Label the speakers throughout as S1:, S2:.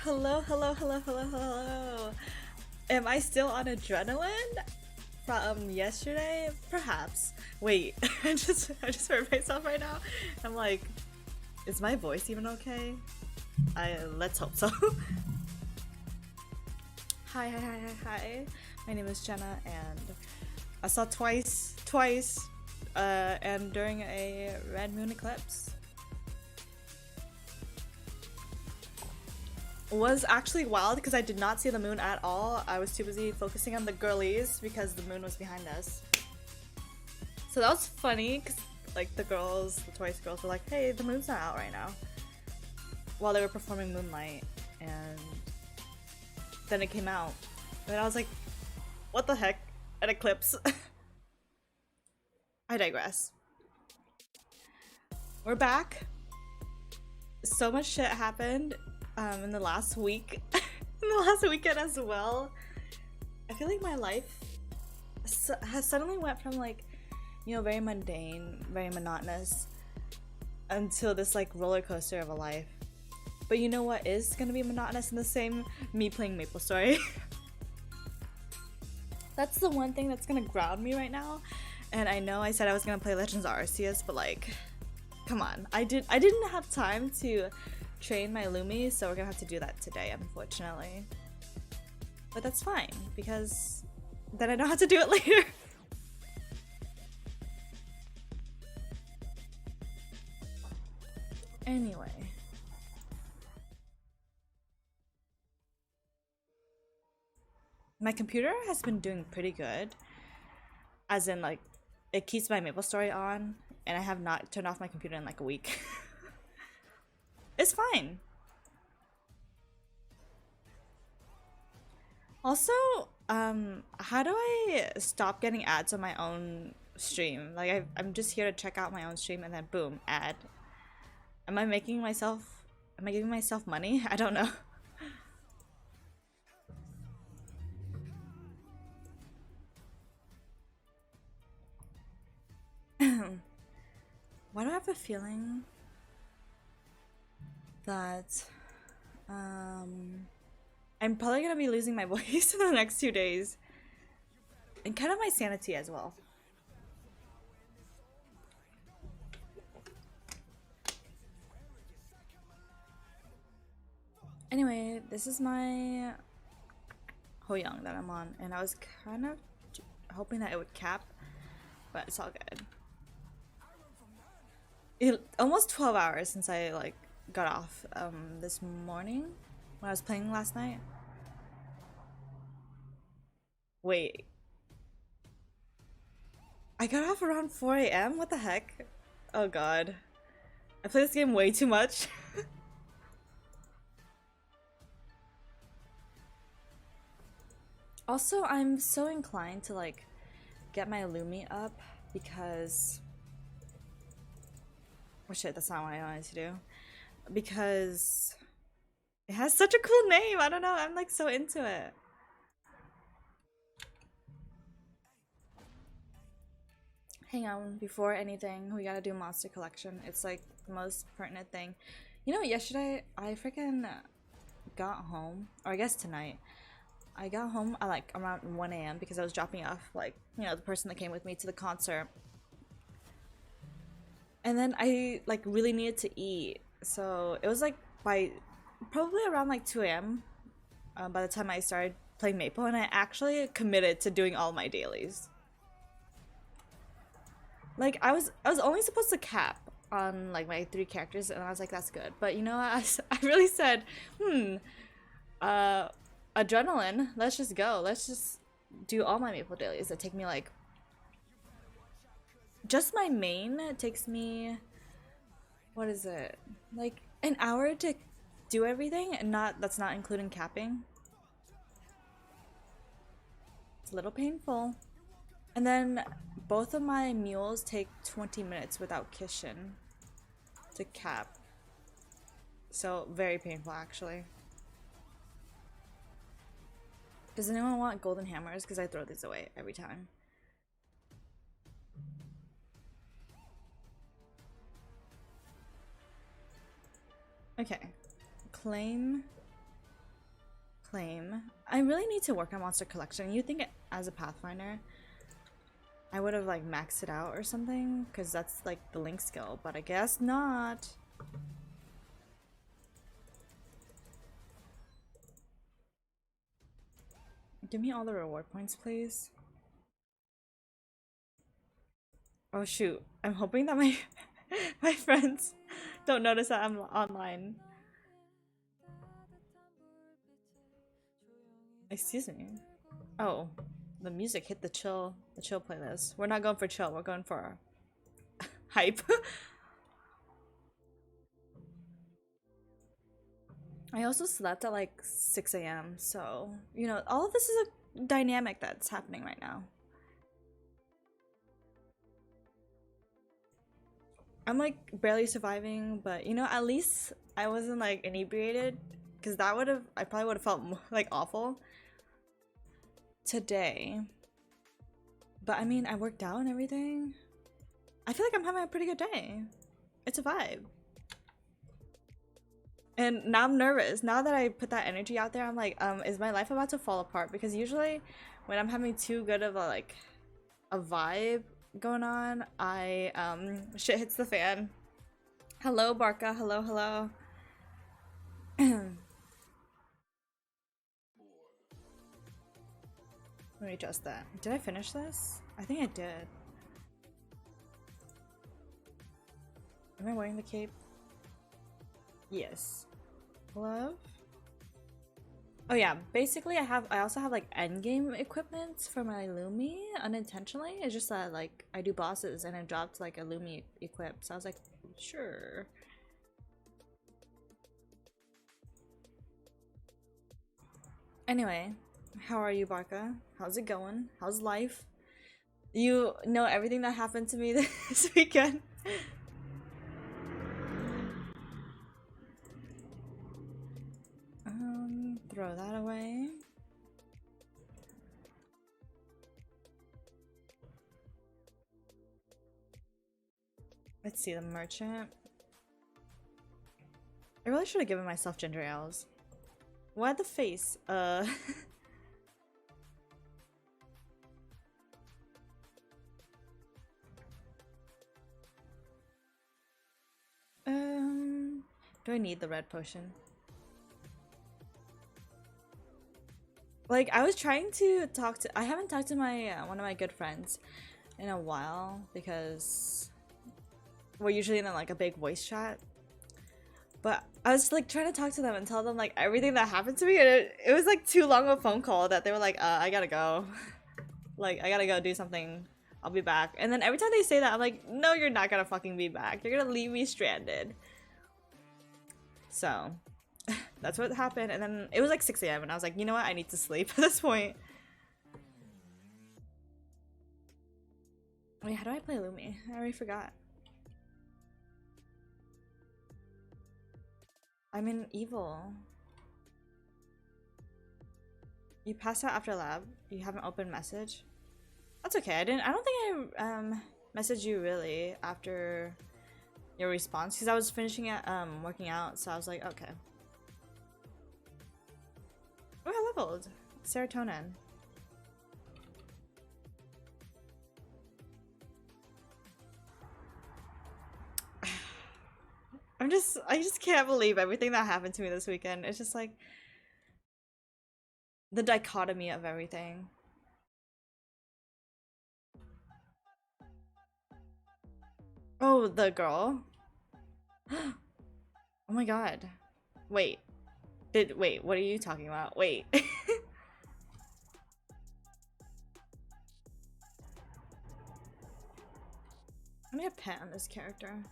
S1: Hello, hello, hello, hello, hello. Am I still on adrenaline from yesterday? Perhaps. Wait, I just heard myself right now. I'm like, is my voice even okay? Let's hope so. Hi, hi, hi, hi, hi. My name is Jenna, and I saw twice, and during a red moon eclipse. Was actually wild because I did not see the moon at all. I was too busy focusing on the girlies because the moon was behind us. So that was funny because like the Twice girls were like, hey, the moon's not out right now. While they were performing Moonlight, and then it came out. And I was like, what the heck? An eclipse. I digress. We're back. So much shit happened in the last week. In the last weekend as well. I feel like my life has suddenly went from like, you know, very mundane, very monotonous, until this like roller coaster of a life. But you know what is gonna be monotonous and the same? Me playing MapleStory. That's the one thing that's gonna ground me right now. And I know I said I was gonna play Legends of Arceus, but like, come on. I didn't have time to train my Lumi, so we're gonna have to do that today, unfortunately. But that's fine, because then I don't have to do it later. Anyway. My computer has been doing pretty good. As in, like, it keeps my MapleStory on, and I have not turned off my computer in like a week. It's fine. Also, how do I stop getting ads on my own stream? Like, I'm just here to check out my own stream, and then boom, ad. Am I giving myself money? I don't know. Why do I have a feeling that I'm probably gonna be losing my voice in the next 2 days, and kind of my sanity as well. Anyway, this is my Hoyoung that I'm on, and I was kind of hoping that it would cap, but it's all good. Almost 12 hours since I like got off this morning when I was playing last night. Wait, I got off around 4 a.m. What the heck? Oh god, I play this game way too much. Also, I'm so inclined to like get my Lumi up because, oh shit, that's not what I wanted to do. Because it has such a cool name. I don't know. I'm like so into it. Hang on, before anything, we gotta do monster collection. It's like the most pertinent thing. You know, yesterday I freaking got home, or I guess tonight. I got home at like around 1 a.m. because I was dropping off like, you know, the person that came with me to the concert. And then I like really needed to eat. So it was like by probably around like 2 a.m. By the time I started playing Maple, and I actually committed to doing all my dailies. Like I was only supposed to cap on like my 3 characters, and I was like, that's good. But you know, I really said, uh, adrenaline. Let's just go. Let's just do all my Maple dailies. That take me like just my main takes me, what is it, like an hour to do everything, and that's not including capping. It's a little painful. And then both of my mules take 20 minutes without Kishin to cap. So very painful actually. Does anyone want golden hammers? Because I throw these away every time. Okay. Claim claim. I really need to work on Monster Collection. You think as a Pathfinder I would have like maxed it out or something, because that's like the link skill, but I guess not. Give me all the reward points, please. Oh shoot, I'm hoping that my my friends don't notice that I'm online. Excuse me. Oh, the music hit the chill playlist. We're not going for chill, we're going for hype. I also slept at like 6 a.m. So, you know, all of this is a dynamic that's happening right now. I'm like barely surviving, but you know, at least I wasn't like inebriated, because that would have, I probably would have felt like awful today. But I mean, I worked out and everything. I feel like I'm having a pretty good day. It's a vibe. And now I'm nervous. Now that I put that energy out there, I'm like, is my life about to fall apart? Because usually when I'm having too good of a like a vibe going on, I shit hits the fan. Hello Barca, hello, hello. Let me adjust that. Did I finish this? I think I did. Am I wearing the cape? Yes. Love. Oh yeah, basically I also have like endgame equipment for my Lumi unintentionally. It's just that like I do bosses and I dropped like a Lumi equip. So I was like, sure. Anyway, how are you, Barca? How's it going? How's life? You know everything that happened to me this weekend. Throw that away. Let's see, the merchant. I really should have given myself ginger ales. Why the face? Do I need the red potion? Like, I was trying to talk to- I haven't talked to my one of my good friends in a while, because we're usually in like a big voice chat. But I was like trying to talk to them and tell them like everything that happened to me, and it was like too long of a phone call that they were like, I gotta go. Like, I gotta go do something. I'll be back. And then every time they say that, I'm like, no, you're not gonna fucking be back. You're gonna leave me stranded. So that's what happened. And then it was like 6 a.m. and I was like, you know what? I need to sleep at this point. Wait, how do I play Lumi? I already forgot. I'm in evil. You passed out after lab. You have an open message. That's okay. I don't think I messaged you really after your response, because I was finishing it working out, so I was like, okay. Oh, I leveled. Serotonin. I just can't believe everything that happened to me this weekend. It's just like the dichotomy of everything. Oh, the girl. Oh my god. Wait. Wait, what are you talking about? Wait. Let me have pet on this character.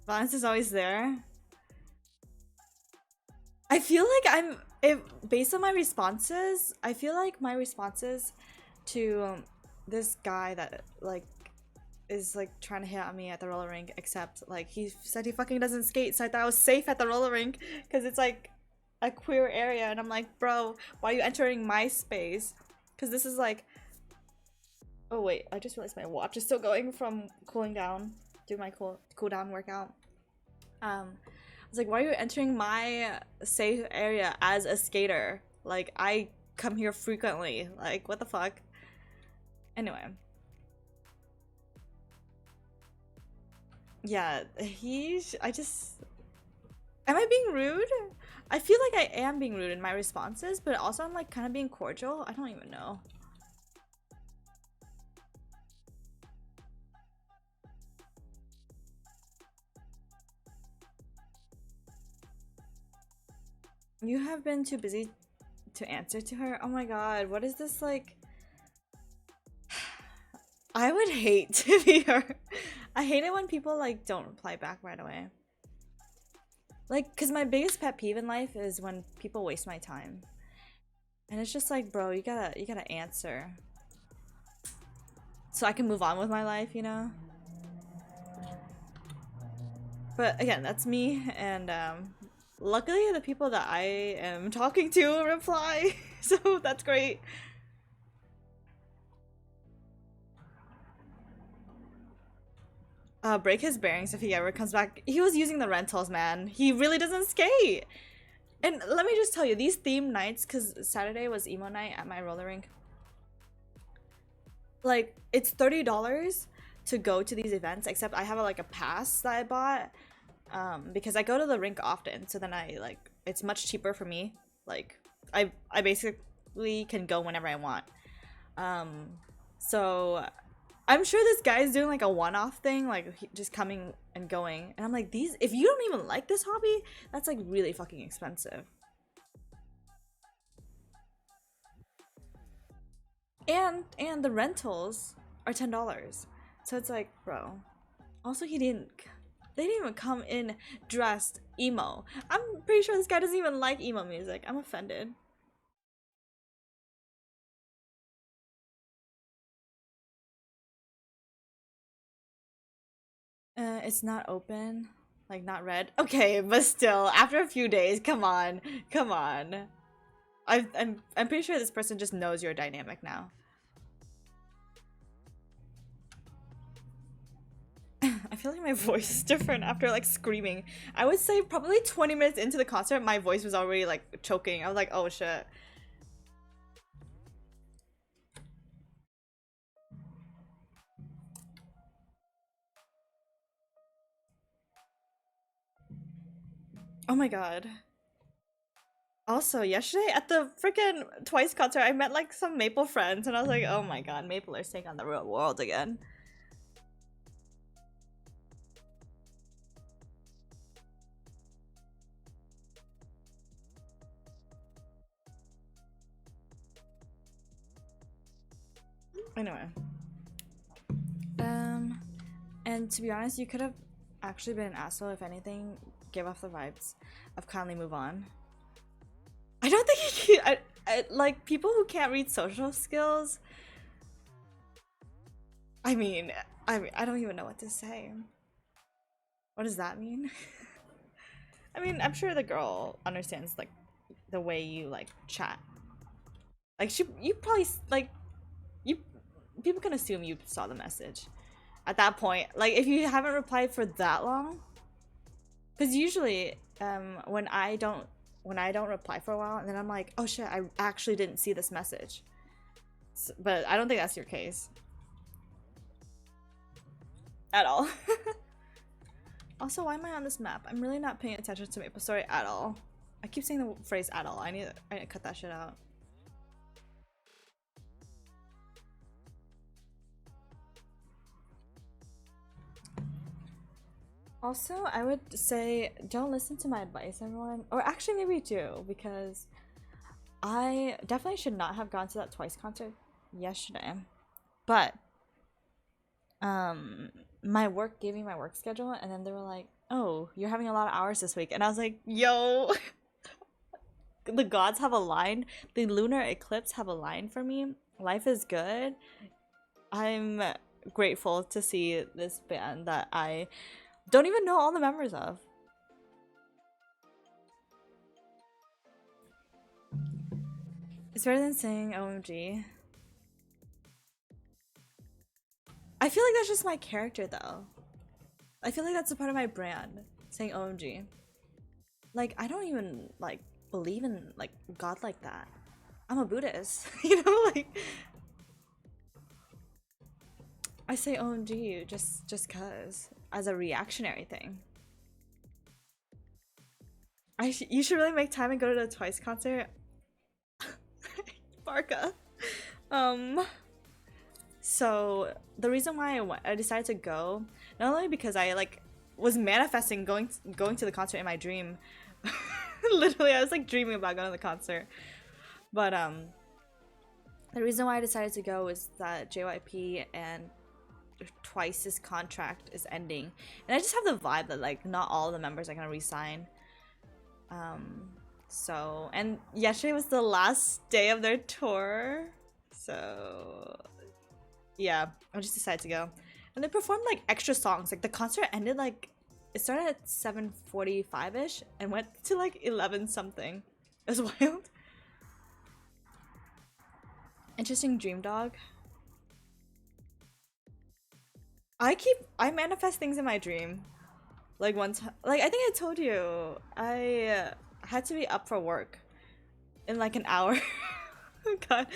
S1: Balance is always there. I feel like based on my responses, I feel like my responses to this guy that like is like trying to hit on me at the roller rink, except like he said he fucking doesn't skate, so I thought I was safe at the roller rink because it's like a queer area, and I'm like, bro, why are you entering my space? Because this is like, oh wait, I just realized my watch is still going from cooling down do my cool down workout. I was like, why are you entering my safe area as a skater? Like, I come here frequently. Like, what the fuck? Anyway. Yeah, I just... Am I being rude? I feel like I am being rude in my responses, but also I'm like kind of being cordial. I don't even know. You have been too busy to answer to her? Oh my god, what is this like? I would hate to be her. I hate it when people like don't reply back right away. Like, cause my biggest pet peeve in life is when people waste my time. And it's just like, bro, you gotta answer. So I can move on with my life, you know? But again, that's me, and luckily the people that I am talking to reply, so that's great. Break his bearings if he ever comes back. He was using the rentals, man. He really doesn't skate. And let me just tell you, these theme nights, because Saturday was emo night at my roller rink. Like, it's $30 to go to these events, except I have like a pass that I bought. Because I go to the rink often, so then it's much cheaper for me. Like, I basically can go whenever I want. So I'm sure this guy's doing like a one-off thing, like just coming and going. And I'm like, if you don't even like this hobby, that's like really fucking expensive. And the rentals are $10. So it's like, bro. Also, they didn't even come in dressed emo. I'm pretty sure this guy doesn't even like emo music. I'm offended. It's not open. Like, not red. Okay, but still, after a few days, come on. Come on. I'm pretty sure this person just knows your dynamic now. I feel like my voice is different after like screaming. I would say probably 20 minutes into the concert, my voice was already like choking. I was like, oh shit. Oh my god. Also, yesterday at the freaking Twice concert, I met like some Maple friends, and I was like, oh my god, Maple are staying on the real world again. Anyway. And to be honest, you could have actually been an asshole. If anything, give off the vibes of kindly move on. I don't think he can, like people who can't read social skills. I mean, I don't even know what to say. What does that mean? I mean, I'm sure the girl understands like the way you like chat. Like you probably like, you, people can assume you saw the message at that point. Like if you haven't replied for that long, because usually when I don't reply for a while, and then I'm like, oh shit, I actually didn't see this message. But I don't think that's your case at all. Also, why am I on this map? I'm really not paying attention to Maple Story at all. I keep saying the phrase at all. I need to cut that shit out. Also, I would say don't listen to my advice, everyone. Or actually, maybe do, because I definitely should not have gone to that Twice concert yesterday. But my work gave me my work schedule, and then they were like, oh, you're having a lot of hours this week. And I was like, yo, the gods have aligned. The lunar eclipse have aligned for me. Life is good. I'm grateful to see this band that I don't even know all the members of. It's better than saying OMG. I feel like that's just my character though. I feel like that's a part of my brand, saying OMG. Like, I don't even like believe in like God like that. I'm a Buddhist, you know, like I say OMG just cause as a reactionary thing. You should really make time and go to the Twice concert. Barca. Um so the reason why I decided to go, not only because I like was manifesting going to the concert in my dream. Literally, I was like dreaming about going to the concert. But the reason why I decided to go is that JYP and Twice's contract is ending, and I just have the vibe that like not all the members are gonna resign. So, and yesterday was the last day of their tour, so yeah, I just decided to go. And they performed like extra songs. Like the concert ended like it started at 7:45 ish and went to like 11 something. It was wild. Interesting dream dog. I manifest things in my dream. Like one time, like I think I told you, I had to be up for work in like an hour. Oh God.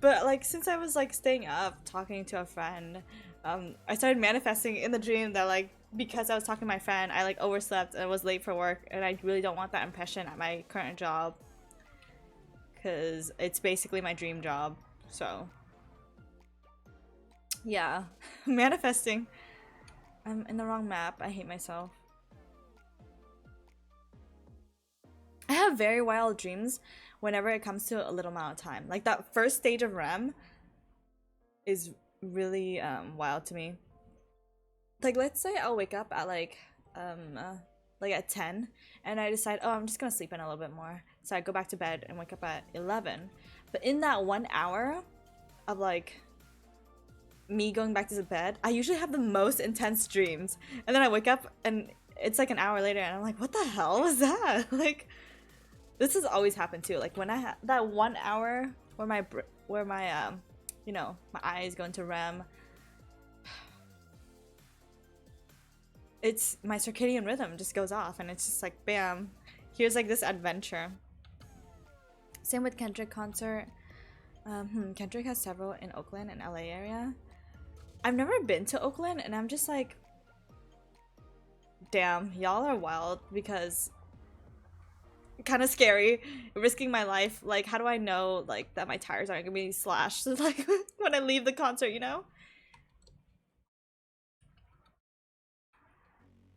S1: But like since I was like staying up talking to a friend, I started manifesting in the dream that like because I was talking to my friend, I like overslept and was late for work, and I really don't want that impression at my current job because it's basically my dream job. So yeah, manifesting. I'm in the wrong map. I hate myself. I have very wild dreams whenever it comes to a little amount of time. Like that first stage of REM is really wild to me. Like let's say I'll wake up at like at 10 and I decide, oh, I'm just gonna sleep in a little bit more. So I go back to bed and wake up at 11. But in that 1 hour of like me going back to bed, I usually have the most intense dreams. And then I wake up and it's like an hour later and I'm like, what the hell was that? Like this has always happened too. Like when I had that 1 hour where my you know, my eyes go into REM, it's my circadian rhythm just goes off and it's just like bam, here's like this adventure. Same with Kendrick concert. Kendrick has several in Oakland and LA area. I've never been to Oakland and I'm just like, damn, y'all are wild because kind of scary, risking my life. Like how do I know like that my tires aren't gonna be slashed like when I leave the concert, you know?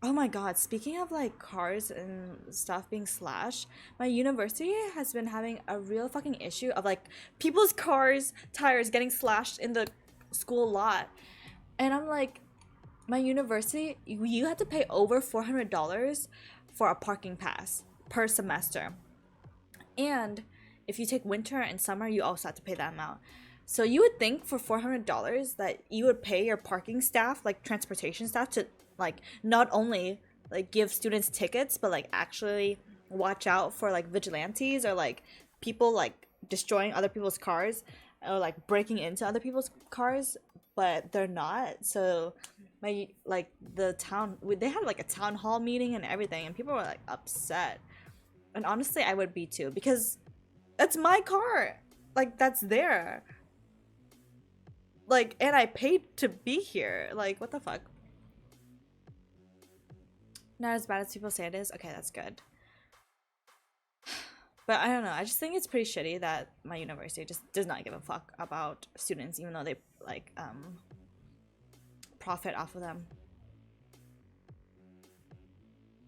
S1: Oh my god, speaking of like cars and stuff being slashed, my university has been having a real fucking issue of like people's cars tires getting slashed in the school lot. And I'm like, my university, you had to pay over $400 for a parking pass per semester. And if you take winter and summer, you also have to pay that amount. So you would think for $400 that you would pay your parking staff, like transportation staff, to like not only like give students tickets, but like actually watch out for like vigilantes or like people like destroying other people's cars or like breaking into other people's cars, but they're not. So my like the town, they had like a town hall meeting and everything, and people were like upset. And honestly, I would be too because that's my car. Like that's there. Like, and I paid to be here. Like, what the fuck? Not as bad as people say it is. Okay, that's good. But I don't know. I just think it's pretty shitty that my university just does not give a fuck about students, even though they like profit off of them.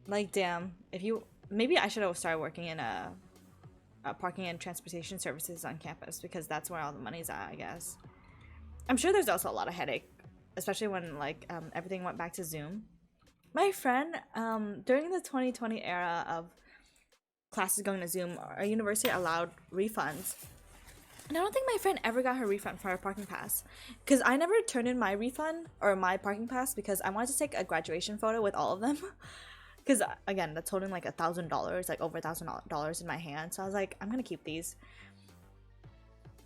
S1: Like, damn. If you maybe I should have started working in a parking and transportation services on campus because that's where all the money's at, I guess. I'm sure there's also a lot of headache, especially when like everything went back to Zoom. My friend, during the 2020 era of classes going to Zoom, our university allowed refunds. And I don't think my friend ever got her refund for her parking pass. Because I never turned in my refund or my parking pass because I wanted to take a graduation photo with all of them. Because again, that's holding like $1,000, like over $1,000 in my hand. So I was like, I'm going to keep these.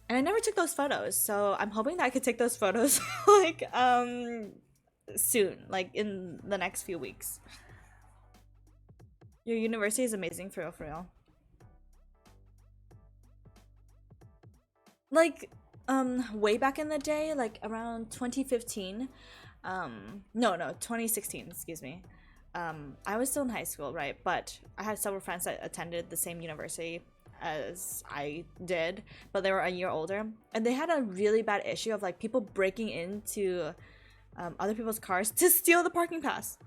S1: And I never took those photos. So I'm hoping that I could take those photos like soon, like in the next few weeks. Your university is amazing, for real, for real. Like, way back in the day, like around 2015, no, 2016, excuse me. I was still in high school, right? But I had several friends that attended the same university as I did, but they were a year older, and they had a really bad issue of like people breaking into other people's cars to steal the parking pass.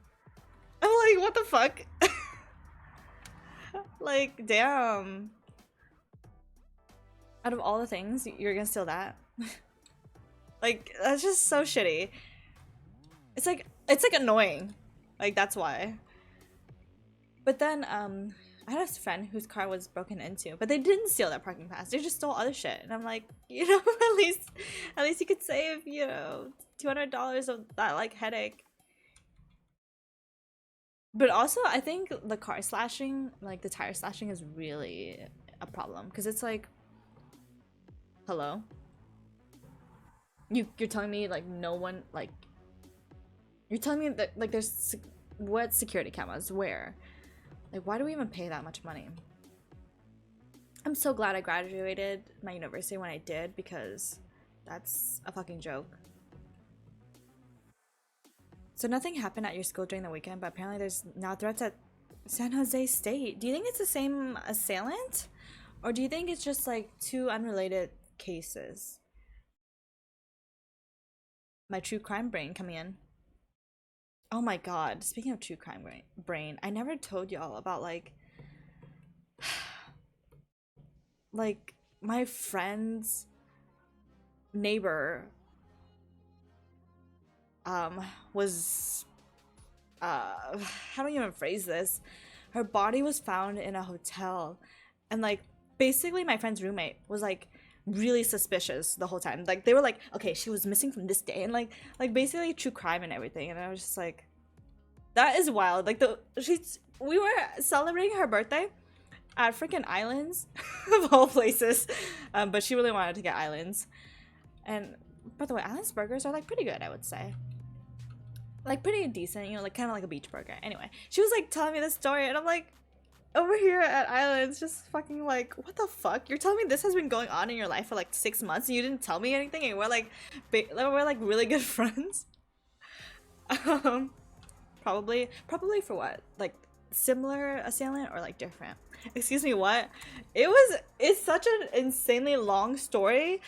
S1: I'm like, what the fuck? Like, damn. Out of all the things, you're gonna steal that? Like, that's just so shitty. It's like annoying. Like, that's why. But then, I had a friend whose car was broken into, but they didn't steal that parking pass. They just stole other shit. And I'm like, you know, at least you could save, you know, $200 of that, like, headache. But also, I think the car slashing, like, the tire slashing is really a problem. Because it's like, hello? You're telling me, like, no one, like, you're telling me that, like, there's, what security cameras? Where? Like, why do we even pay that much money? I'm so glad I graduated my university when I did, because that's a fucking joke. So nothing happened at your school during the weekend, but apparently there's now threats at San Jose State. Do you think it's the same assailant? Or do you think it's just like two unrelated cases? My true crime brain coming in. Oh my god, speaking of true crime brain, I never told y'all about like like my friend's neighbor was how do you even phrase this? Her body was found in a hotel, and like basically my friend's roommate was like really suspicious the whole time. Like they were like, okay, she was missing from this day, and like basically true crime and everything. And I was just like, that is wild. Like we were celebrating her birthday at freaking Islands of all places, but she really wanted to get Islands. And by the way, Islands burgers are like pretty good, I would say. Like pretty decent, you know, like kind of like a beach burger. Anyway, she was like telling me this story, and I'm like, over here at Islands, just fucking like, what the fuck? You're telling me this has been going on in your life for like 6 months, and you didn't tell me anything, and we're like really good friends. Um, probably for what? Like similar assailant or like different? Excuse me, what? It's such an insanely long story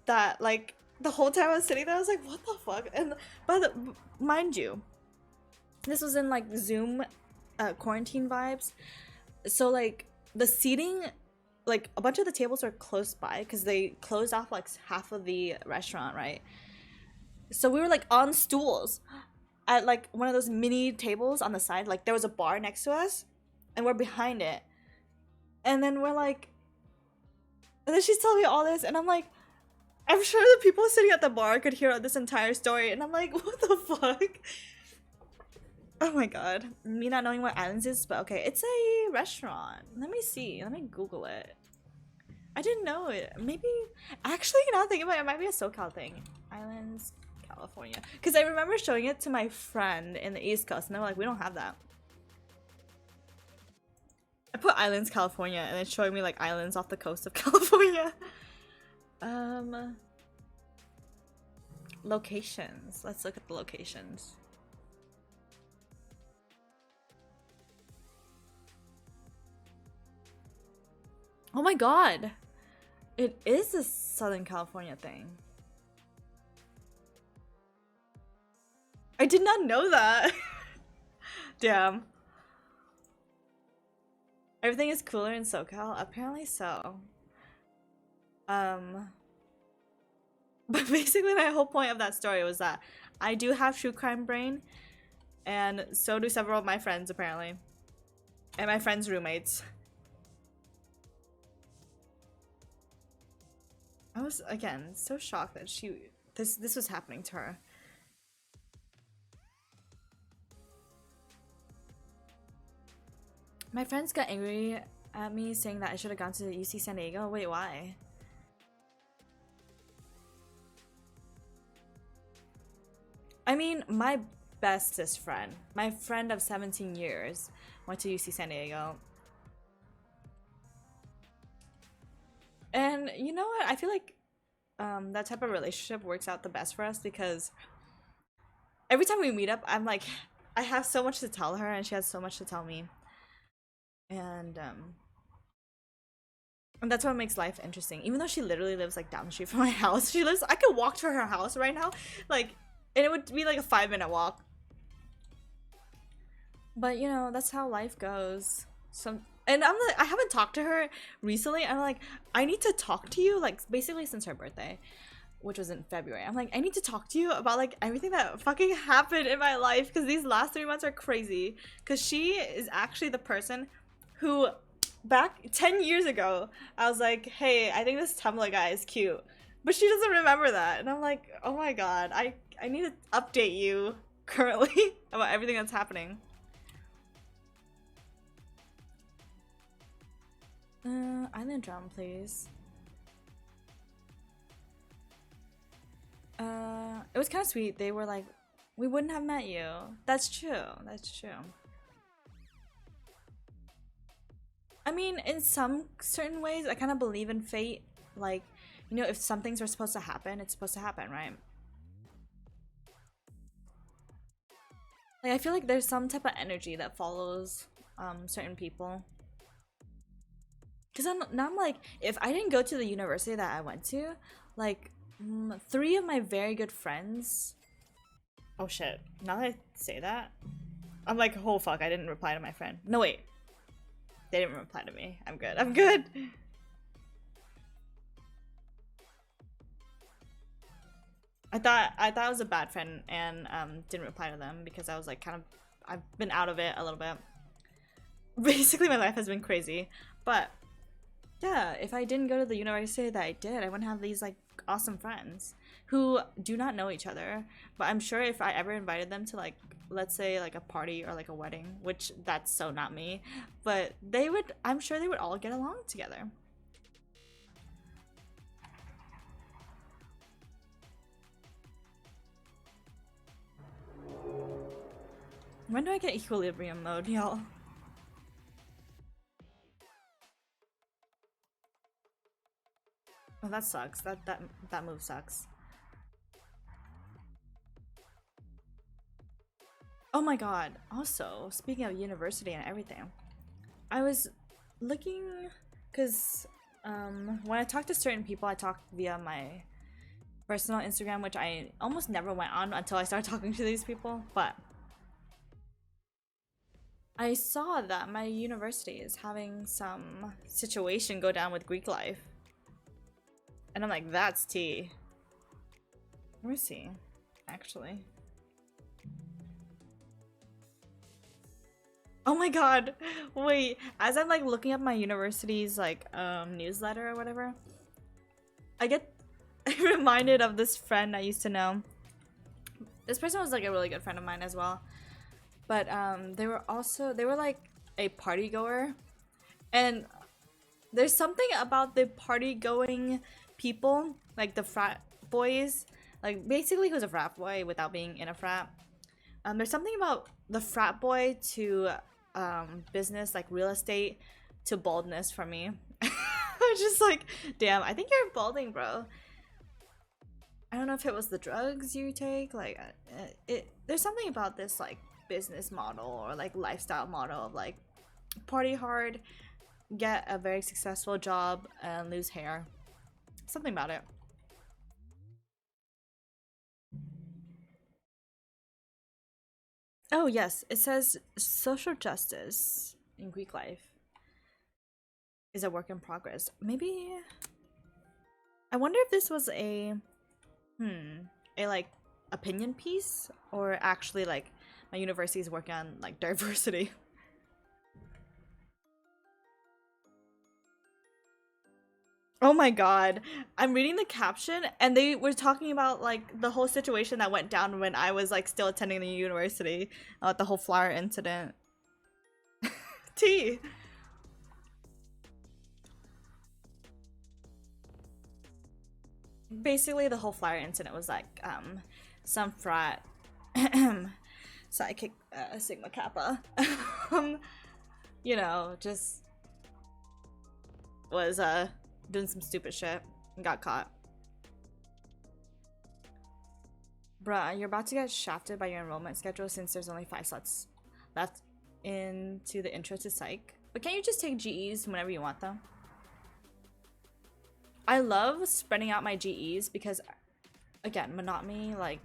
S1: that like the whole time I was sitting there, I was like, what the fuck? And mind you, this was in like Zoom quarantine vibes. So like the seating, like a bunch of the tables are close by because they closed off like half of the restaurant, right? So we were like on stools at like one of those mini tables on the side. Like there was a bar next to us, and we're behind it. And then we're like, and then she's telling me all this, and I'm like, I'm sure the people sitting at the bar could hear this entire story, and I'm like, what the fuck? Oh my god. Me not knowing what Islands is, but okay, it's a restaurant. Let me see. Let me Google it. I didn't know it. Maybe, actually, now thinking about it, it might be a SoCal thing. Islands, California. Because I remember showing it to my friend in the East Coast, and they were like, we don't have that. I put Islands, California, and it's showing me like islands off the coast of California. Locations. Let's look at the locations. Oh my god! It is a Southern California thing. I did not know that. Damn. Everything is cooler in SoCal? Apparently so. But basically my whole point of that story was that I do have true crime brain, and so do several of my friends apparently. And my friends' roommates. I was, again, so shocked that this was happening to her. My friends got angry at me saying that I should have gone to UC San Diego. Wait, why? I mean, my bestest friend, my friend of 17 years, went to UC San Diego. And you know what? I feel like that type of relationship works out the best for us because every time we meet up, I'm like, I have so much to tell her, and she has so much to tell me, and and that's what makes life interesting. Even though she literally lives like down the street from my house, she lives. I could walk to her house right now, like, and it would be like a 5 minute walk. But you know, that's how life goes. Some and I'm like, I haven't talked to her recently. I'm like, I need to talk to you, like basically since her birthday, which was in February. I'm like, I need to talk to you about like everything that fucking happened in my life because these last 3 months are crazy. Because she is actually the person who, back 10 years ago, I was like, hey, I think this Tumblr guy is cute. But she doesn't remember that. And I'm like, oh my god, I need to update you currently about everything that's happening. Island drum, please. It was kind of sweet. They were like, we wouldn't have met you. That's true. That's true. I mean, in some certain ways, I kind of believe in fate. Like, you know, if some things are supposed to happen, it's supposed to happen, right? Like, I feel like there's some type of energy that follows certain people. Because now I'm like, if I didn't go to the university that I went to, like, three of my very good friends. Oh shit. Now that I say that, I'm like, oh fuck, I didn't reply to my friend. No, wait. They didn't reply to me. I'm good. I'm good. I thought I was a bad friend and didn't reply to them because I was like kind of I've been out of it a little bit. Basically my life has been crazy. But yeah, if I didn't go to the university that I did, I wouldn't have these like awesome friends who do not know each other. But I'm sure if I ever invited them to like, let's say like a party or like a wedding, which that's so not me, but they would, I'm sure they would all get along together. When do I get equilibrium mode, y'all? Oh, that sucks. That move sucks. Oh my god. Also, speaking of university and everything, I was looking because when I talk to certain people, I talk via my personal Instagram, which I almost never went on until I started talking to these people. But I saw that my university is having some situation go down with Greek life. And I'm like, that's tea. Let me see, actually. Oh my god, wait, as I'm like looking up my university's like newsletter or whatever, I get reminded of this friend I used to know. This person was like a really good friend of mine as well. But they were like a party goer. And there's something about the party going people, like the frat boys, like basically who's a frat boy without being in a frat. There's something about the frat boy to business, like real estate, to baldness for me. I'm just like, damn, I think you're balding, bro. I don't know if it was the drugs you take, like there's something about this like business model or like lifestyle model of like party hard, get a very successful job, and lose hair. Something about it. Oh yes, it says social justice in Greek life is a work in progress. Maybe I wonder if this was a like opinion piece or actually like my university is working on like diversity. Oh my god. I'm reading the caption and they were talking about like the whole situation that went down when I was like still attending the university, the whole flyer incident. T. Basically the whole flyer incident was like some frat Sidekick Sigma Kappa. You know, just was doing some stupid shit and got caught. Bruh, you're about to get shafted by your enrollment schedule since there's only 5 slots left into the intro to psych. But can't you just take GEs whenever you want them? I love spreading out my GEs because, again, monotony, like,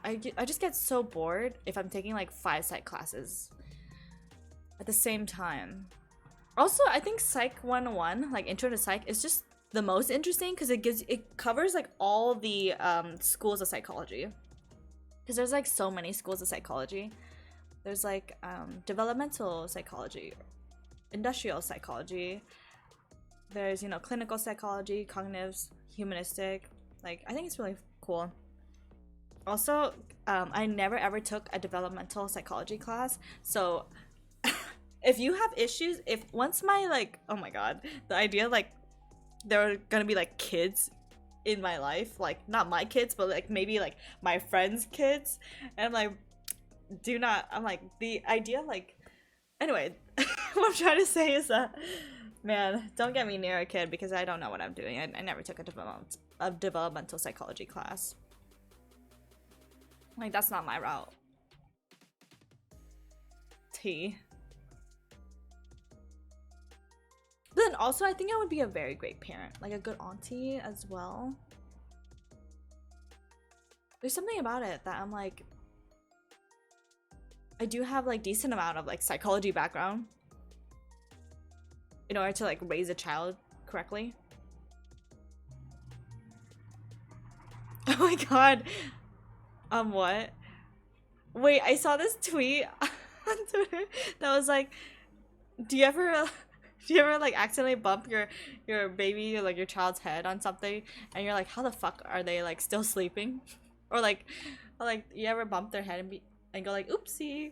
S1: I just get so bored if I'm taking like 5 psych classes at the same time. Also, I think Psych 101, like Intro to Psych, is just the most interesting because it covers like all the schools of psychology. Because there's like so many schools of psychology. There's like developmental psychology, industrial psychology. There's, you know, clinical psychology, cognitive, humanistic. Like, I think it's really cool. Also, I never ever took a developmental psychology class, so if you have issues, if once my like, oh my god, the idea like there are gonna be like kids in my life, like not my kids, but like maybe like my friends' kids, and I'm like, do not. I'm like the idea like, anyway, what I'm trying to say is that, man, don't get me near a kid because I don't know what I'm doing. I never took a developmental psychology class. Like, that's not my route. T. But then also, I think I would be a very great parent. Like, a good auntie as well. There's something about it that I'm like... I do have, like, decent amount of, like, psychology background. In order to, like, raise a child correctly. Oh my god. What? Wait, I saw this tweet on Twitter that was like, do you ever like accidentally bump your baby or like your child's head on something and you're like, how the fuck are they like still sleeping? Or like you ever bump their head and go like, oopsie?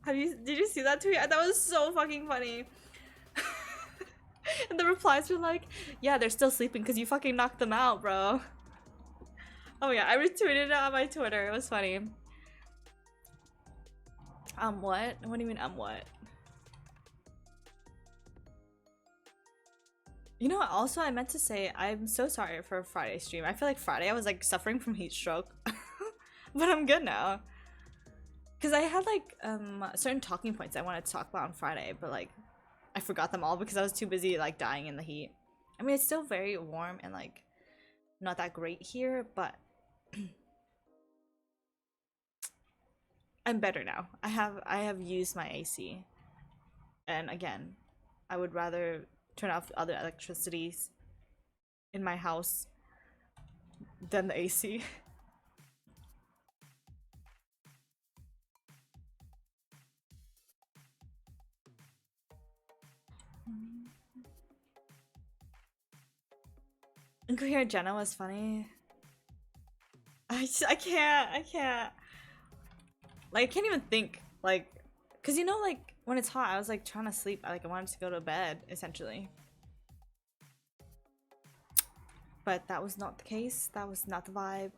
S1: Did you see that tweet? That was so fucking funny. And the replies were like, yeah, they're still sleeping because you fucking knocked them out, bro. Oh yeah, I retweeted it on my Twitter. It was funny. What? What do you mean, what? You know what, also I meant to say, I'm so sorry for Friday's stream. I feel like Friday I was like suffering from heat stroke. But I'm good now. Because I had like certain talking points I wanted to talk about on Friday, but like I forgot them all because I was too busy like dying in the heat. I mean, it's still very warm and like not that great here, but I'm better now. I have used my AC. And again, I would rather turn off other electricities in my house than the AC. Incoherent Jenna was funny. I can't. Like, I can't even think. Like, cause you know, like when it's hot, I was like trying to sleep. I wanted to go to bed essentially. But that was not the case. That was not the vibe.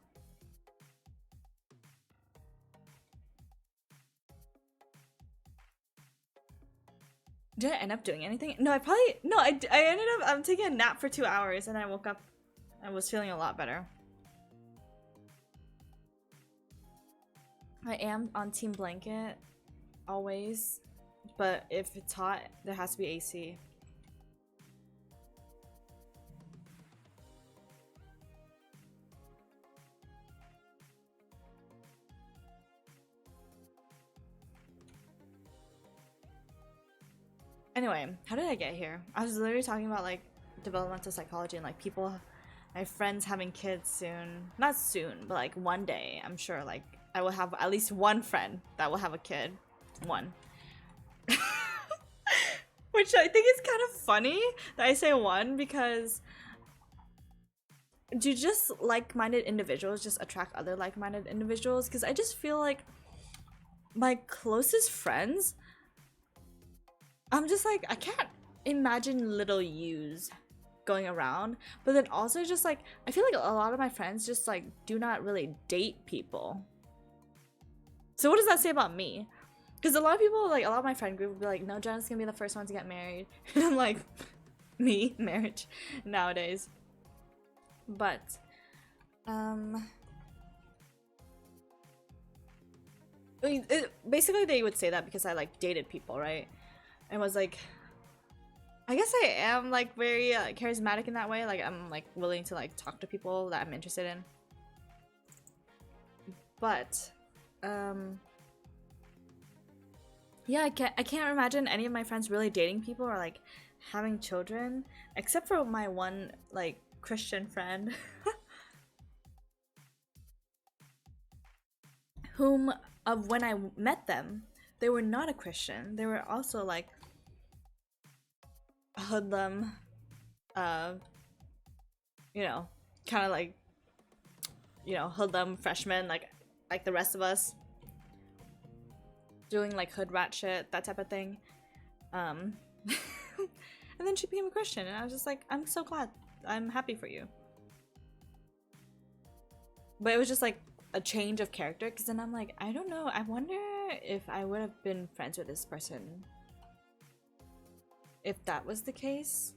S1: Did I end up doing anything? No, I ended up taking a nap for 2 hours and I woke up. I was feeling a lot better. I am on Team Blanket always, but if it's hot, there has to be AC. Anyway, how did I get here? I was literally talking about like developmental psychology and like people, my friends having kids soon. Not soon, but like one day, I'm sure like I will have at least one friend that will have a kid. One. Which I think is kind of funny that I say one because do just like-minded individuals just attract other like-minded individuals? Because I just feel like my closest friends, I'm just like, I can't imagine little yous going around. But then also just like, I feel like a lot of my friends just like do not really date people. So what does that say about me? Because a lot of people, like a lot of my friend group would be like, no, Jenna's gonna be the first one to get married. And I'm like, me? Marriage? Nowadays. But, basically they would say that because I like dated people, right? And was like, I guess I am like very charismatic in that way. Like I'm like willing to like talk to people that I'm interested in. But, yeah, I can't imagine any of my friends really dating people or like having children, except for my one like Christian friend, whom when I met them, they were not a Christian. They were also like hoodlum, you know, kind of like, you know, hoodlum freshmen, like the rest of us, doing like hood rat shit, that type of thing. And then she became a Christian, and I was just like, I'm so glad. I'm happy for you. But it was just like a change of character, because then I'm like, I don't know, I wonder if I would have been friends with this person if that was the case.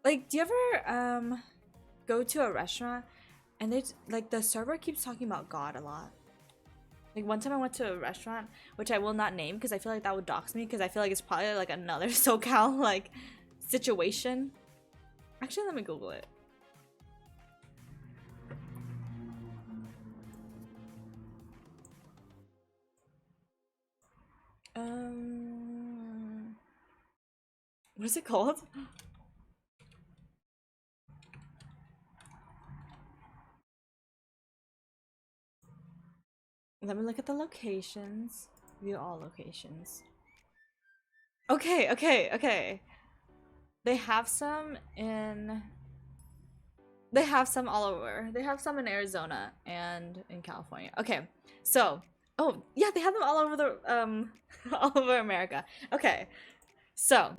S1: Like, do you ever go to a restaurant and they like the server keeps talking about God a lot? Like one time I went to a restaurant, which I will not name because I feel like that would dox me, because I feel like it's probably like another SoCal like situation. Actually, let me Google it. What is it called? Let me look at the locations. View all locations. Okay, okay, okay. They have some in... They have some all over. They have some in Arizona and in California. Okay, so... Oh, yeah, they have them all over the... all over America. Okay, so...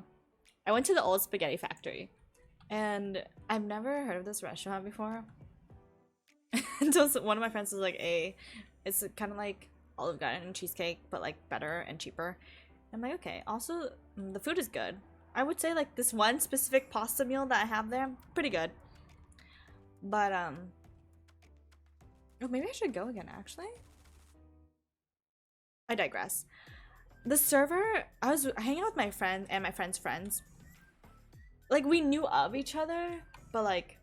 S1: I went to the old spaghetti factory. And I've never heard of this restaurant before. Until one of my friends was like, "Hey, it's kind of like Olive Garden and cheesecake, but like better and cheaper." I'm like, okay. Also, the food is good. I would say like this one specific pasta meal that I have there, pretty good. But oh, maybe I should go again. Actually, I digress. The server, I was hanging out with my friend and my friend's friends. Like we knew of each other, but like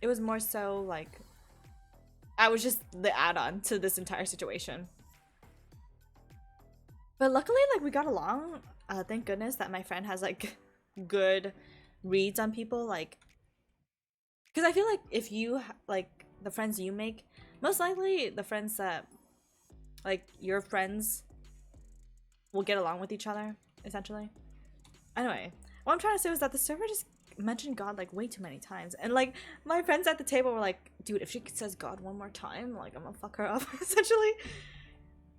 S1: it was more so like I was just the add-on to this entire situation. But luckily, like, we got along. Thank goodness that my friend has, like, good reads on people. Like, because I feel like if you, like, the friends you make, most likely the friends that, like, your friends will get along with each other, essentially. Anyway, what I'm trying to say was that the server just mentioned God like way too many times, and like my friends at the table were like, dude, if she says God one more time, like I'm gonna fuck her up. Essentially,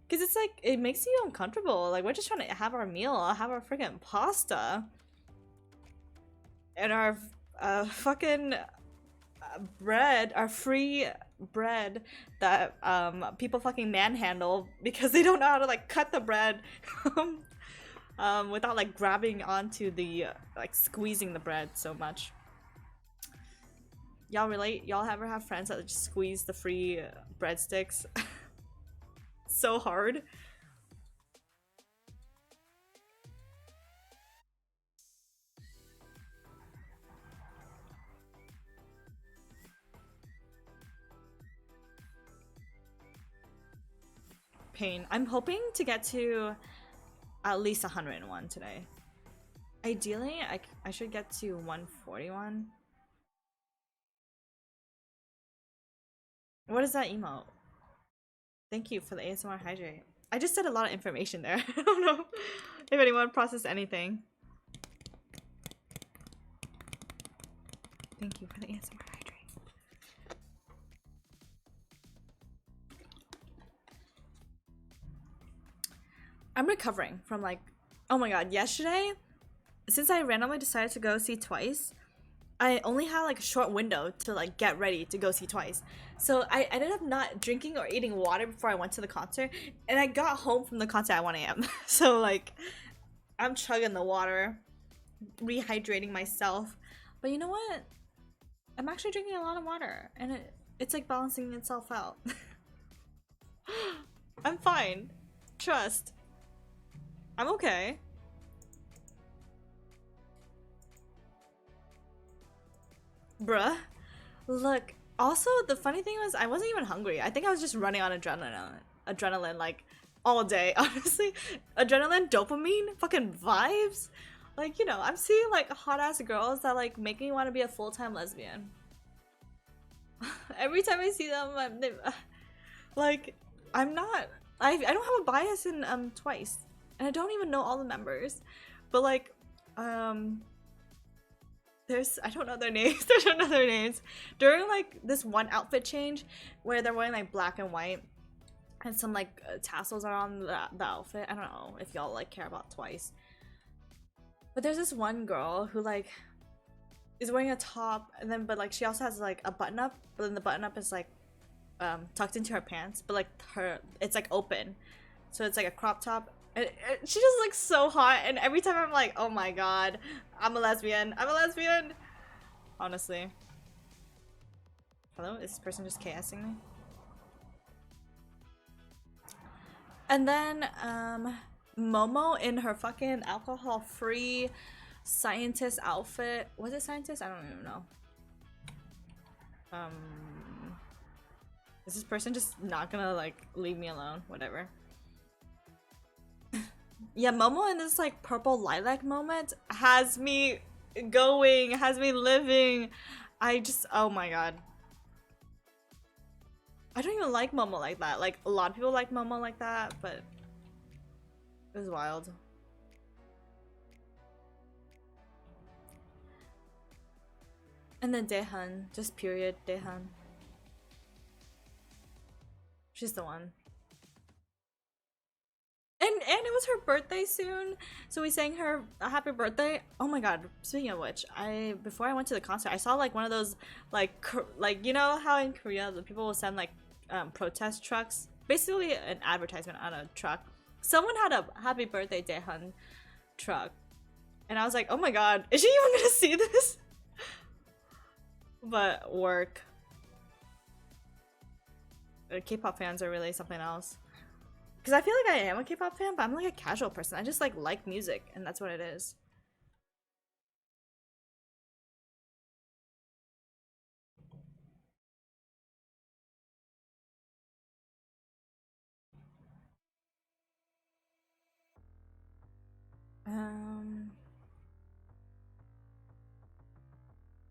S1: because it's like it makes you uncomfortable. Like we're just trying to have our meal, have our freaking pasta and our fucking bread, our free bread that people fucking manhandle because they don't know how to like cut the bread without like grabbing onto the like squeezing the bread so much. Y'all relate? Y'all ever have friends that just squeeze the free breadsticks so hard? Pain. I'm hoping to get to at least 101 today. Ideally, I should get to 141. What is that emote? Thank you for the ASMR hydrate. I just said a lot of information there. I don't know if anyone processed anything. Thank you for the ASMR hydrate. I'm recovering from like, oh my god, yesterday, since I randomly decided to go see Twice, I only had like a short window to like get ready to go see Twice. So I ended up not drinking or eating water before I went to the concert, and I got home from the concert at 1 a.m. So like I'm chugging the water, rehydrating myself. But you know what? I'm actually drinking a lot of water, and it's like balancing itself out. I'm fine. Trust. I'm okay. Bruh. Look, also the funny thing was I wasn't even hungry. I think I was just running on adrenaline like all day, honestly. Adrenaline, dopamine, fucking vibes. Like, you know, I'm seeing like hot ass girls that like make me want to be a full-time lesbian. Every time I see them, like I'm not I don't have a bias in Twice. And I don't even know all the members. But like there's I don't know their names. I don't know their names. During like this one outfit change where they're wearing like black and white and some like tassels are on the outfit. I don't know if y'all like care about Twice. But there's this one girl who like is wearing a top and then but like she also has like a button up, but then the button up is like tucked into her pants, but like it's like open. So it's like a crop top. And she just looks so hot, and every time I'm like, oh my god, I'm a lesbian. I'm a lesbian. Honestly. Hello? Is this person just KSing me? And then, Momo in her fucking alcohol-free scientist outfit. Was it scientist? I don't even know. Is this person just not gonna like leave me alone? Whatever. Yeah, Momo in this like purple lilac moment has me going, has me living. I just, oh my god. I don't even like Momo like that. Like a lot of people like Momo like that, but it was wild. And then Daehan, just period, Daehan. She's the one. And it was her birthday soon, so we sang her a happy birthday. Oh my god! Speaking of which, before I went to the concert, I saw like one of those like you know how in Korea the people will send like protest trucks, basically an advertisement on a truck. Someone had a happy birthday Daehan truck, and I was like, oh my god, is she even gonna see this? But work. K-pop fans are really something else. Because I feel like I am a K-pop fan, but I'm like a casual person. I just like music, and that's what it is.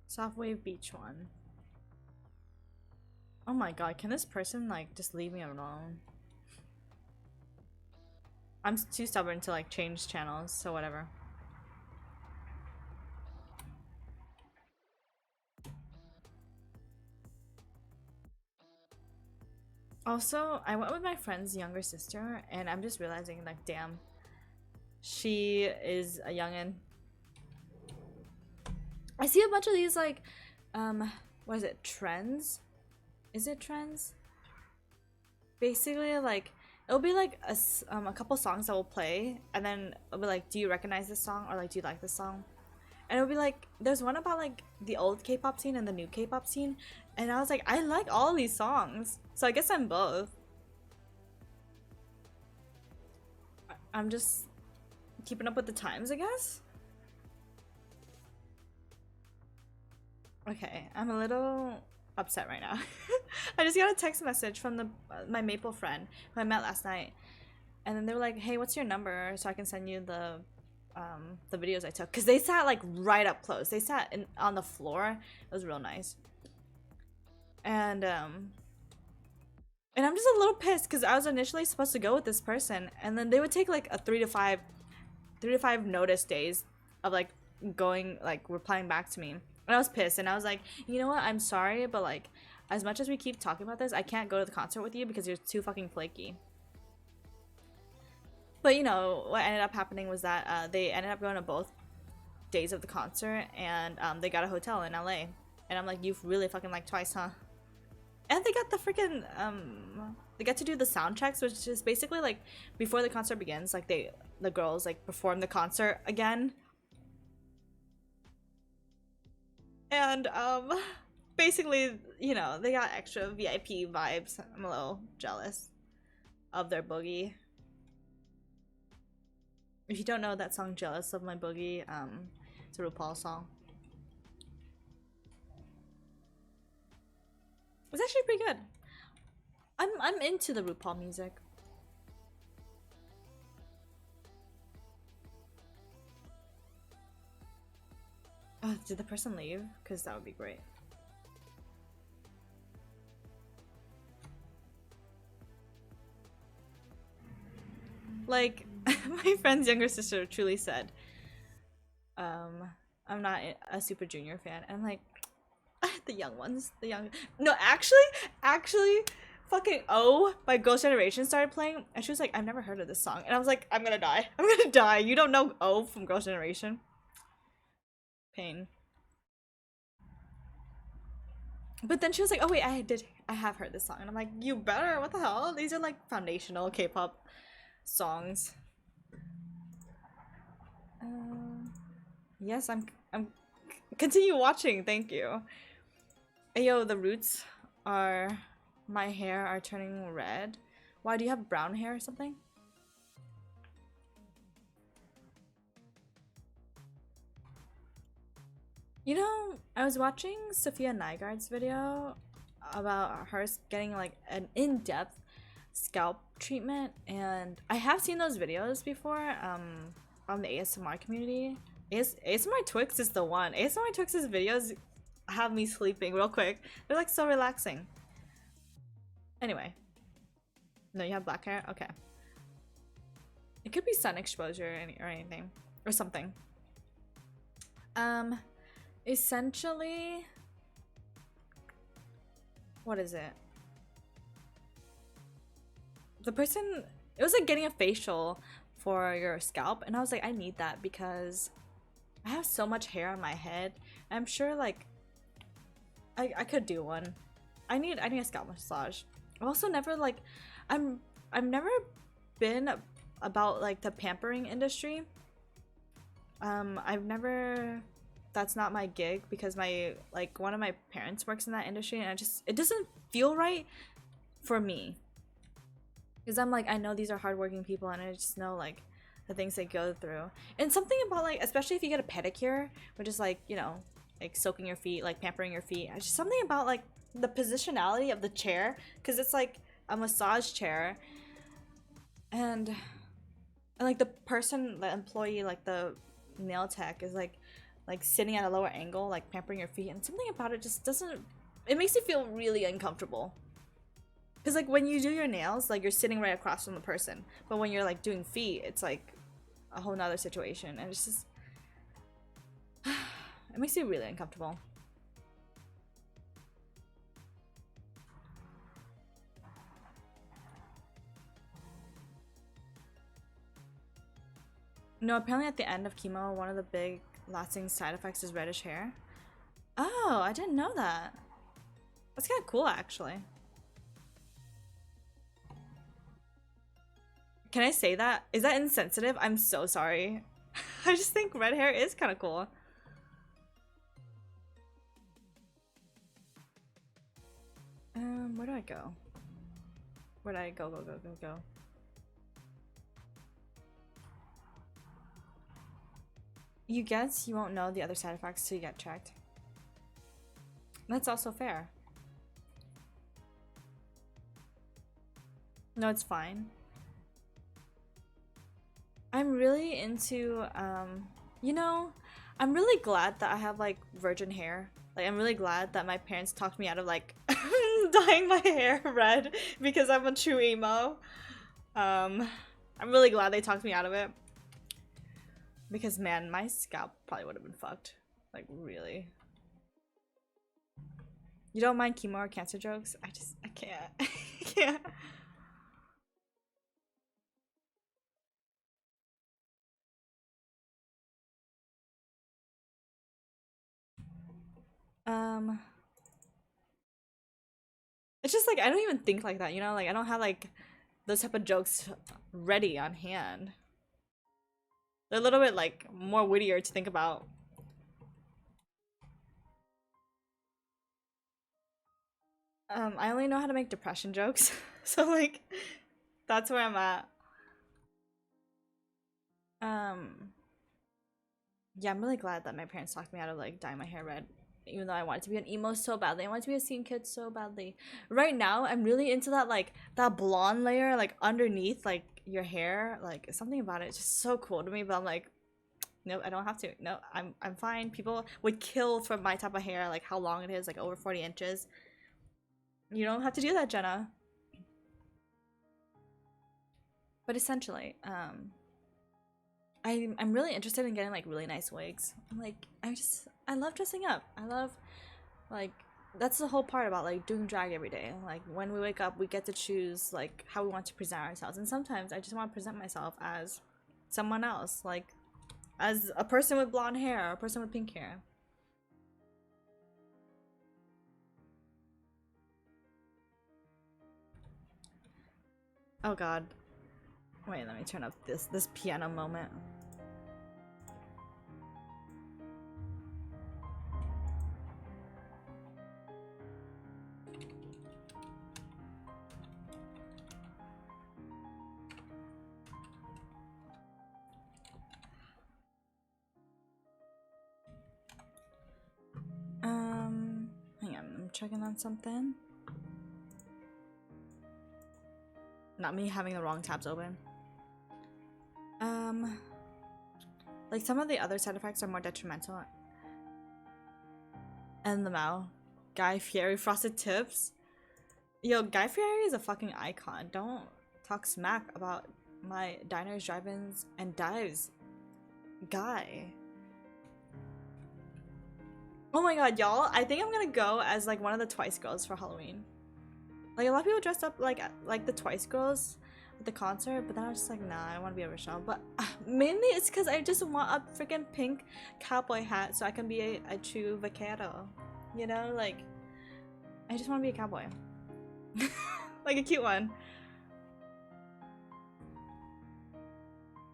S1: Softwave Beach one. Oh my god, can this person like just leave me alone? I'm too stubborn to like change channels, so whatever. Also, I went with my friend's younger sister, and I'm just realizing like, damn, she is a youngin'. I see a bunch of these like, what is it, trends? Is it trends? Basically, like, it'll be like a couple songs that will play, and then it'll be like, do you recognize this song, or like, do you like this song? And it'll be like, there's one about like the old K-pop scene and the new K-pop scene, and I was like, I like all these songs, so I guess I'm both. I'm just keeping up with the times, I guess. Okay, I'm a little upset right now. I just got a text message from my Maple friend who I met last night, and then they were like, hey, what's your number so I can send you the videos I took, because they sat like right up close. They sat on the floor. It was real nice. And I'm just a little pissed because I was initially supposed to go with this person, and then they would take like a 3 to 5 notice days of like going, like replying back to me. And I was pissed, and I was like, you know what, I'm sorry, but like, as much as we keep talking about this, I can't go to the concert with you because you're too fucking flaky. But you know, what ended up happening was that they ended up going to both days of the concert, and they got a hotel in LA. And I'm like, you've really fucking like twice, huh? And they got the freaking they get to do the sound checks, which is basically like before the concert begins, like the girls like perform the concert again. And basically, you know, they got extra VIP vibes. I'm a little jealous of their boogie. If you don't know that song Jealous of My Boogie, it's a RuPaul song. It's actually pretty good. I'm into the RuPaul music. Oh, did the person leave? Because that would be great. Like, my friend's younger sister truly said, I'm not a Super Junior fan. And I'm like, the young ones, the young. No, actually, fucking O by Ghost Generation started playing, and she was like, I've never heard of this song. And I was like, I'm gonna die. I'm gonna die. You don't know O from Ghost Generation? Pain. But then she was like, oh wait, I have heard this song. And I'm like, you better, what the hell? These are like foundational K-pop songs. Yes, I'm continue watching, thank you. Ayo, the roots are my hair are turning red. Why, do you have brown hair or something? You know, I was watching Sophia Nygaard's video about her getting like an in-depth scalp treatment, and I have seen those videos before on the ASMR community. ASMR Twix is the one. ASMR Twix's videos have me sleeping real quick. They're like so relaxing. Anyway. No, you have black hair? Okay. It could be sun exposure or anything. Or something. Essentially, what is it? The person, it was like getting a facial for your scalp, and I was like, I need that because I have so much hair on my head. I'm sure like I could do one. I need a scalp massage. I've also never like I've never been about like the pampering industry. I've never, that's not my gig because my like one of my parents works in that industry, and it doesn't feel right for me. Because I'm like, I know these are hardworking people, and I just know like the things they go through. And something about like, especially if you get a pedicure, which is like, you know, like soaking your feet, like pampering your feet. Just something about like the positionality of the chair, because it's like a massage chair, and like the person, the employee, like the nail tech is like sitting at a lower angle, like pampering your feet, and something about it just doesn't, it makes you feel really uncomfortable. Because like when you do your nails, like you're sitting right across from the person, but when you're like doing feet, it's like a whole nother situation, and it's just it makes you really uncomfortable. No, apparently at the end of chemo, one of the big lasting side effects is reddish hair. Oh, I didn't know that. That's kind of cool, actually. Can I say that? Is that insensitive? I'm so sorry. I just think red hair is kind of cool. Where do I go? Where do I go? Go. You guess you won't know the other side effects till you get checked. That's also fair. No, it's fine. I'm really into, you know, I'm really glad that I have like virgin hair. Like, I'm really glad that my parents talked me out of like dyeing my hair red because I'm a true emo. I'm really glad they talked me out of it. Because man, my scalp probably would have been fucked. Like, really. You don't mind chemo or cancer jokes? I can't. I can't. Um, it's just like I don't even think like that, you know? Like I don't have like those type of jokes ready on hand. They're a little bit like more wittier to think about. I only know how to make depression jokes, so like that's where I'm at. Um, yeah, I'm really glad that my parents talked me out of like dyeing my hair red, even though I wanted to be an emo so badly. I wanted to be a scene kid so badly. Right now, I'm really into that like that blonde layer like underneath like your hair. Like something about it, it's just so cool to me. But I'm like, no, I don't have to. No, I'm fine. People would kill for my type of hair, like how long it is, like over 40 inches. You don't have to do that, Jenna. But essentially, I'm really interested in getting like really nice wigs. Like I love dressing up. I love like that's the whole part about like doing drag every day. Like when we wake up, we get to choose like how we want to present ourselves. And sometimes I just want to present myself as someone else, like as a person with blonde hair or a person with pink hair. Oh god. Wait, let me turn up this piano moment. Hang on, I'm checking on something. Not me having the wrong tabs open. Like some of the other side effects are more detrimental. And the Mao. Guy Fieri frosted tips. Yo, Guy Fieri is a fucking icon. Don't talk smack about my diners, drive-ins, and dives. Guy. Oh my god, y'all. I think I'm gonna go as like one of the Twice girls for Halloween. Like a lot of people dressed up like the Twice girls at the concert, but then I was just like, nah, I want to be a Rochelle. But mainly it's because I just want a freaking pink cowboy hat so I can be a true vaquero. You know, like I just want to be a cowboy. Like a cute one.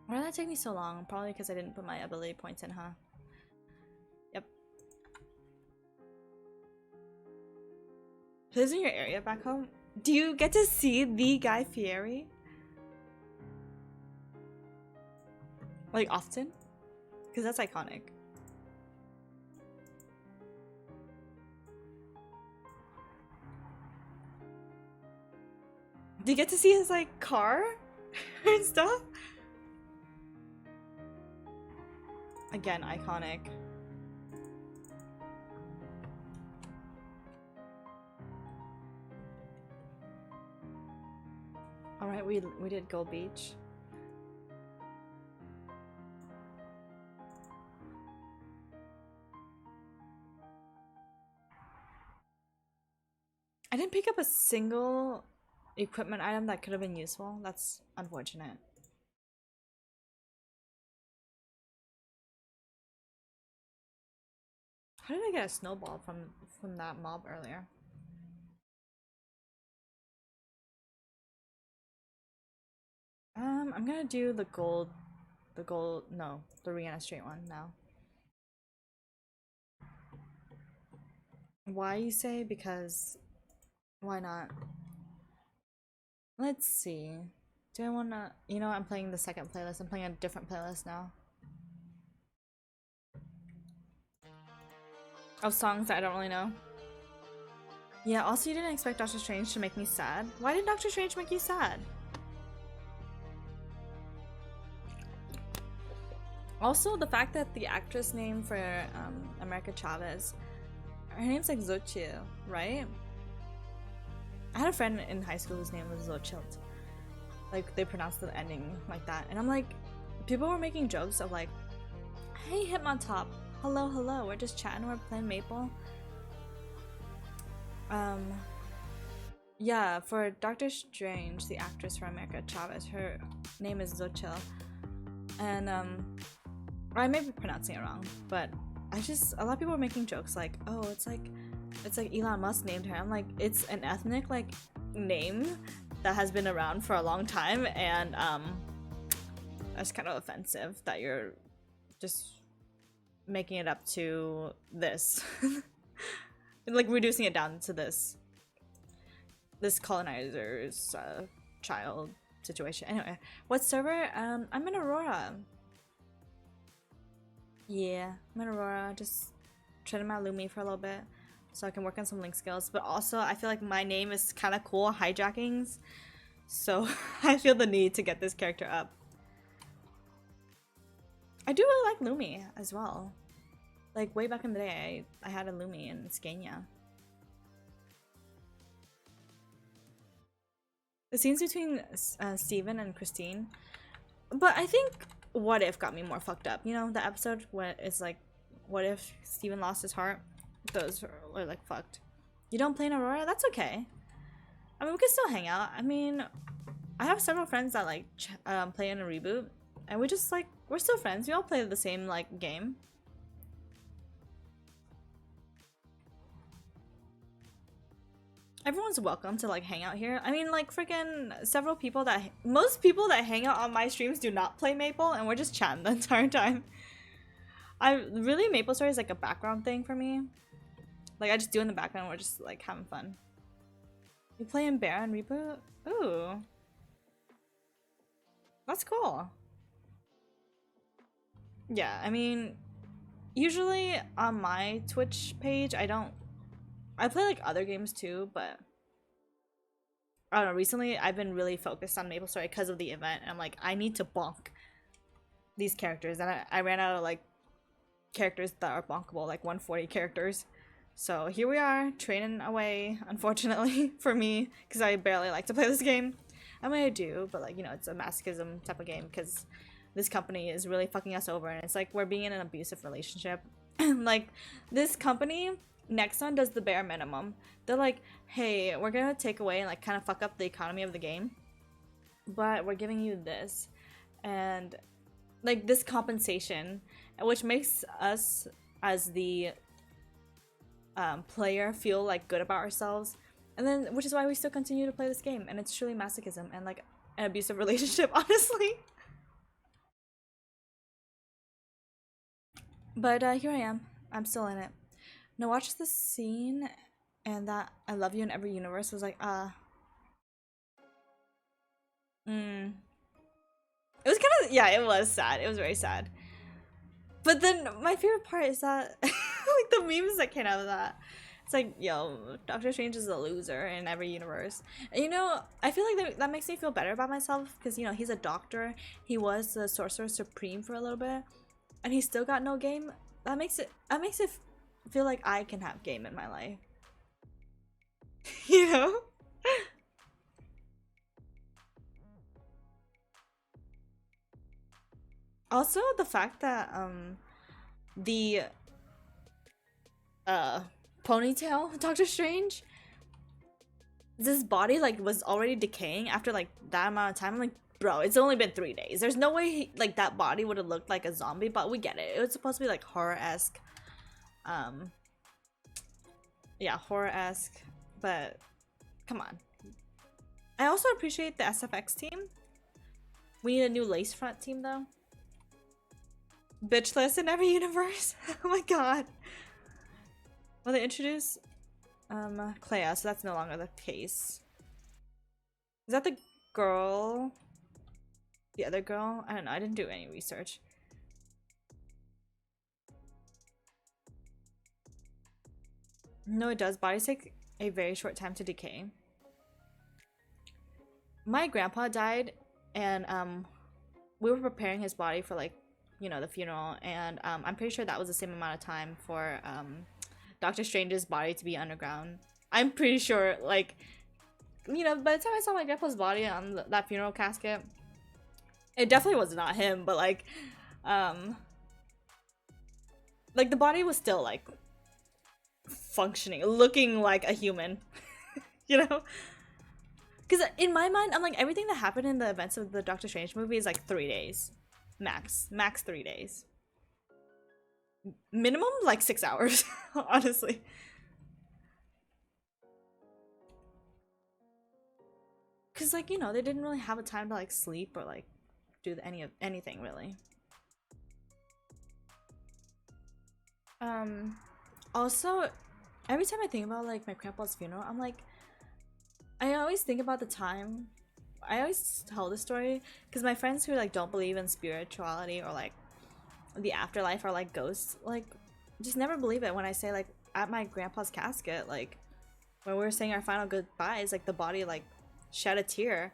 S1: Why did that take me so long? Probably because I didn't put my ability points in, huh? Yep. Who's in your area back home? Do you get to see the Guy Fieri? Like often? Because that's iconic. Do you get to see his like car and stuff? Again, iconic. All right, we did Gold Beach. I didn't pick up a single equipment item that could have been useful. That's unfortunate. How did I get a snowball from that mob earlier? I'm gonna do the no, the Rihanna straight one now. Why you say? Because why not? Let's see. Do I wanna, you know, I'm playing the second playlist. I'm playing a different playlist now. Of songs that I don't really know. Yeah, also you didn't expect Doctor Strange to make me sad. Why did Doctor Strange make you sad? Also, the fact that the actress name for America Chavez, her name's like Xochitl, right? I had a friend in high school whose name was Xochitl. Like, they pronounced the ending like that. And I'm like, people were making jokes of like, hey, Hitmontop, hello, hello, we're just chatting, we're playing Maple. Yeah, for Doctor Strange, the actress for America Chavez, her name is Xochitl. And I may be pronouncing it wrong, but a lot of people are making jokes like, oh, it's like Elon Musk named her. I'm like, it's an ethnic like name that has been around for a long time, and that's kind of offensive that you're just making it up to this. Like reducing it down to this colonizer's child situation. Anyway, what server? I'm in Aurora. Yeah, I'm in Aurora, just training my Lumi for a little bit so I can work on some link skills. But also, I feel like my name is kind of cool, Hijackings. So I feel the need to get this character up. I do really like Lumi as well. Like way back in the day, I had a Lumi in Scania. The scenes between Steven and Christine, but I think What If got me more fucked up. You know, the episode when it's like, what if Steven lost his heart? Those are like fucked. You don't play in Aurora? That's okay. I mean, we can still hang out. I mean, I have several friends that like play in a reboot, and we just like, we're still friends. We all play the same like game. Everyone's welcome to like hang out here. I mean, like freaking most people that hang out on my streams do not play Maple, and we're just chatting the entire time. Maple Story is like a background thing for me. Like I just do in the background, we're just like having fun. You play in Bear and Reboot? Ooh. That's cool. Yeah, I mean, usually on my Twitch page, I play like other games too, but I don't know, recently I've been really focused on Maple Story because of the event, and I'm like, I need to bonk these characters, and I ran out of like characters that are bonkable, like 140 characters. So here we are, training away, unfortunately, for me, because I barely like to play this game. I mean, I do, but like, you know, it's a masochism type of game, because this company is really fucking us over, and it's like we're being in an abusive relationship. Like, this company, Nexon, does the bare minimum. They're like, hey, we're gonna take away and like kind of fuck up the economy of the game, but we're giving you this, and like this compensation, which makes us as the player feel like good about ourselves, and then which is why we still continue to play this game, and it's truly masochism and like an abusive relationship, honestly. But here I am. I'm still in it. Now watch this scene, and that I love you in every universe was like, It was kind of, yeah, it was sad. It was very sad. But then my favorite part is that, like the memes that came out of that. It's like, yo, Doctor Strange is a loser in every universe. And, you know, I feel like that makes me feel better about myself, because, you know, he's a doctor. He was the Sorcerer Supreme for a little bit, and he still got no game. That makes it feel like I can have game in my life. You know? Also, the fact that the ponytail Doctor Strange, this body like was already decaying after like that amount of time. I'm like, bro, it's only been 3 days. There's no way like that body would have looked like a zombie, but we get it. It was supposed to be like horror-esque. Yeah, horror-esque, but come on. I also appreciate the SFX team. We need a new lace front team though. Bitchless in every universe. Oh my god. Well, they introduce Clea, so that's no longer the case. Is that the girl? The other girl? I don't know. I didn't do any research. No, it does. Bodies take a very short time to decay. My grandpa died, and we were preparing his body for like, you know, the funeral, and I'm pretty sure that was the same amount of time for Doctor Strange's body to be underground. I'm pretty sure, like, you know, by the time I saw my grandpa's body on that funeral casket, it definitely was not him, but like the body was still like functioning, looking like a human. You know, because in my mind, I'm like, everything that happened in the events of the Doctor Strange movie is like 3 days max 3 days. Minimum like 6 hours, honestly. Cause like they didn't really have a time to like sleep or like do anything really. Um, Also, every time I think about like my grandpa's funeral, I'm like, I always think about the time. I always tell the story because my friends who like don't believe in spirituality or like the afterlife or like ghosts, like just never believe it when I say like at my grandpa's casket, like when we were saying our final goodbyes, like the body like shed a tear.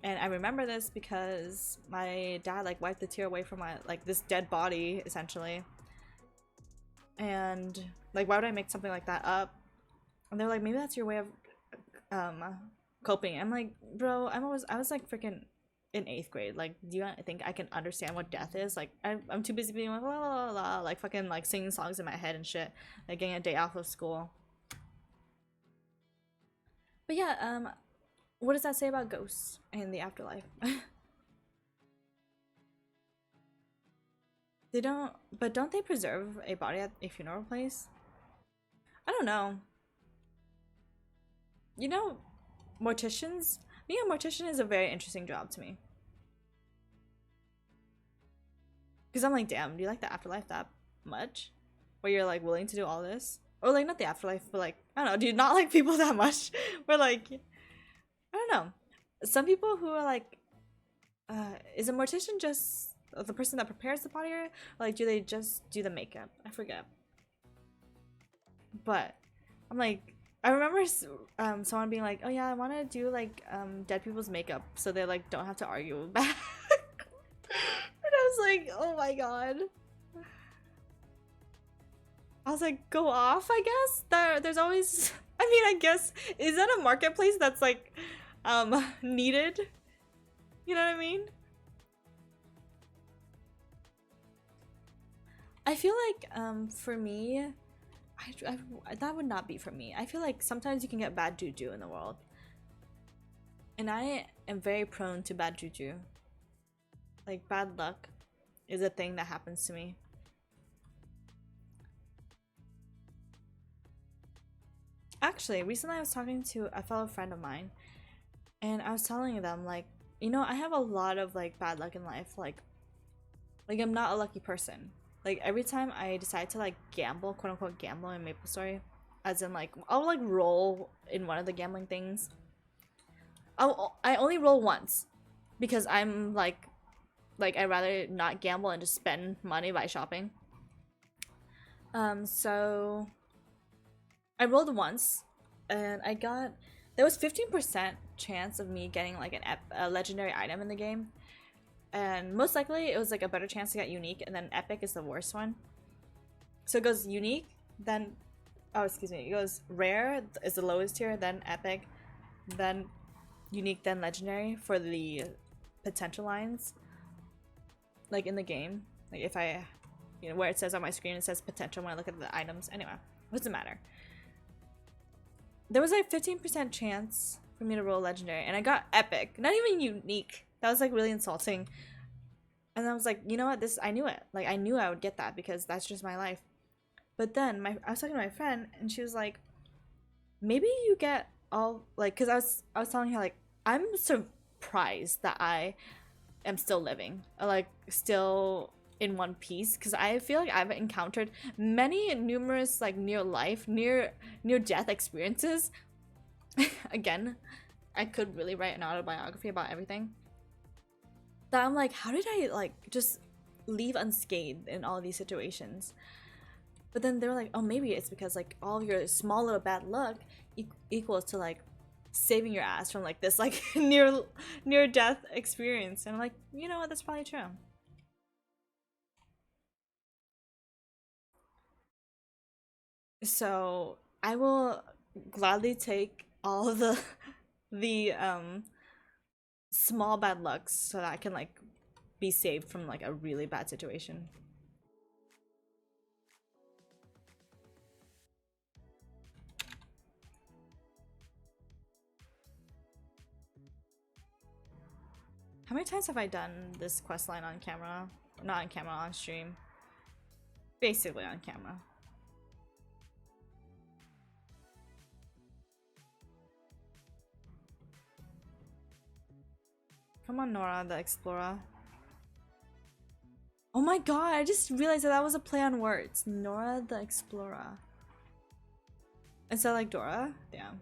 S1: And I remember this because my dad like wiped the tear away from my like this dead body essentially. And like why would I make something like that up? And they're like, maybe that's your way of um coping. I'm like, bro, I was like freaking in 8th grade. Like, do you think I can understand what death is? Like, I'm too busy being like la la la la, like fucking like singing songs in my head and shit, like getting a day off of school. But yeah, what does that say about ghosts and the afterlife? They don't, but don't they preserve a body at a funeral place? I don't know. You know, morticians. Being a mortician is a very interesting job to me. Because I'm like, damn, do you like the afterlife that much? Where you're like willing to do all this? Or like not the afterlife, but like I don't know, do you not like people that much? Where like I don't know. Some people who are like, is a mortician just the person that prepares the body, or like do they just do the makeup? I forget. But I'm like, I remember someone being like, oh yeah, I want to do like dead people's makeup so they like don't have to argue back. And I was like, oh my god. I was like, go off, I guess. There's always I mean, I guess is that a marketplace that's like needed? You know what I mean? I feel like for me, that would not be for me. I feel like sometimes you can get bad juju in the world. And I am very prone to bad juju. Like bad luck is a thing that happens to me. Actually, recently I was talking to a fellow friend of mine and I was telling them like, I have a lot of like bad luck in life. Like I'm not a lucky person. Like every time I decide to like gamble, quote unquote gamble in Maple Story, as in like I'll like roll in one of the gambling things. I only roll once because I'm like I'd rather not gamble and just spend money by shopping. So I rolled once, and I got there was 15% chance of me getting like a legendary item in the game, and most likely it was like a better chance to get unique, and then epic is the worst one. So it goes unique, then oh excuse me, it goes rare is the lowest tier, then epic, then unique, then legendary for the potential lines like in the game. Like if I where it says on my screen it says potential when I look at the items. Anyway, what does it matter? There was like 15% chance for me to roll legendary and I got epic, not even unique. That was like really insulting. And I was like, you know what, this I knew it. Like I knew I would get that because that's just my life. But then I was talking to my friend and she was like, maybe you get all like, because I was telling her like I'm surprised that I am still living, like still in one piece, because I feel like I've encountered many numerous like near death experiences. Again, I could really write an autobiography about everything. That I'm like, how did I like just leave unscathed in all of these situations? But then they were like, oh, maybe it's because like all of your small little bad luck equals to like saving your ass from like this like near death experience. And I'm like, you know what, that's probably true. So I will gladly take all of the the small bad lucks so that I can like be saved from like a really bad situation. How many times have I done this quest line on camera? Not on camera, on stream. Basically on camera. Come on, Nora the Explorer. Oh my god, I just realized that was a play on words. Nora the Explorer. Is that like Dora? Damn.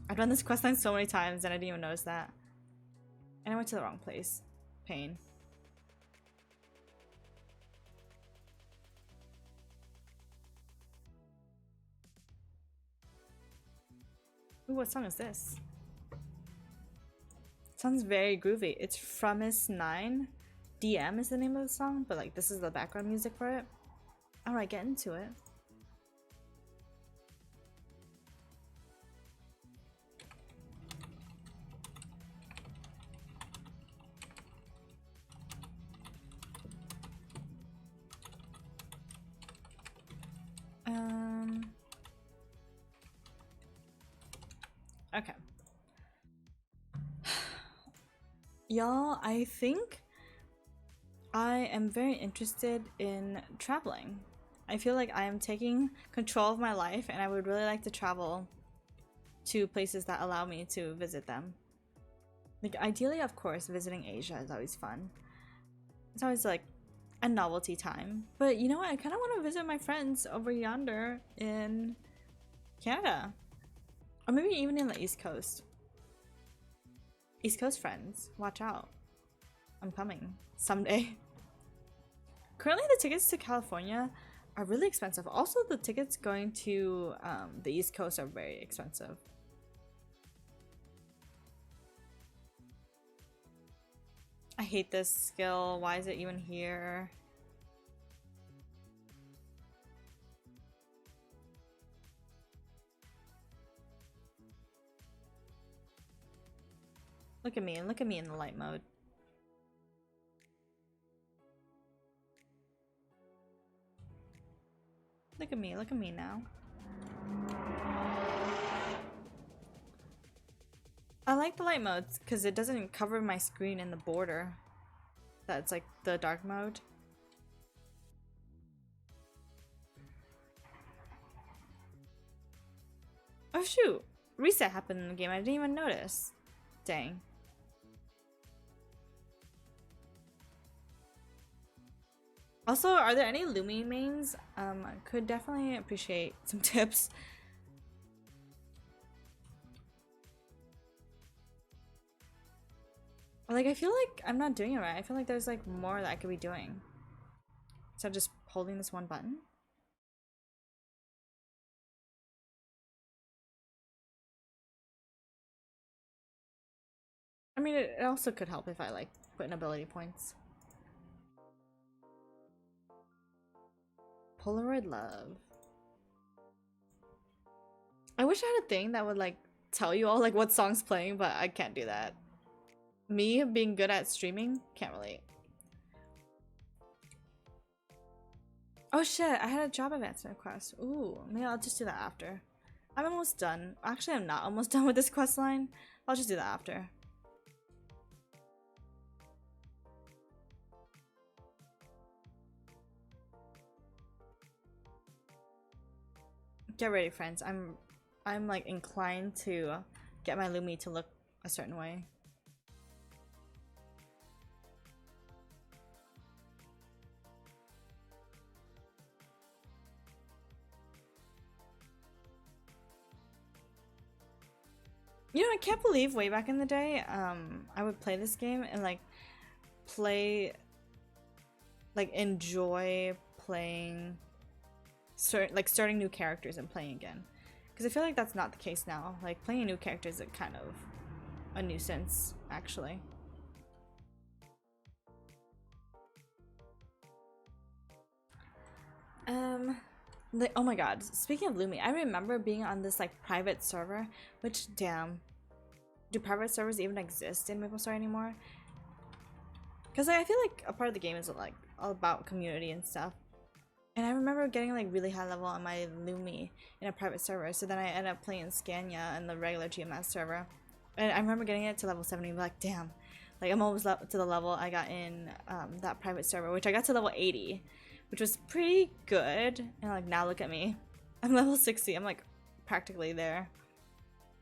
S1: I've done this questline so many times and I didn't even notice that. And I went to the wrong place. Pain. Ooh, what song is this? It sounds very groovy. It's Frumis 9. DM is the name of the song, but like this is the background music for it. Alright, get into it. Okay. Y'all, I think I am very interested in traveling. I feel like I am taking control of my life and I would really like to travel to places that allow me to visit them. Like ideally, of course, visiting Asia is always fun. It's always like a novelty time. But you know what? I kind of want to visit my friends over yonder in Canada. Or maybe even in the East Coast. East Coast friends, watch out. I'm coming someday. Currently the tickets to California are really expensive. Also the tickets going to the East Coast are very expensive. I hate this skill. Why is it even here? Look at me in the light mode. Look at me now. I like the light modes because it doesn't cover my screen in the border. That's like the dark mode. Oh shoot! Reset happened in the game, I didn't even notice. Dang. Also, are there any Lumi mains? I could definitely appreciate some tips. Like, I feel like I'm not doing it right. I feel like there's like more that I could be doing. So just holding this one button. I mean, it also could help if I like put in ability points. Polaroid love. I wish I had a thing that would like tell you all like what song's playing, but I can't do that. Me being good at streaming, can't relate. Oh shit, I had a job advancement quest. Ooh, maybe I'll just do that after. I'm almost done. Actually, I'm not almost done with this quest line. I'll just do that after. Get ready, friends. I'm like inclined to get my Lumi to look a certain way. You know, I can't believe way back in the day, I would play this game and like enjoy playing starting new characters and playing again. Because I feel like that's not the case now. Like playing a new character is kind of a nuisance, actually. Oh my god, speaking of Lumi, I remember being on this like private server, which damn, do private servers even exist in MapleStory anymore? Because I feel like a part of the game is like all about community and stuff. And I remember getting like really high level on my Lumi in a private server, so then I ended up playing Scania and the regular GMS server. And I remember getting it to level 70 and be like, damn, Like I'm almost to the level I got in that private server, which I got to level 80, which was pretty good. And like now look at me, I'm level 60. I'm like practically there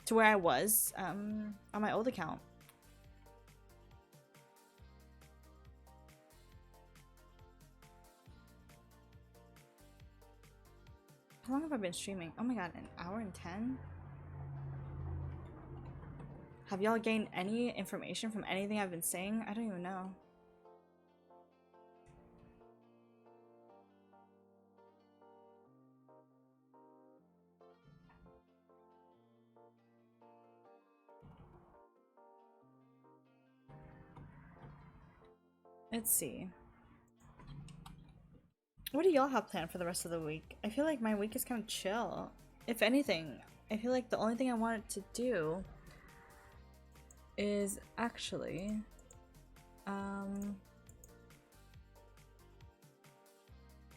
S1: to where I was on my old account. How long have I been streaming? Oh my god, an hour and 10? Have y'all gained any information from anything I've been saying? I don't even know. Let's see. What do y'all have planned for the rest of the week? I feel like my week is kind of chill. If anything, I feel like the only thing I wanted to do is actually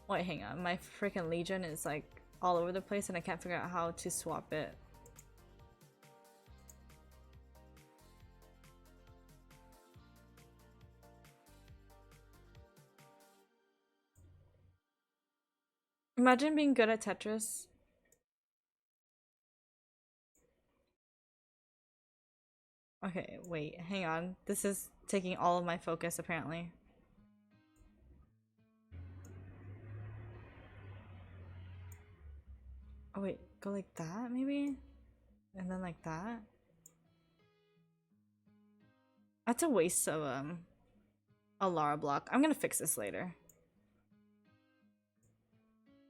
S1: wait, hang on. My freaking Legion is like all over the place and I can't figure out how to swap it. Imagine being good at Tetris. Okay, wait, hang on. This is taking all of my focus apparently. Oh wait, go like that maybe? And then like that? That's a waste of a Lara block. I'm gonna fix this later.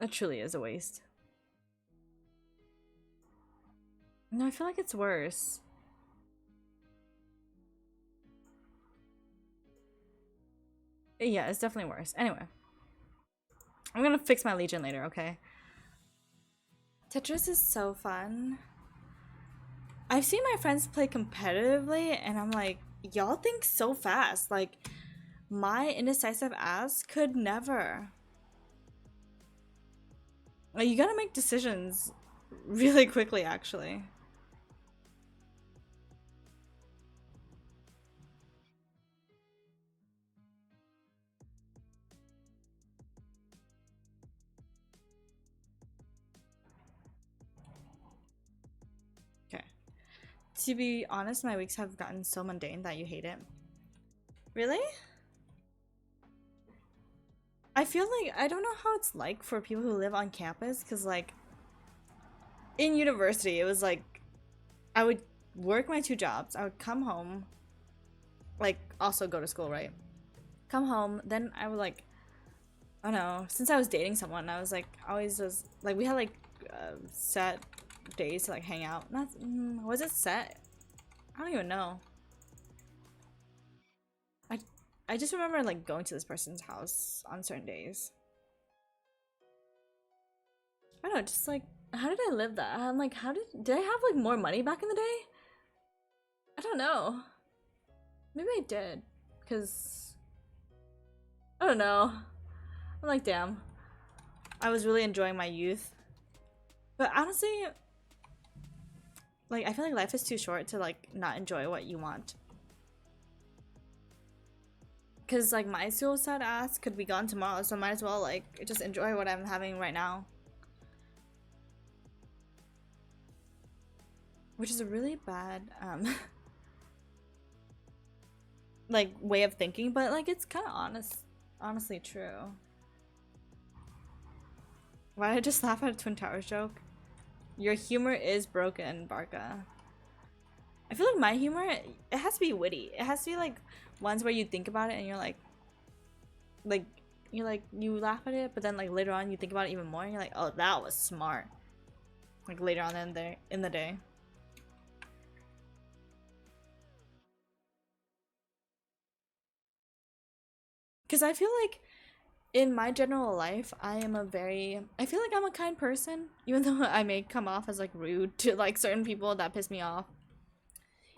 S1: That truly is a waste. No, I feel like it's worse. Yeah, it's definitely worse. Anyway. I'm gonna fix my Legion later, okay? Tetris is so fun. I've seen my friends play competitively and I'm like, y'all think so fast. Like, my indecisive ass could never. Like, you gotta make decisions really quickly, actually. Okay. To be honest, my weeks have gotten so mundane that you hate it. Really? I feel like I don't know how it's like for people who live on campus because like in university it was like I would work my 2 jobs, I would come home, like also go to school, right? Come home, then I would like, I don't know, since I was dating someone I was like always was like we had like set days to like hang out. Not was it set? I don't even know. I just remember like going to this person's house on certain days. I don't know, just like how did I live that? I'm like, how did I have like more money back in the day? I don't know. Maybe I did, because I don't know. I'm like, damn. I was really enjoying my youth. But honestly, like I feel like life is too short to like not enjoy what you want. Cause like my suicide ass could be gone tomorrow, so might as well like just enjoy what I'm having right now. Which is a really bad like way of thinking, but like it's kind of honestly true. Why did I just laugh at a Twin Towers joke? Your humor is broken, Barca. I feel like my humor, it has to be witty. It has to be like ones where you think about it and you're like you laugh at it, but then like later on you think about it even more and you're like, oh, that was smart. Like later on in the day. Because I feel like in my general life, I feel like I'm a kind person, even though I may come off as like rude to like certain people that piss me off.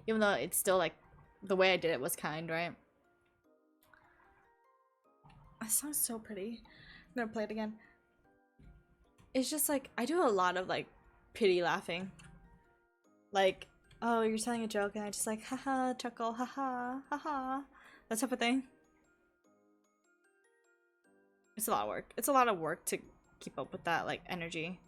S1: Even though it's still like the way I did it was kind, right? That sounds so pretty. I'm gonna play it again. It's just like I do a lot of like pity laughing. Like Oh, you're telling a joke and I just like haha chuckle, haha, haha. That type of thing. It's a lot of work. It's a lot of work to keep up with that like energy.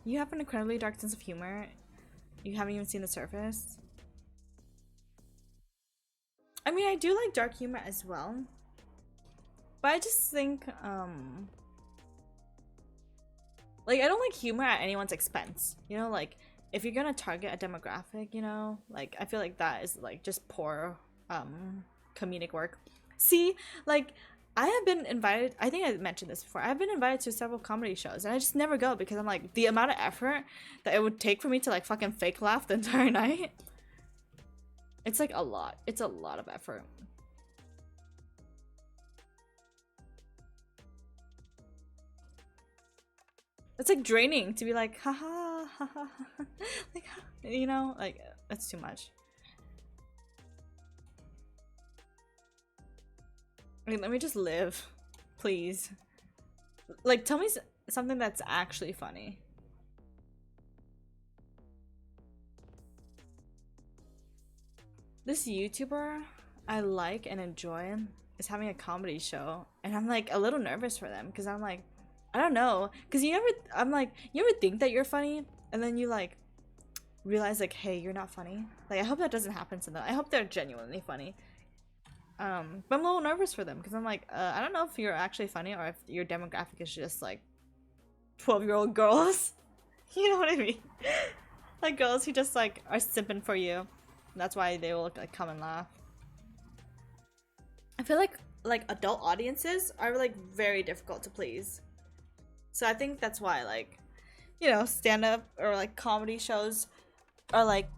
S1: You have an incredibly dark sense of humor. You haven't even seen the surface. I mean, I do like dark humor as well. But I just think, like, I don't like humor at anyone's expense. You know, like, if you're gonna target a demographic, you know, like, I feel like that is, like, just poor, comedic work. See, like, I have been invited, I think I mentioned this before, I've been invited to several comedy shows, and I just never go because I'm like, the amount of effort that it would take for me to, like, fucking fake laugh the entire night, it's, like, a lot. It's a lot of effort. It's like draining to be like, haha, haha, like, you know, like, that's too much. I mean, let me just live, please. Like, tell me something that's actually funny. This YouTuber I like and enjoy is having a comedy show, and I'm like a little nervous for them because I'm like, I don't know, because I'm like, you ever think that you're funny and then you like realize like, hey, you're not funny. Like, I hope that doesn't happen to them. I hope they're genuinely funny. But I'm a little nervous for them because I'm like, I don't know if you're actually funny or if your demographic is just like 12-year-old girls. You know what I mean? Like girls who just like are simping for you. That's why they will like come and laugh. I feel like adult audiences are like very difficult to please. So I think that's why like, you know, stand up or like comedy shows are like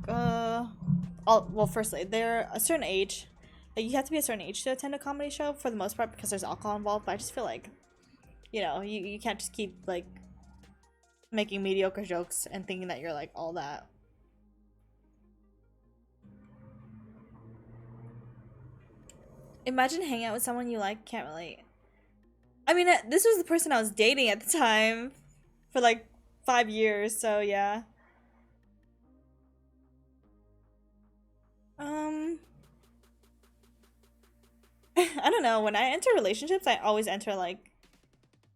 S1: all, well, firstly, they're a certain age. Like, you have to be a certain age to attend a comedy show for the most part because there's alcohol involved. But I just feel like, you know, you can't just keep like making mediocre jokes and thinking that you're like all that. Imagine hanging out with someone you like, can't relate. I mean, this was the person I was dating at the time for like 5 years, so yeah. Um, I don't know. When I enter relationships, I always enter like,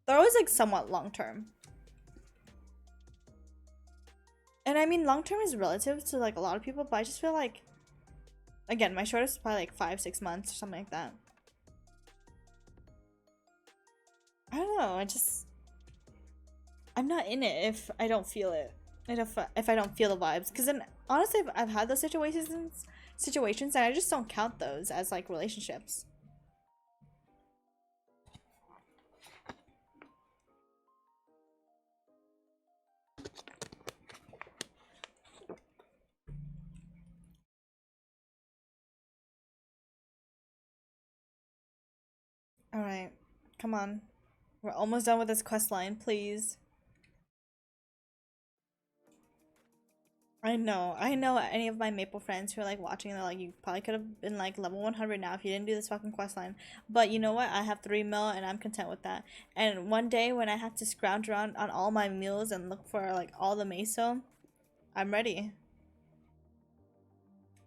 S1: they're always like somewhat long term. And I mean, long term is relative to like a lot of people, but I just feel like, again, my shortest is probably like 5-6 months or something like that. I don't know. I'm not in it if I don't feel it, and if I don't feel the vibes. Because then honestly, I've had those situations, and I just don't count those as like relationships. All right, come on. We're almost done with this quest line, please. I know any of my Maple friends who are like watching, they're like, you probably could have been like level 100 now if you didn't do this fucking quest line. But you know what? I have 3 mil and I'm content with that. And one day when I have to scrounge around on all my meals and look for like all the meso, I'm ready.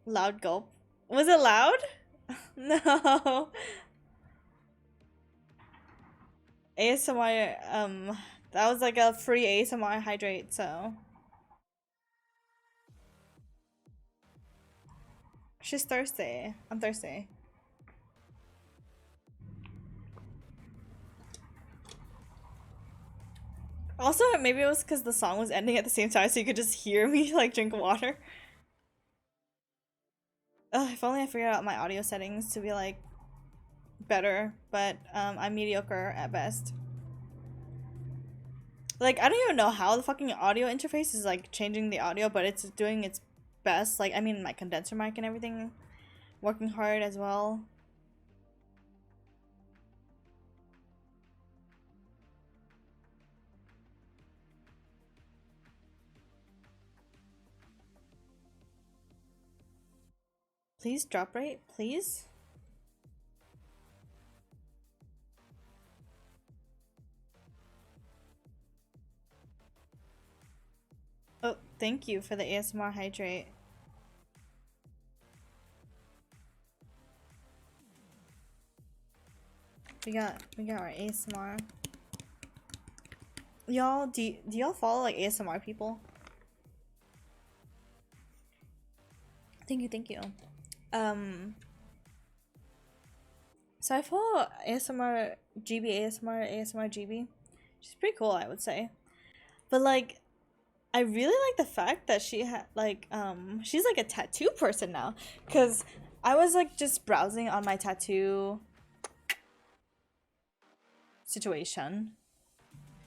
S1: Loud gulp. Was it loud? No. ASMR, that was like a free ASMR hydrate, so. She's thirsty. I'm thirsty. Also, maybe it was because the song was ending at the same time, so you could just hear me like drink water. Ugh, if only I figured out my audio settings to be like better, but I'm mediocre at best. Like, I don't even know how the fucking audio interface is like changing the audio, but it's doing its best. Like, I mean, my condenser mic and everything working hard as well. Please drop rate, please. Thank you for the ASMR hydrate. We got our ASMR. Y'all, do y'all follow like ASMR people? Thank you, thank you. So I follow ASMR GB, ASMR GB. She's pretty cool, I would say. But like, I really like the fact that she had like she's like a tattoo person now. Cause I was like just browsing on my tattoo situation.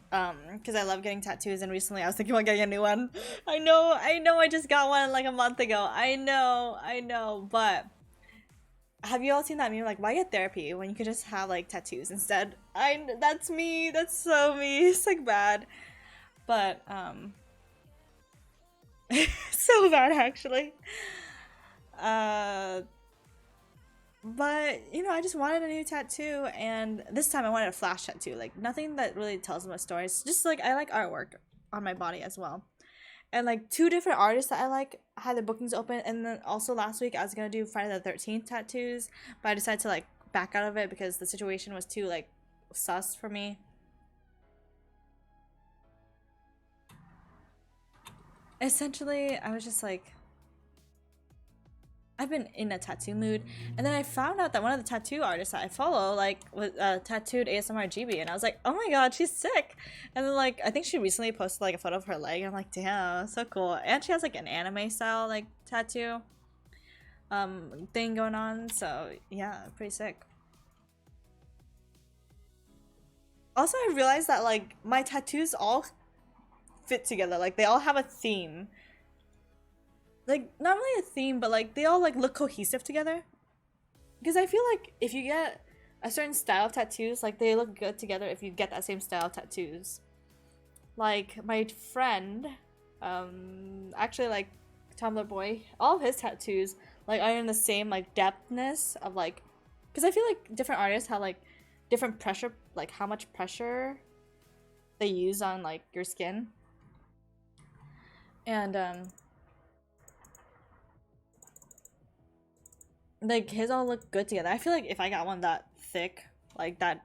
S1: Because I love getting tattoos, and recently I was thinking about getting a new one. I know, I just got one like a month ago. I know, but have you all seen that meme like, why get therapy when you could just have like tattoos instead? That's me. That's so me. It's like bad. But so bad actually. But you know, I just wanted a new tattoo, and this time I wanted a flash tattoo, like nothing that really tells my stories. Just like I like artwork on my body as well. And like two different artists that I like had their bookings open, and then also last week I was gonna do Friday the 13th tattoos, but I decided to like back out of it because the situation was too like sus for me. Essentially, I was just like, I've been in a tattoo mood, and then I found out that one of the tattoo artists that I follow like was tattooed ASMR GB, and I was like, oh my god, she's sick. And then like I think she recently posted like a photo of her leg, and I'm like, damn, so cool. And she has like an anime style like tattoo thing going on, so yeah, pretty sick. Also, I realized that like my tattoos all fit together, like they all have a theme, like not really a theme, but like they all like look cohesive together. Because I feel like if you get a certain style of tattoos, like they look good together if you get that same style of tattoos. Like my friend, actually like Tumblr boy, all of his tattoos like are in the same like depthness of like, because I feel like different artists have like different pressure, like how much pressure they use on like your skin. And like his all look good together. I feel like if I got one that thick, like that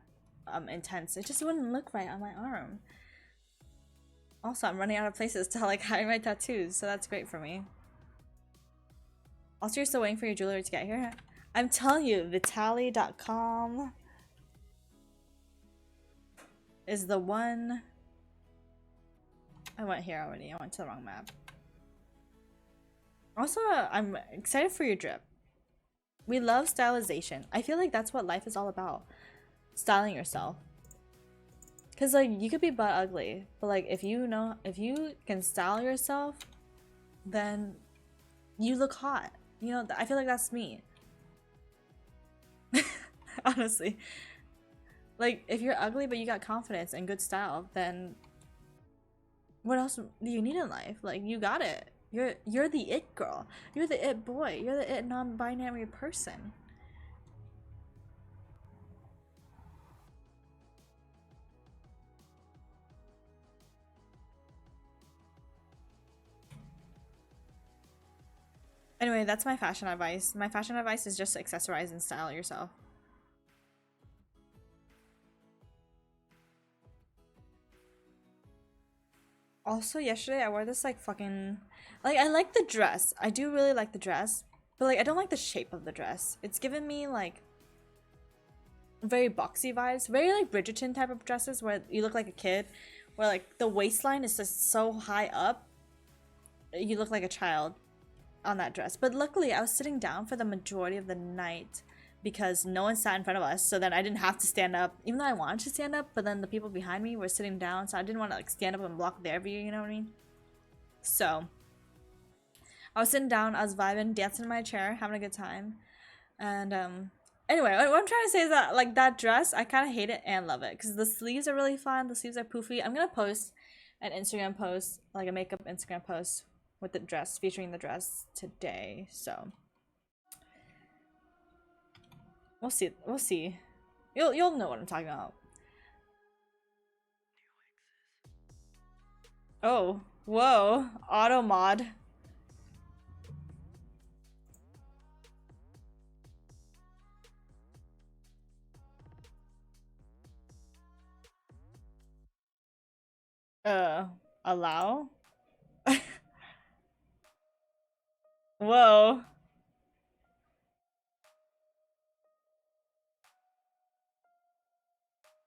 S1: intense, it just wouldn't look right on my arm. Also, I'm running out of places to like hide my tattoos, so that's great for me. Also, you're still waiting for your jewelry to get here? I'm telling you, Vitali.com is the one. I went here already. I went to the wrong map. Also, I'm excited for your drip. We love stylization. I feel like that's what life is all about. Styling yourself. Cause like you could be butt ugly, but like if you can style yourself, then you look hot. You know, I feel like that's me. Honestly. Like if you're ugly but you got confidence and good style, then what else do you need in life? Like you got it. You're the it girl. You're the it boy. You're the it non-binary person. Anyway, that's my fashion advice. My fashion advice is just accessorize and style yourself. Also, yesterday I wore this like fucking, like I like the dress. I do really like the dress, but like I don't like the shape of the dress. It's given me like very boxy vibes, very like Bridgerton type of dresses where you look like a kid, where like the waistline is just so high up, you look like a child on that dress. But luckily I was sitting down for the majority of the night because no one sat in front of us, so then I didn't have to stand up, even though I wanted to stand up, but then the people behind me were sitting down, so I didn't want to like stand up and block their view, you know what I mean? So I was sitting down, I was vibing, dancing in my chair, having a good time. And anyway, what I'm trying to say is that like that dress, I kind of hate it and love it because the sleeves are really fun, the sleeves are poofy. I'm gonna post an Instagram post, like a makeup Instagram post with the dress, featuring the dress today, so we'll see. We'll see. You'll know what I'm talking about. Oh, whoa. Auto mod. Uh, allow? Whoa.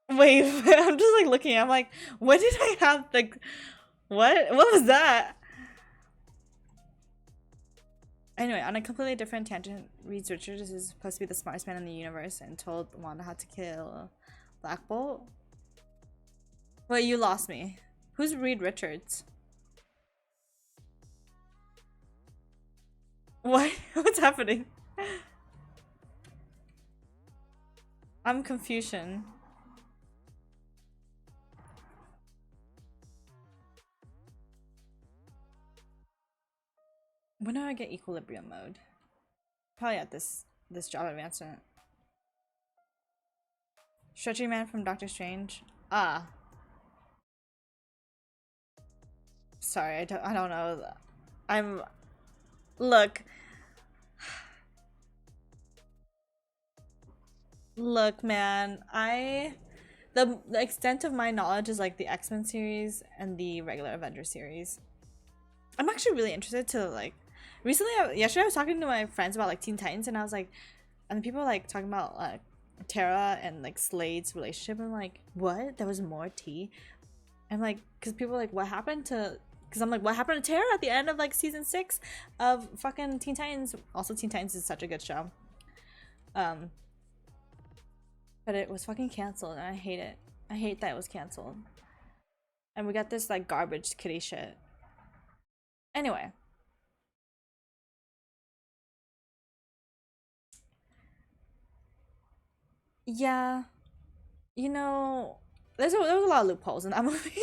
S1: Wait, I'm just like looking. I'm like, what did I have? Like, what? What was that? Anyway, on a completely different tangent, Reed Richards is supposed to be the smartest man in the universe and told Wanda how to kill Black Bolt. Wait, you lost me. Who's Reed Richards? What? What's happening? I'm Confucian. When do I get equilibrium mode? Probably at this job advancement. Stretching Man from Doctor Strange. Ah. Sorry, I don't know. I'm look. Look, man. The extent of my knowledge is like the X-Men series and the regular Avenger series. I'm actually really interested to like recently yesterday I was talking to my friends about like Teen Titans and I was like and people were like talking about like Tara and like Slade's relationship and I'm like what? There was more tea? I'm like because people are like what happened to because I'm like what happened to Tara at the end of like season 6 of fucking Teen Titans. Also Teen Titans is such a good show. But it was fucking canceled and I hate it. I hate that it was canceled. And we got this like garbage kitty shit. Anyway. Yeah. You know, there was a lot of loopholes in that movie.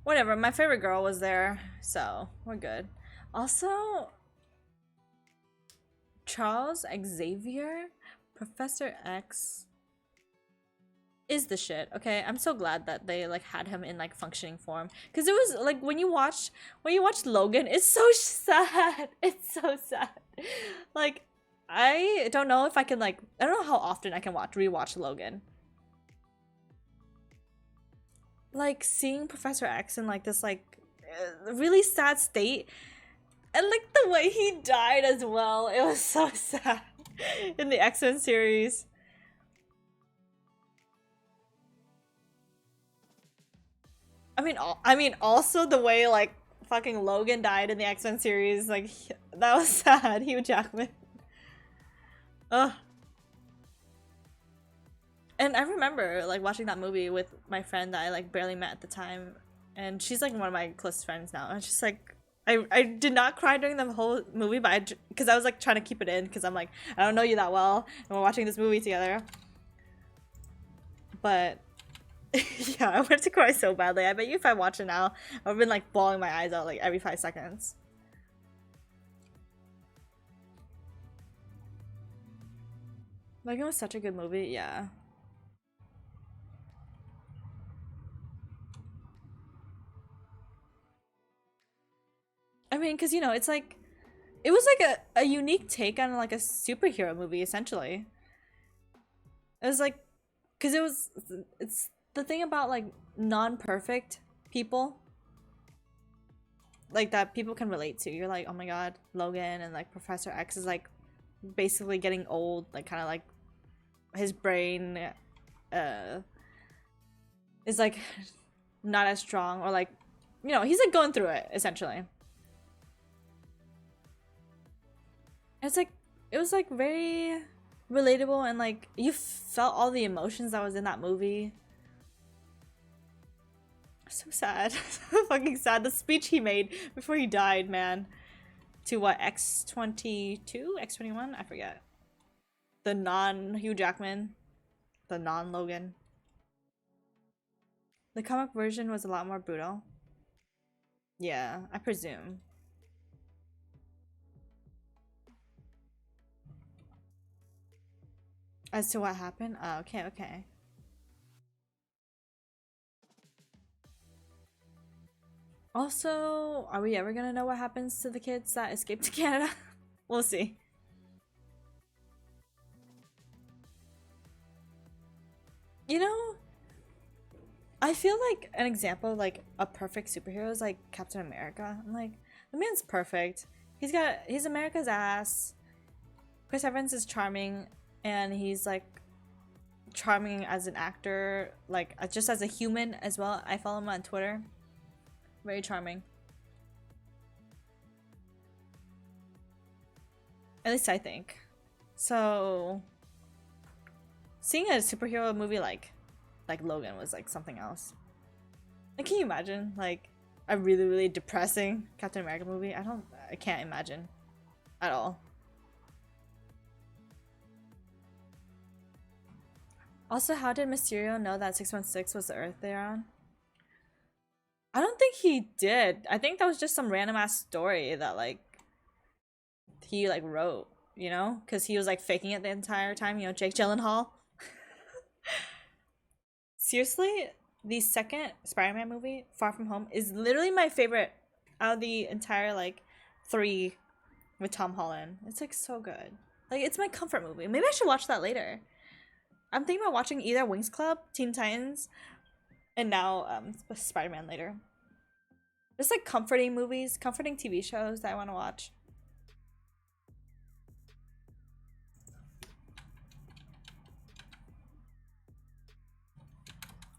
S1: Whatever, my favorite girl was there, so we're good. Also, Charles Xavier, Professor X is the shit. Okay, I'm so glad that they like had him in like functioning form because it was like when you watch Logan, it's so sad. It's so sad. Like I don't know if I can like I don't know how often I can rewatch Logan. Like seeing Professor X in like this like really sad state and like the way he died as well, it was so sad in the X-Men series. I mean also the way like fucking Logan died in the X-Men series, like that was sad. Hugh Jackman. Ugh. And I remember like watching that movie with my friend that I like barely met at the time, and she's like one of my closest friends now. And she's like, I did not cry during the whole movie, but because I was like trying to keep it in because I'm like I don't know you that well, and we're watching this movie together. But yeah, I wanted to cry so badly. I bet you if I watch it now, I've been like bawling my eyes out like every 5 seconds. Like it was such a good movie, yeah. I mean, because you know, it's like it was like a unique take on like a superhero movie essentially. It was like because it's the thing about like non-perfect people like that people can relate to. You're like, oh my god, Logan and like Professor X is like basically getting old, like kind of like his brain uh is like not as strong or like you know he's like going through it essentially. It's like it was like very relatable and like you felt all the emotions that was in that movie. So sad. So fucking sad. The speech he made before he died, man. To what, X-22? X-21? I forget. The non-Hugh Jackman. The non-Logan. The comic version was a lot more brutal. Yeah, I presume. As to what happened? Oh, okay, okay. Also, are we ever gonna know what happens to the kids that escaped to Canada? We'll see. You know, I feel like an example of like a perfect superhero is like Captain America. I'm like, the man's perfect. He's America's ass. Chris Evans is charming, and he's like charming as an actor, like just as a human as well. I follow him on Twitter. Very charming. At least I think. So seeing a superhero movie like Logan was like something else. Like, can you imagine like a really really depressing Captain America movie? I can't imagine at all. Also, how did Mysterio know that 616 was the Earth they're on? I don't think he did. I think that was just some random ass story that like he like wrote, you know, because he was like faking it the entire time. You know, Jake Gyllenhaal. Seriously, the second Spider-Man movie, Far From Home, is literally my favorite out of the entire like three with Tom Holland. It's like so good. Like it's my comfort movie. Maybe I should watch that later. I'm thinking about watching either Wings Club, Teen Titans, and now Spider-Man later. Just like comforting movies, comforting TV shows that I want to watch.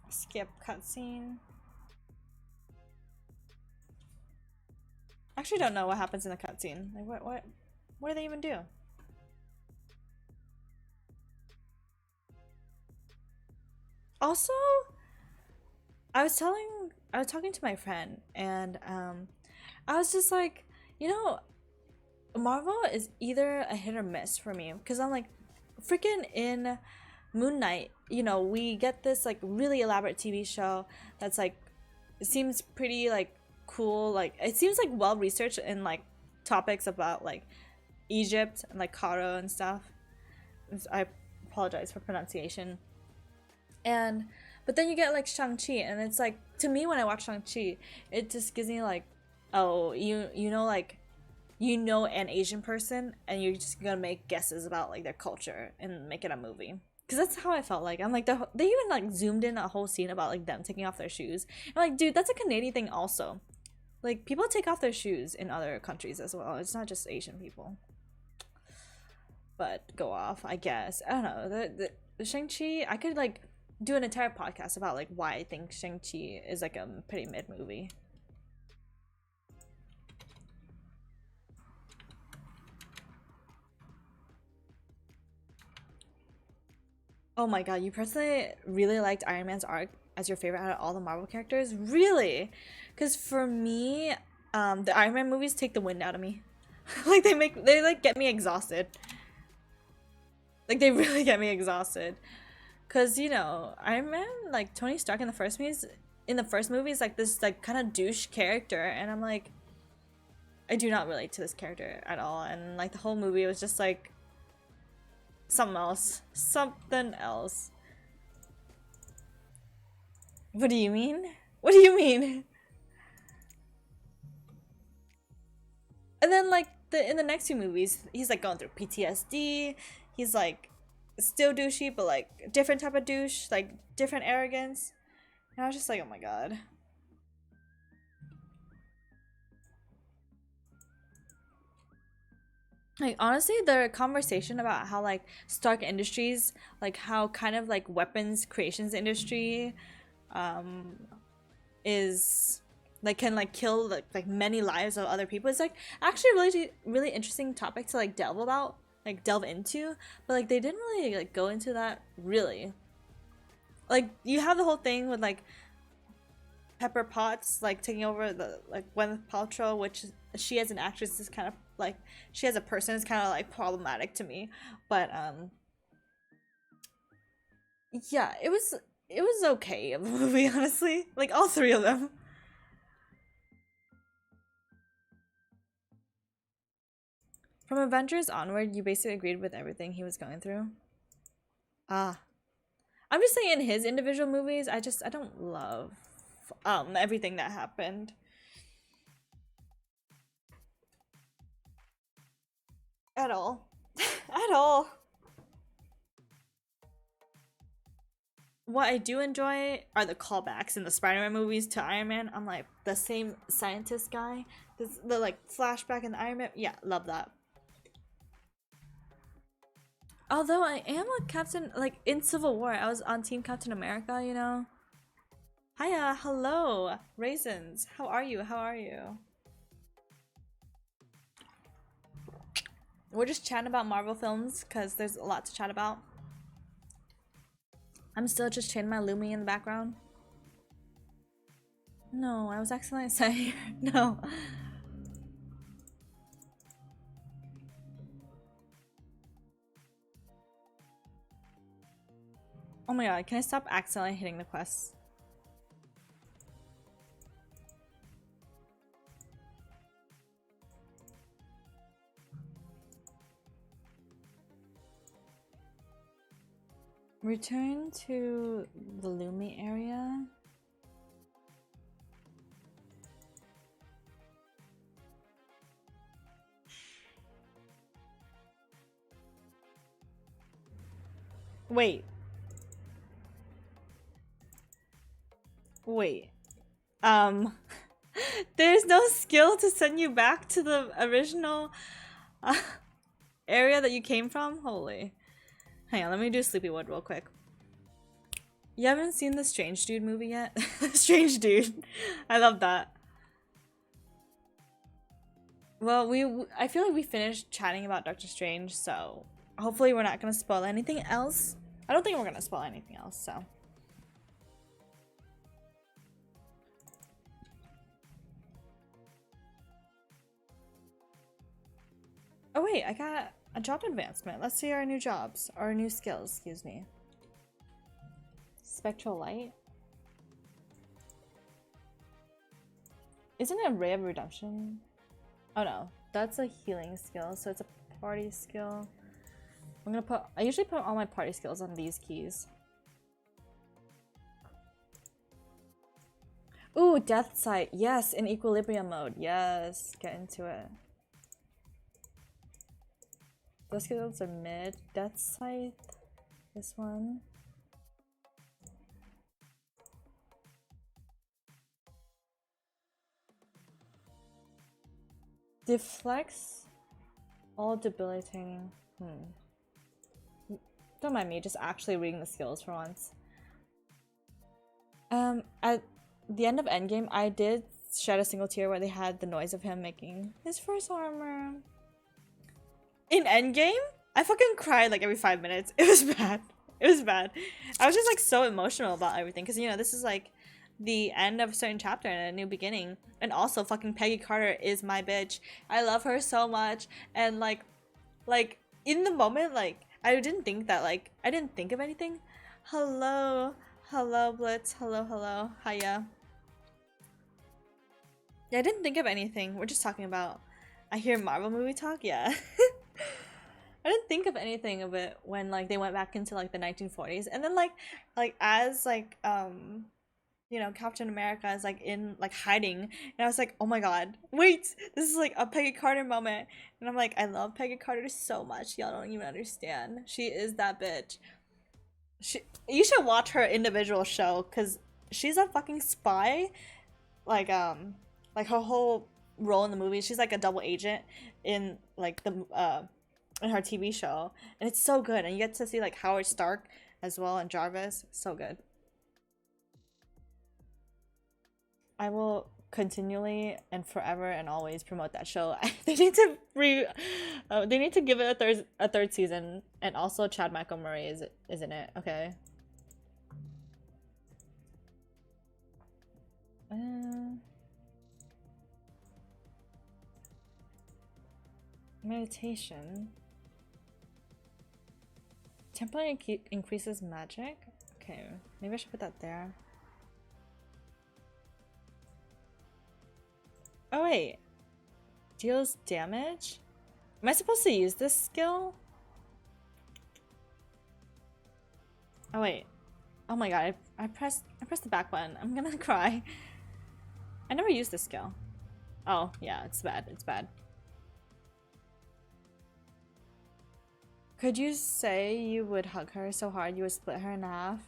S1: Skip cutscene. I actually don't know what happens in the cutscene. Like what do they even do? Also, I was talking to my friend, and I was just like, you know, Marvel is either a hit or miss for me, because I'm like, freaking in Moon Knight, you know, we get this like really elaborate TV show that's like, it seems pretty like cool, like it seems like well researched in like topics about like Egypt and like Cairo and stuff. I apologize for pronunciation. And but then you get like Shang-Chi, and it's like, to me when I watch Shang-Chi, it just gives me like, oh, you know, like, you know, an Asian person, and you're just gonna make guesses about like their culture and make it a movie. Because that's how I felt like. I'm like, they even like zoomed in a whole scene about like them taking off their shoes. I'm like, dude, that's a Canadian thing also. Like, people take off their shoes in other countries as well. It's not just Asian people. But go off, I guess. I don't know. The Shang-Chi, I could like do an entire podcast about like why I think Shang-Chi is like a pretty mid movie. Oh my god, you personally really liked Iron Man's arc as your favorite out of all the Marvel characters? Really? Because for me, the Iron Man movies take the wind out of me. Like they like get me exhausted. Like they really get me exhausted. Cause you know, Iron Man, like Tony Stark in the first movie is like this like kind of douche character, and I'm like, I do not relate to this character at all, and like the whole movie was just like something else. What do you mean? What do you mean? And then like in the next two movies, he's like going through PTSD. He's like still douchey, but like different type of douche, like different arrogance. And I was just like, oh my god. Like honestly, the conversation about how like Stark Industries, like how kind of like weapons creations industry, um, is like can like kill like many lives of other people. It's like actually really really interesting topic to like delve into, but like they didn't really like go into that really. Like you have the whole thing with like Pepper Potts like taking over the like Gwyneth Paltrow, which she as an actress is kind of like, she as a person is kind of like problematic to me, but yeah, it was okay of a movie, honestly, like all three of them. From Avengers onward, you basically agreed with everything he was going through. Ah, I'm just saying in his individual movies, I don't love everything that happened. At all. At all. What I do enjoy are the callbacks in the Spider-Man movies to Iron Man. I'm like the same scientist guy. The like flashback in the Iron Man. Yeah, love that. Although I am a Captain, like in Civil War, I was on Team Captain America, you know? Hiya, hello, Raisins. How are you? How are you? We're just chatting about Marvel films because there's a lot to chat about. I'm still just chaining my Lumi in the background. No, I was accidentally sat here. No. Oh my god, can I stop accidentally hitting the quests? Return to the Lumi area. Wait. Wait. There's no skill to send you back to the original area that you came from? Holy. Hang on, let me do Sleepywood real quick. You haven't seen the Strange Dude movie yet? Strange Dude. I love that. Well, I feel like we finished chatting about Doctor Strange, so hopefully we're not gonna spoil anything else. I don't think we're gonna spoil anything else, so. Oh wait, I got a job advancement. Let's see our new jobs, our new skills, excuse me. Spectral light. Isn't it a Ray of Redemption? Oh no, that's a healing skill, so it's a party skill. I'm gonna put, I usually put all my party skills on these keys. Ooh, Death Sight. Yes, in equilibrium mode. Yes, get into it. Those skills are mid. Death Sight. This one. Deflects. All debilitating. Don't mind me, just actually reading the skills for once. At the end of Endgame, I did shed a single tear where they had the noise of him making his first armor. In Endgame, I fucking cried like every 5 minutes. It was bad. It was bad. I was just like so emotional about everything because, you know, this is like the end of a certain chapter and a new beginning. And also fucking Peggy Carter is my bitch. I love her so much. And like in the moment, like I didn't think that, like I didn't think of anything. Hello Blitz. Hello. Hiya. Yeah, I didn't think of anything. We're just talking about, I hear Marvel movie talk. Yeah. I didn't think of anything of it when like they went back into like the 1940s, and then like as like you know, Captain America is like in like hiding, and I was like, oh my god, wait, this is like a Peggy Carter moment. And I'm like, I love Peggy Carter so much, y'all don't even understand. She is that bitch. You should watch her individual show because she's a fucking spy. Like her whole role in the movie, she's like a double agent in like the in her TV show, and it's so good. And you get to see like Howard Stark as well and Jarvis. So good. I will continually and forever and always promote that show. They need to they need to give it a third season, and also Chad Michael Murray is in it. Okay. Meditation. Temporarily increases magic? Okay, maybe I should put that there. Oh wait. Deals damage? Am I supposed to use this skill? Oh wait. Oh my god, I pressed the back button. I'm gonna cry. I never used this skill. Oh, yeah, it's bad. It's bad. Could you say you would hug her so hard you would split her in half?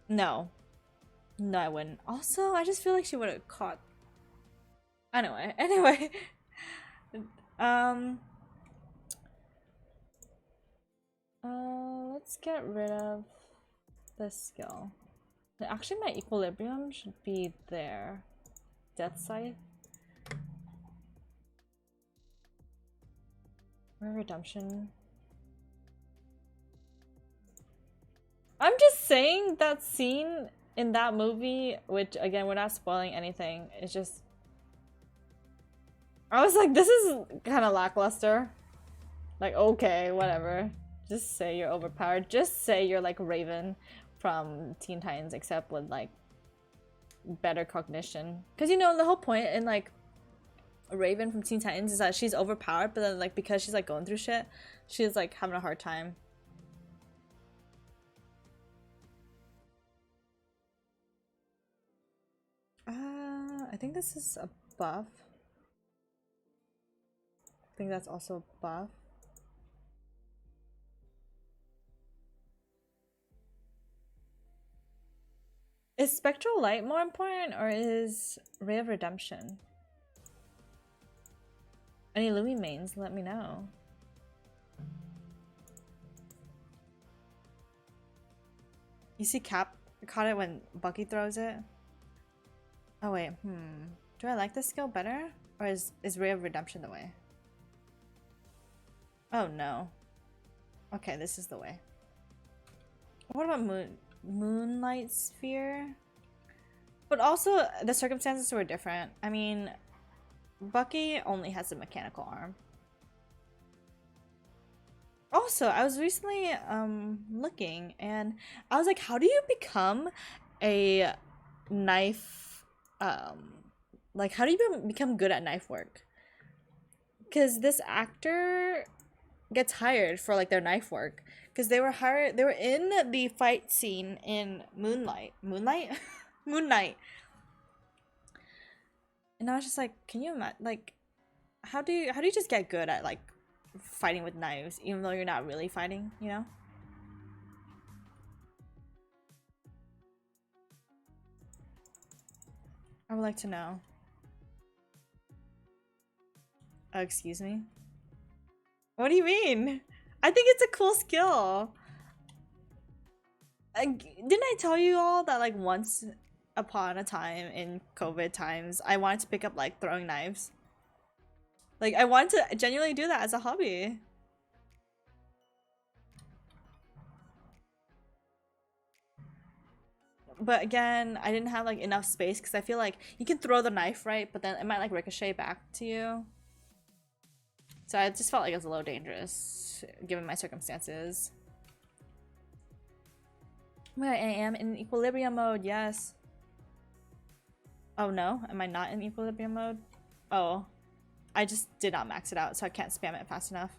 S1: No. No, I wouldn't. Also, I just feel like she would have caught. Anyway. Um. Let's get rid of this skill. Actually, my equilibrium should be there. Death Scythe. Redemption. I'm just saying that scene in that movie, which again, we're not spoiling anything. It's just, I was like, this is kind of lackluster. Like, okay, whatever. Just say you're overpowered. Just say you're like Raven from Teen Titans, except with like better cognition. Because you know, the whole point in like Raven from Teen Titans is that she's overpowered, but then like because she's like going through shit, she's like having a hard time. I think this is a buff. I think that's also a buff. Is Spectral Light more important or is Ray of Redemption? Any Louis mains, let me know. You see Cap caught it when Bucky throws it? Oh wait, do I like this skill better? Or is Ray of Redemption the way? Oh no. Okay, this is the way. What about Moonlight Sphere? But also, the circumstances were different. I mean, Bucky only has a mechanical arm. Also, I was recently looking and I was like, how do you become a knife like how do you become good at knife work? Because this actor gets hired for like their knife work because they were in the fight scene in Moon Knight. And I was just like, can you imagine, like, how do you just get good at like fighting with knives even though you're not really fighting, you know? I would like to know. Oh, excuse me? What do you mean? I think it's a cool skill. Didn't I tell you all that like once upon a time in COVID times, I wanted to pick up like throwing knives? Like I wanted to genuinely do that as a hobby. But again, I didn't have like enough space because I feel like you can throw the knife, right? But then it might like ricochet back to you. So I just felt like it was a little dangerous given my circumstances. Wait, I am in equilibrium mode, yes. Oh no, am I not in equilibrium mode? Oh, I just did not max it out, so I can't spam it fast enough.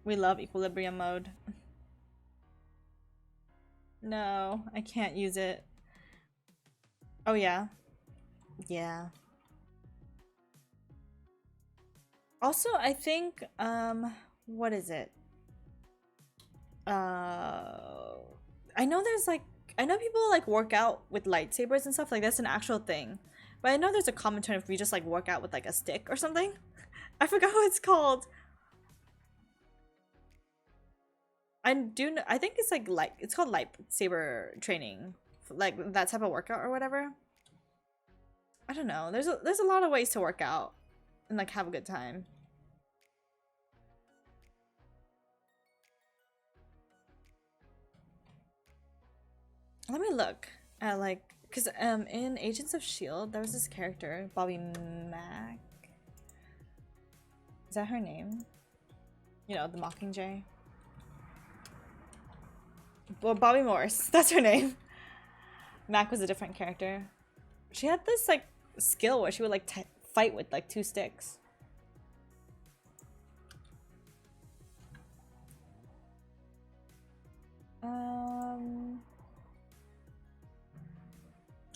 S1: We love equilibrium mode. No, I can't use it. Oh yeah. Yeah. Also, I think, what is it? I know there's like, I know people like work out with lightsabers and stuff, like that's an actual thing. But I know there's a common term if we just like work out with like a stick or something. I forgot what it's called. I think it's like it's called lightsaber training. Like that type of workout or whatever. I don't know. There's a lot of ways to work out and like have a good time. Let me look at like, cause in Agents of Shield there was this character, Bobby Mack. Is that her name? You know, the Mockingjay. Well, Bobby Morse. That's her name. Mac was a different character. She had this like skill where she would like fight with like 2 sticks.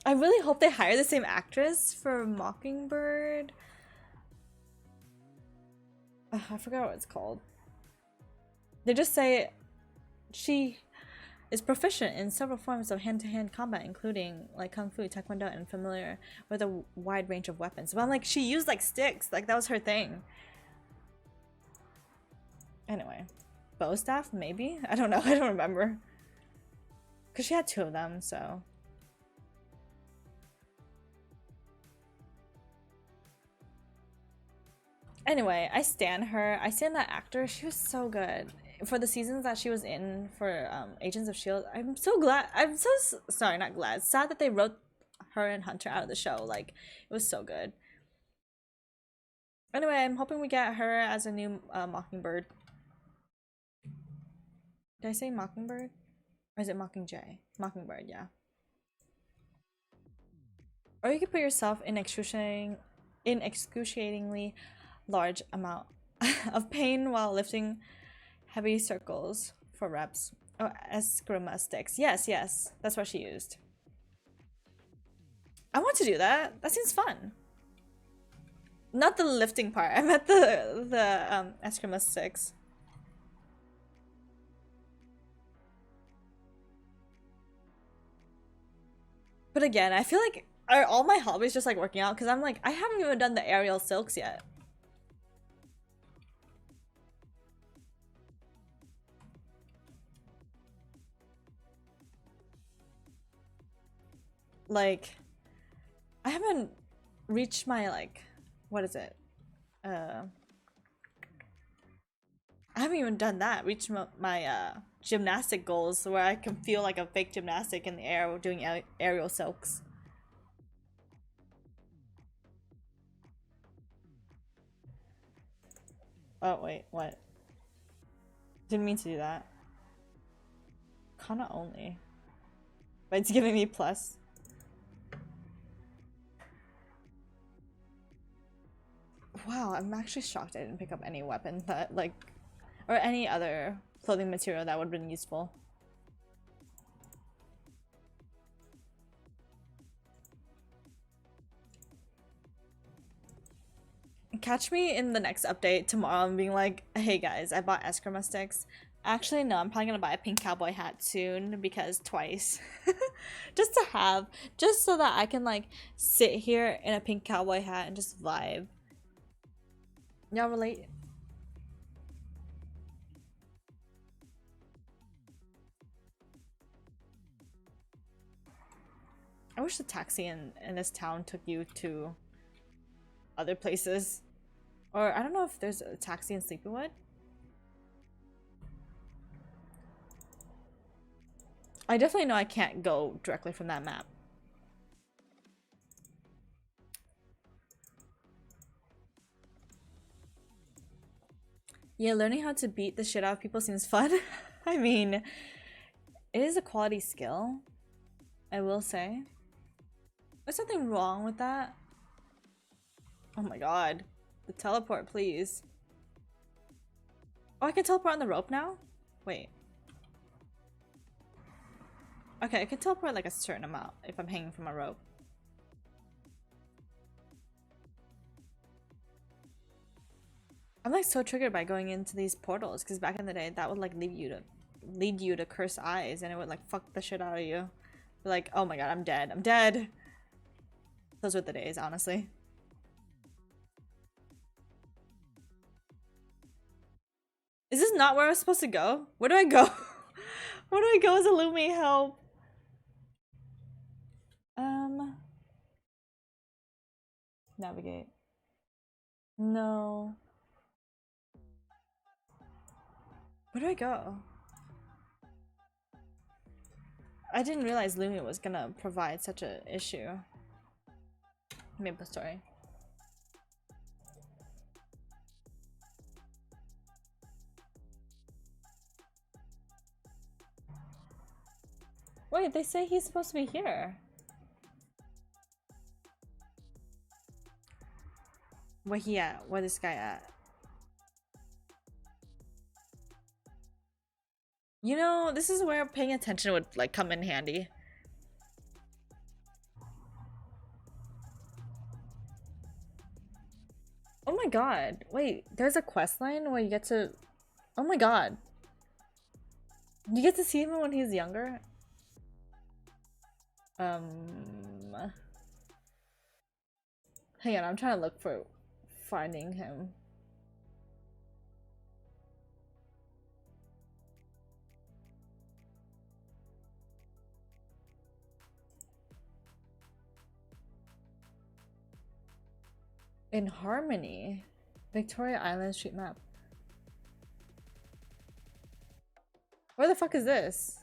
S1: I really hope they hire the same actress for Mockingbird. I forgot what it's called. They just say she is proficient in several forms of hand-to-hand combat, including like kung fu, taekwondo, and familiar with a wide range of weapons. But I'm like, she used like sticks, like that was her thing. Anyway, bow staff maybe? I don't know. I don't remember. Cause she had two of them, so. Anyway, I stan her. I stan that actor. She was so good. For the seasons that she was in for Agents of S.H.I.E.L.D., I'm so glad. I'm so sorry, not glad. Sad that they wrote her and Hunter out of the show. Like, it was so good. Anyway, I'm hoping we get her as a new Mockingbird. Did I say Mockingbird? Or is it Mockingjay? Mockingbird, yeah. Or you could put yourself in excruciatingly large amount of pain while lifting heavy circles for reps. Oh, eskrima sticks. Yes, yes, that's what she used. I want to do that. That seems fun. Not the lifting part. I meant the eskrima sticks. But again, I feel like are all my hobbies just like working out? Because I'm like, I haven't even done the aerial silks yet. Like, I haven't reached my like, what is it? I haven't even done that. Reached my gymnastic goals where I can feel like a fake gymnastic in the air doing aerial silks. Oh wait, what? Didn't mean to do that. Kana only. But it's giving me plus. Wow, I'm actually shocked I didn't pick up any weapon that like, or any other clothing material that would have been useful. Catch me in the next update tomorrow and being like, hey guys, I bought eskrima sticks. Actually, no, I'm probably gonna buy a pink cowboy hat soon because twice. Just to have, just so that I can like sit here in a pink cowboy hat and just vibe. Y'all relate? I wish the taxi in this town took you to other places. Or I don't know if there's a taxi in Sleepywood. I definitely know I can't go directly from that map. Yeah, learning how to beat the shit out of people seems fun. I mean, it is a quality skill, I will say. There's something wrong with that. Oh my god. The teleport, please. Oh, I can teleport on the rope now? Wait. Okay, I can teleport like a certain amount if I'm hanging from a rope. I'm like so triggered by going into these portals because back in the day that would like lead you to curse eyes and it would like fuck the shit out of you. Like, oh my god, I'm dead. I'm dead. Those were the days, honestly. Is this not where I was supposed to go? Where do I go? Where do I go as Illumi? Help. Navigate. No. Where do I go? I didn't realize Lumi was gonna provide such an issue. Maple Story. Wait, they say he's supposed to be here. Where he at? Where this guy at? You know, this is where paying attention would like come in handy. Oh my god. Wait, there's a quest line where you get to... Oh my god. You get to see him when he's younger? Hang on, I'm trying to look for finding him. In Harmony. Victoria Island street map. Where the fuck is this?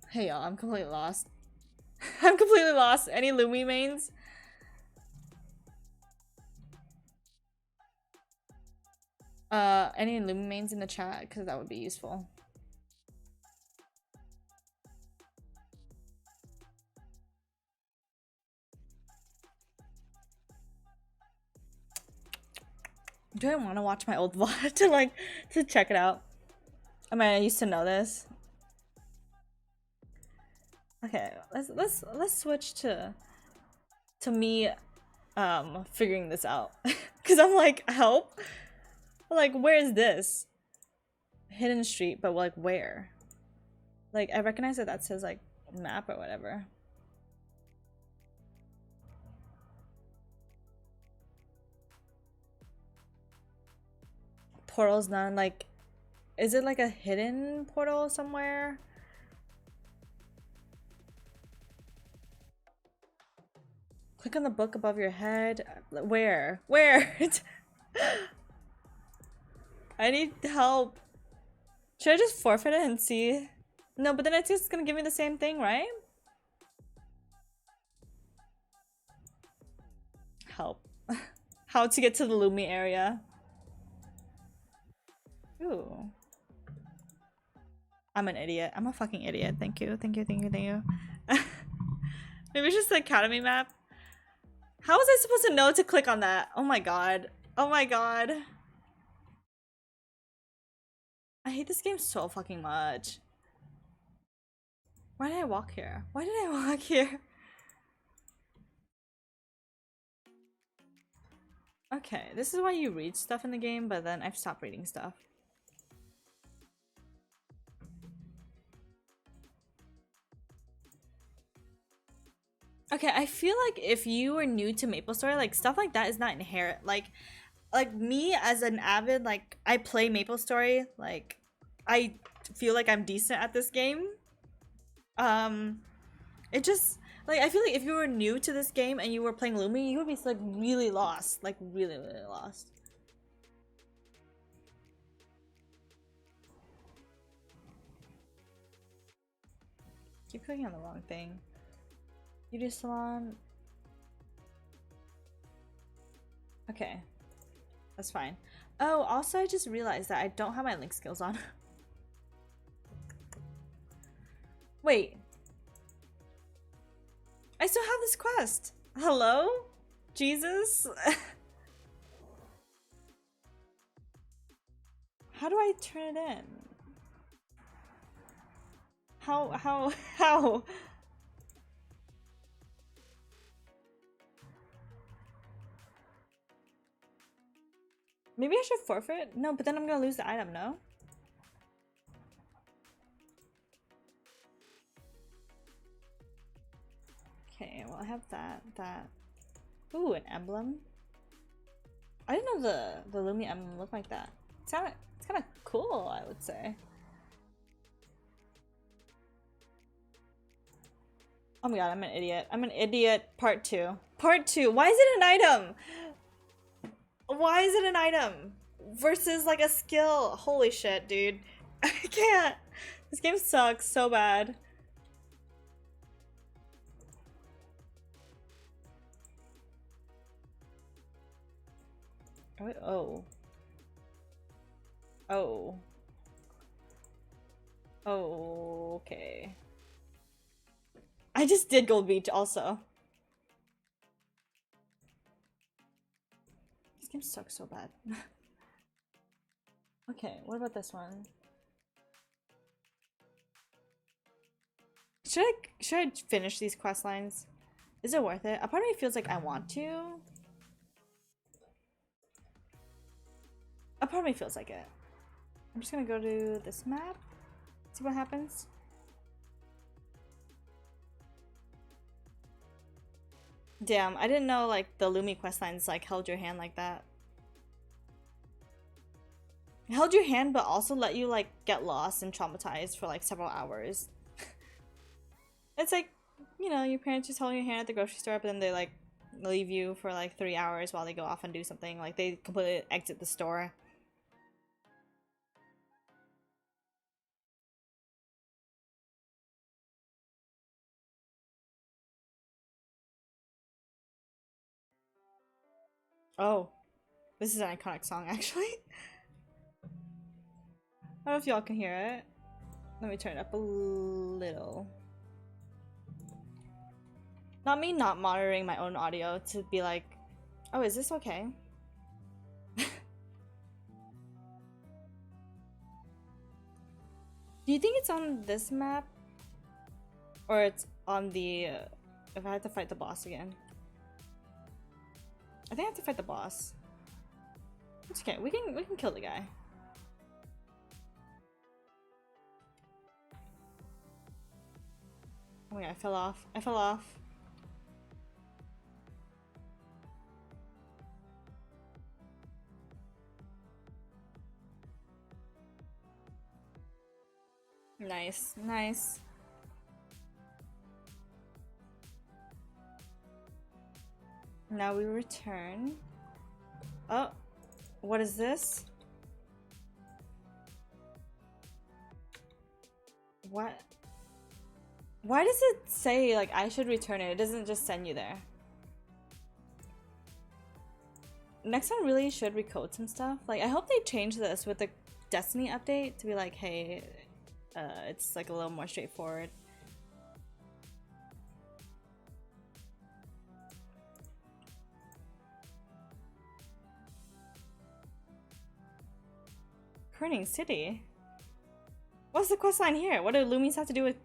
S1: Hey y'all, I'm completely lost. I'm completely lost. Any Lumi mains? Any Lumi mains in the chat? Because that would be useful. Do I want to watch my old VOD to check it out? I mean, I used to know this. Okay, let's switch to me figuring this out. Cause I'm like, help? Like, where is this? Hidden street, but like where? Like, I recognize that says like map or whatever. Portal's none. Like, is it like a hidden portal somewhere? Click on the book above your head. Where? Where? I need help. Should I just forfeit it and see? No, but then it's just gonna give me the same thing, right? Help. How to get to the Lumi area. Ooh. I'm an idiot. I'm a fucking idiot. Thank you. Thank you. Thank you. Thank you. Maybe it's just the academy map. How was I supposed to know to click on that? Oh my god. Oh my god. I hate this game so fucking much. Why did I walk here? Why did I walk here? Okay, this is why you read stuff in the game, but then I've stopped reading stuff. Okay, I feel like if you are new to MapleStory, like stuff like that is not inherent. Like me as an avid, like I play MapleStory, like I feel like I'm decent at this game. It just like I feel like if you were new to this game and you were playing Lumi, you would be like really lost, like really lost. Keep clicking on the wrong thing. Beauty salon. Okay, that's fine. Oh, also I just realized that I don't have my link skills on. Wait. I still have this quest. Hello? Jesus? How do I turn it in? How? Maybe I should forfeit? No, but then I'm gonna lose the item, no? Okay, well I have that. Ooh, an emblem. I didn't know the Lumi emblem looked like that. It's kind of cool, I would say. Oh my god, I'm an idiot. I'm an idiot. Part 2. Part 2. Why is it an item? Why is it an item? Versus like a skill. Holy shit, dude. I can't. This game sucks so bad. Oh. Oh. Oh, okay. I just did Gold Beach also. This game sucks so bad. Okay, what about this one? Should I finish these quest lines? Is it worth it? A part of me feels like I want to. A part of me feels like it. I'm just gonna go to this map, see what happens. Damn, I didn't know like the Lumi questlines like held your hand like that. Held your hand but also let you like get lost and traumatized for like several hours. It's like, you know, your parents just hold your hand at the grocery store but then they like leave you for like 3 hours while they go off and do something. Like they completely exit the store. Oh, this is an iconic song actually. I don't know if y'all can hear it. Let me turn it up a little. Not me not monitoring my own audio to be like, oh, is this okay? Do you think it's on this map? Or it's on the, if I have to fight the boss again? I think I have to fight the boss. It's okay, we can kill the guy. Oh my god, I fell off. I fell off. Nice, nice. Now we return. Oh, what is this? What? Why does it say like I should return it? It doesn't just send you there. Next time really should recode some stuff. Like I hope they change this with the Destiny update to be like, hey, it's like a little more straightforward. Kerning City? What's the questline here? What do Lumies have to do with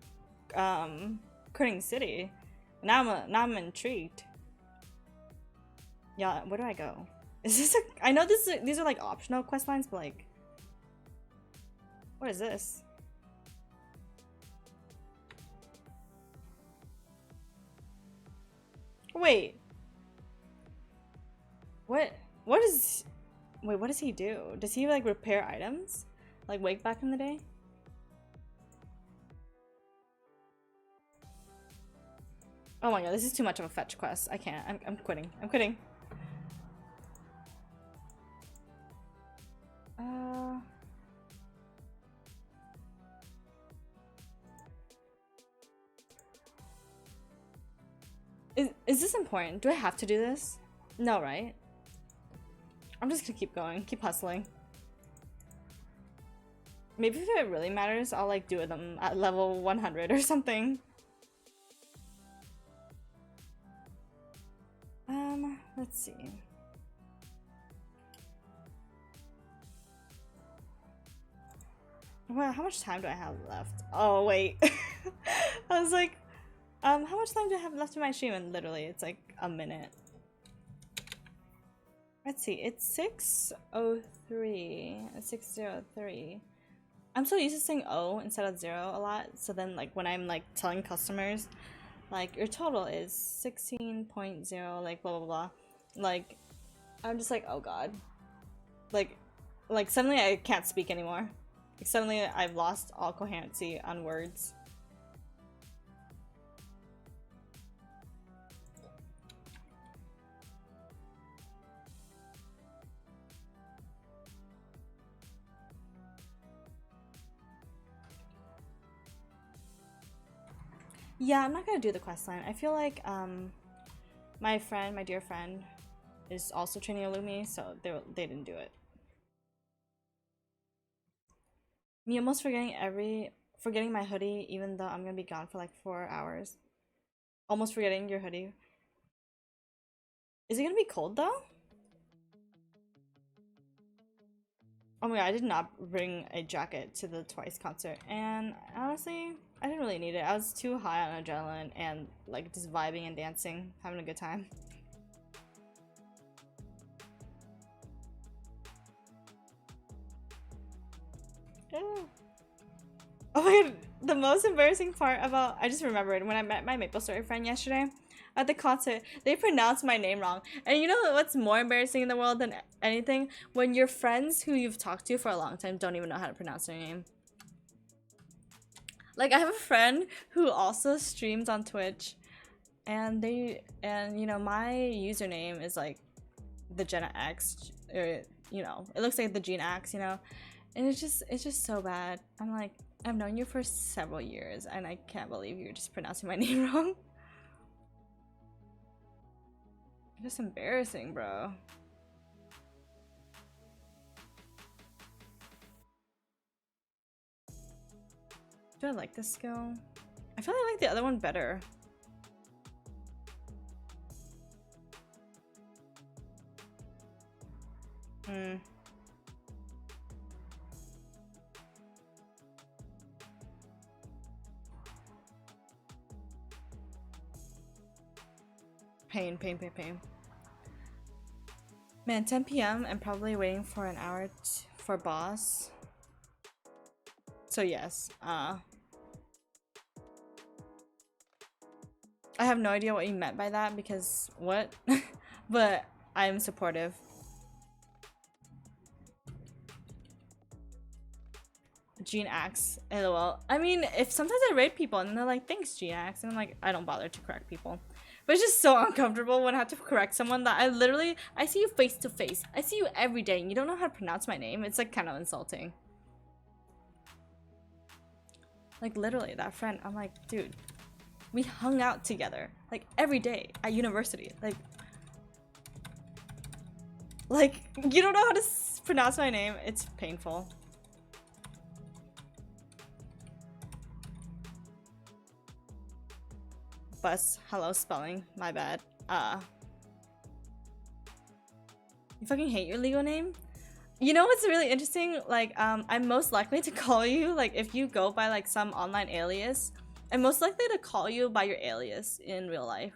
S1: Kerning City? Now I'm intrigued. Yeah, where do I go? Is this a? I know these are like optional questlines, but like, what is this? Wait. What is? Wait, what does he do? Does he like repair items? Like Wake back in the day? Oh my god, this is too much of a fetch quest. I can't. I'm quitting. I'm quitting. Is this important? Do I have to do this? No, right? I'm just gonna keep going, keep hustling. Maybe if it really matters, I'll like do them at level 100 or something. Let's see. Well, how much time do I have left? Oh, wait. I was like, how much time do I have left in my stream? And literally, it's like a minute. Let's see, it's 6:03. 6:03. I'm so used to saying O instead of 0 a lot. So then, like, when I'm like telling customers, like, your total is 16.0, like, blah blah blah. Like, I'm just like, oh god. Like suddenly I can't speak anymore. Like, suddenly I've lost all coherency on words. Yeah, I'm not gonna do the questline. I feel like my dear friend, is also training Illumi, so they didn't do it. Me almost forgetting my hoodie, even though I'm gonna be gone for like 4 hours. Almost forgetting your hoodie. Is it gonna be cold though? Oh my god, I did not bring a jacket to the Twice concert, and honestly, I didn't really need it. I was too high on adrenaline and like just vibing and dancing, having a good time. Oh my god, the most embarrassing part about I just remembered when I met my Maple Story friend yesterday at the concert, they pronounced my name wrong. And you know what's more embarrassing in the world than anything? When your friends who you've talked to for a long time don't even know how to pronounce their name. Like, I have a friend who also streams on Twitch, and you know, my username is like the Jenna X, or you know, it looks like the Gene X, you know, and it's just so bad. I'm like, I've known you for several years, and I can't believe you're just pronouncing my name wrong. Just embarrassing, bro. Do I like this skill? I feel like I like the other one better. Pain, pain, pain, pain. Man, 10 p.m. and probably waiting for an hour for boss. So yes, I have no idea what you meant by that because what? But I'm supportive. Gene Axe, lol. I mean, if sometimes I raid people and they're like, thanks, Gene Axe, and I'm like, I don't bother to correct people. But it's just so uncomfortable when I have to correct someone that I see you face to face. I see you every day and you don't know how to pronounce my name. It's like kind of insulting. Like literally, that friend, I'm like, dude, we hung out together like every day at university. Like you don't know how to pronounce my name. It's painful. Bus, hello spelling, my bad. You fucking hate your legal name? You know what's really interesting? Like, I'm most likely to call you, like, if you go by, like, some online alias, I'm most likely to call you by your alias in real life.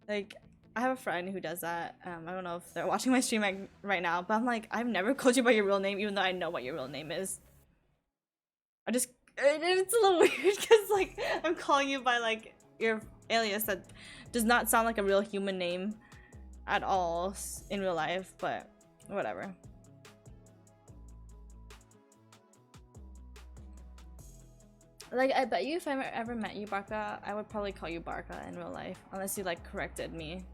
S1: Like, I have a friend who does that. I don't know if they're watching my stream right now, but I'm like, I've never called you by your real name, even though I know what your real name is. It's a little weird, because, like, I'm calling you by, like, your alias that does not sound like a real human name at all in real life, but whatever. Like, I bet you if I ever met you, Barca, I would probably call you Barca in real life, unless you like corrected me.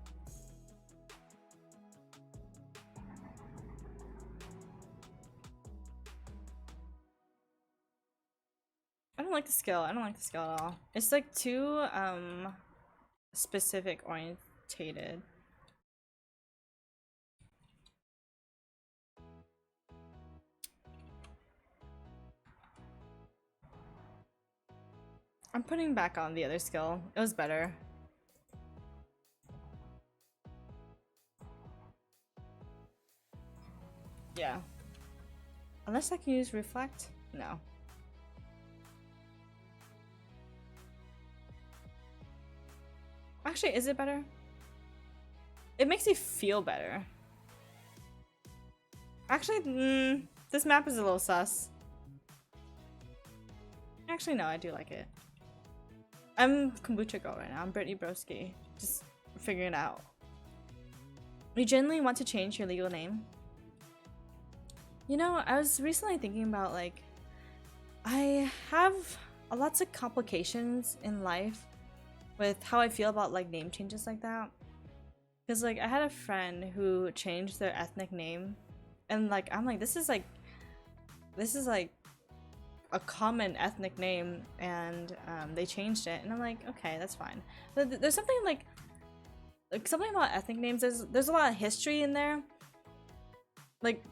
S1: I don't like the skill. I don't like the skill at all. It's like too specific orientated. I'm putting back on the other skill. It was better. Yeah. Unless I can use reflect? No. Actually, is it better? It makes me feel better. Actually, this map is a little sus. Actually, no, I do like it. I'm Kombucha Girl right now. I'm Brittany Broski. Just figuring it out. You genuinely want to change your legal name? You know, I was recently thinking about, like, I have lots of complications in life with how I feel about, like, name changes like that. Because, like, I had a friend who changed their ethnic name. And, like, I'm like, this is like a common ethnic name, and they changed it. And I'm like, okay, that's fine. But there's something, like something about ethnic names. There's a lot of history in there. Like,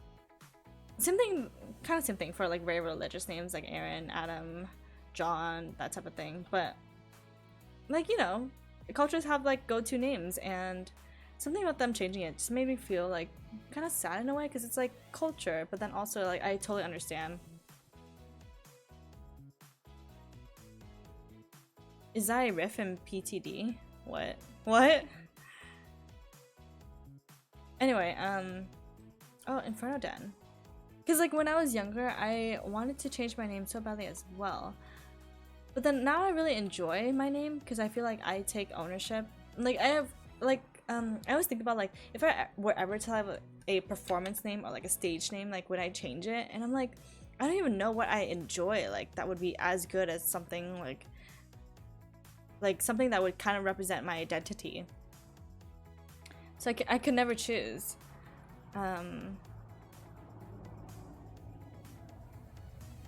S1: same thing for, like, very religious names, like Aaron, Adam, John, that type of thing. But, like, you know, cultures have, like, go-to names, and something about them changing it just made me feel like kind of sad in a way, because it's like culture, but then also like I totally understand. Is that a riff in PTD? What? What? Anyway, oh, Inferno Den. Because like when I was younger, I wanted to change my name so badly as well. But then now I really enjoy my name because I feel like I take ownership. Like I have like I always think about like if I were ever to have a performance name or like a stage name, like would I change it? And I'm like, I don't even know what I enjoy like that would be as good as something like something that would kind of represent my identity. So I could never choose.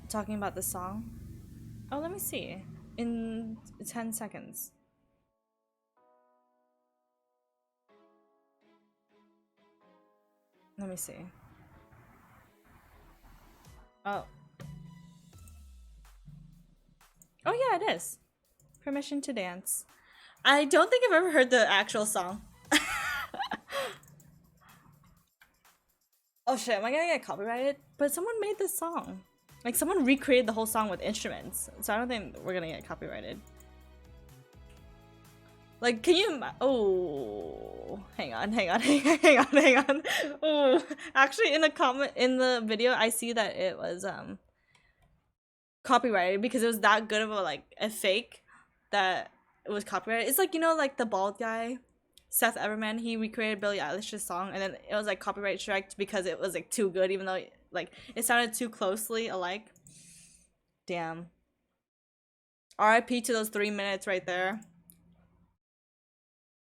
S1: Talking about the song. Oh, let me see. In 10 seconds. Let me see. Oh. Oh yeah, it is. Permission to Dance. I don't think I've ever heard the actual song. Oh shit, am I gonna get copyrighted? But someone made this song. Like someone recreated the whole song with instruments. So I don't think we're gonna get copyrighted. Like, can you? Oh, hang on. Oh, actually, in the comment in the video, I see that it was copyrighted because it was that good of a fake that it was copyrighted. It's like, you know, like the bald guy, Seth Everman. He recreated Billie Eilish's song, and then it was like copyright striked because it was like too good, even though like it sounded too closely alike. Damn. R.I.P. to those 3 minutes right there.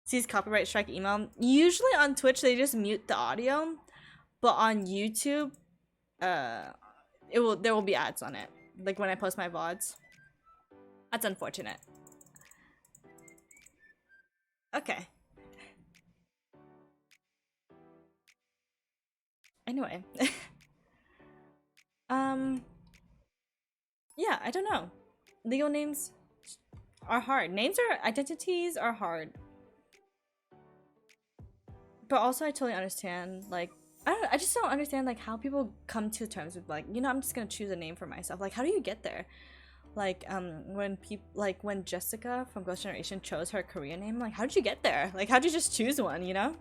S1: Sees copyright strike email. Usually on Twitch they just mute the audio, but on YouTube, there will be ads on it. Like when I post my VODs. That's unfortunate. Okay. Anyway. Yeah, I don't know. Legal names are hard. Identities are hard. But also I totally understand, like, I just don't understand like how people come to terms with like, you know, I'm just gonna choose a name for myself. Like, how do you get there? Like, when Jessica from Ghost Generation chose her Korean name, like, how did you get there? Like, how did you just choose one, you know?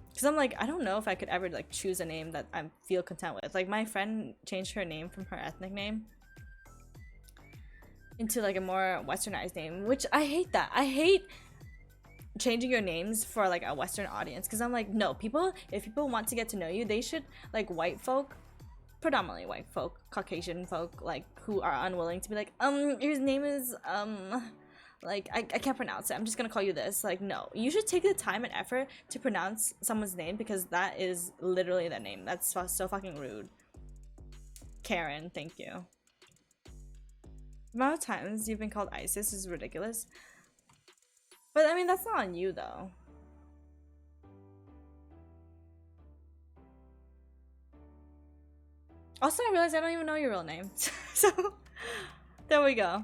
S1: Because I'm like, I don't know if I could ever like choose a name that I feel content with. Like, my friend changed her name from her ethnic name into like a more westernized name, which I hate that. I hate changing your names for like a Western audience, because I'm like, no, if people want to get to know you, they should, like, white folk, predominantly white folk, Caucasian folk, like, who are unwilling to be like, your name is like, I can't pronounce it, I'm just gonna call you this. Like, no, you should take the time and effort to pronounce someone's name, because that is literally their name. That's so fucking rude. Karen, thank you. The amount of times you've been called ISIS is ridiculous. But I mean, that's not on you though. Also, I realized I don't even know your real name. So, there we go.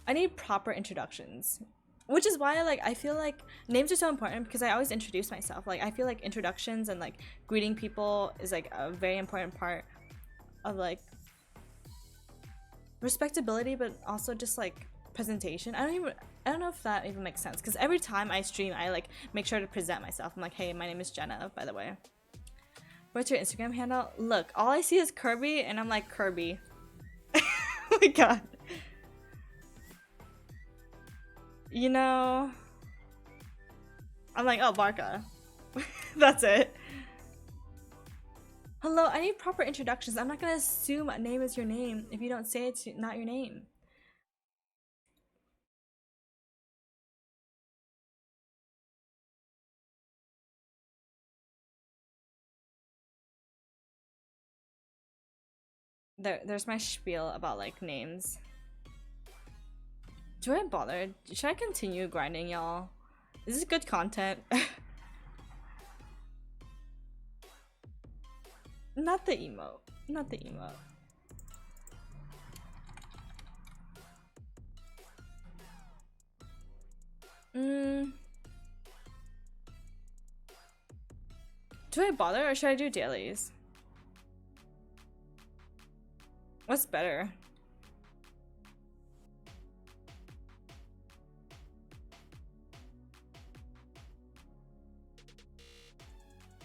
S1: I need proper introductions. Which is why, like, I feel like names are so important, because I always introduce myself. Like, I feel like introductions and, like, greeting people is, like, a very important part of, like, respectability, but also just, like, presentation. I don't know if that even makes sense, because every time I stream, I, like, make sure to present myself. I'm like, hey, my name is Jenna, by the way. What's your Instagram handle? Look, all I see is Kirby, and I'm like, Kirby. Oh my god. You know, I'm like, oh, Barca. That's it. Hello, I need proper introductions. I'm not gonna assume a name is your name if you don't say it's not your name. There's my spiel about, like, names. Do I bother? Should I continue grinding, y'all? Is this good content? Not the emote. Not the emote. Mm, do I bother or should I do dailies? What's better?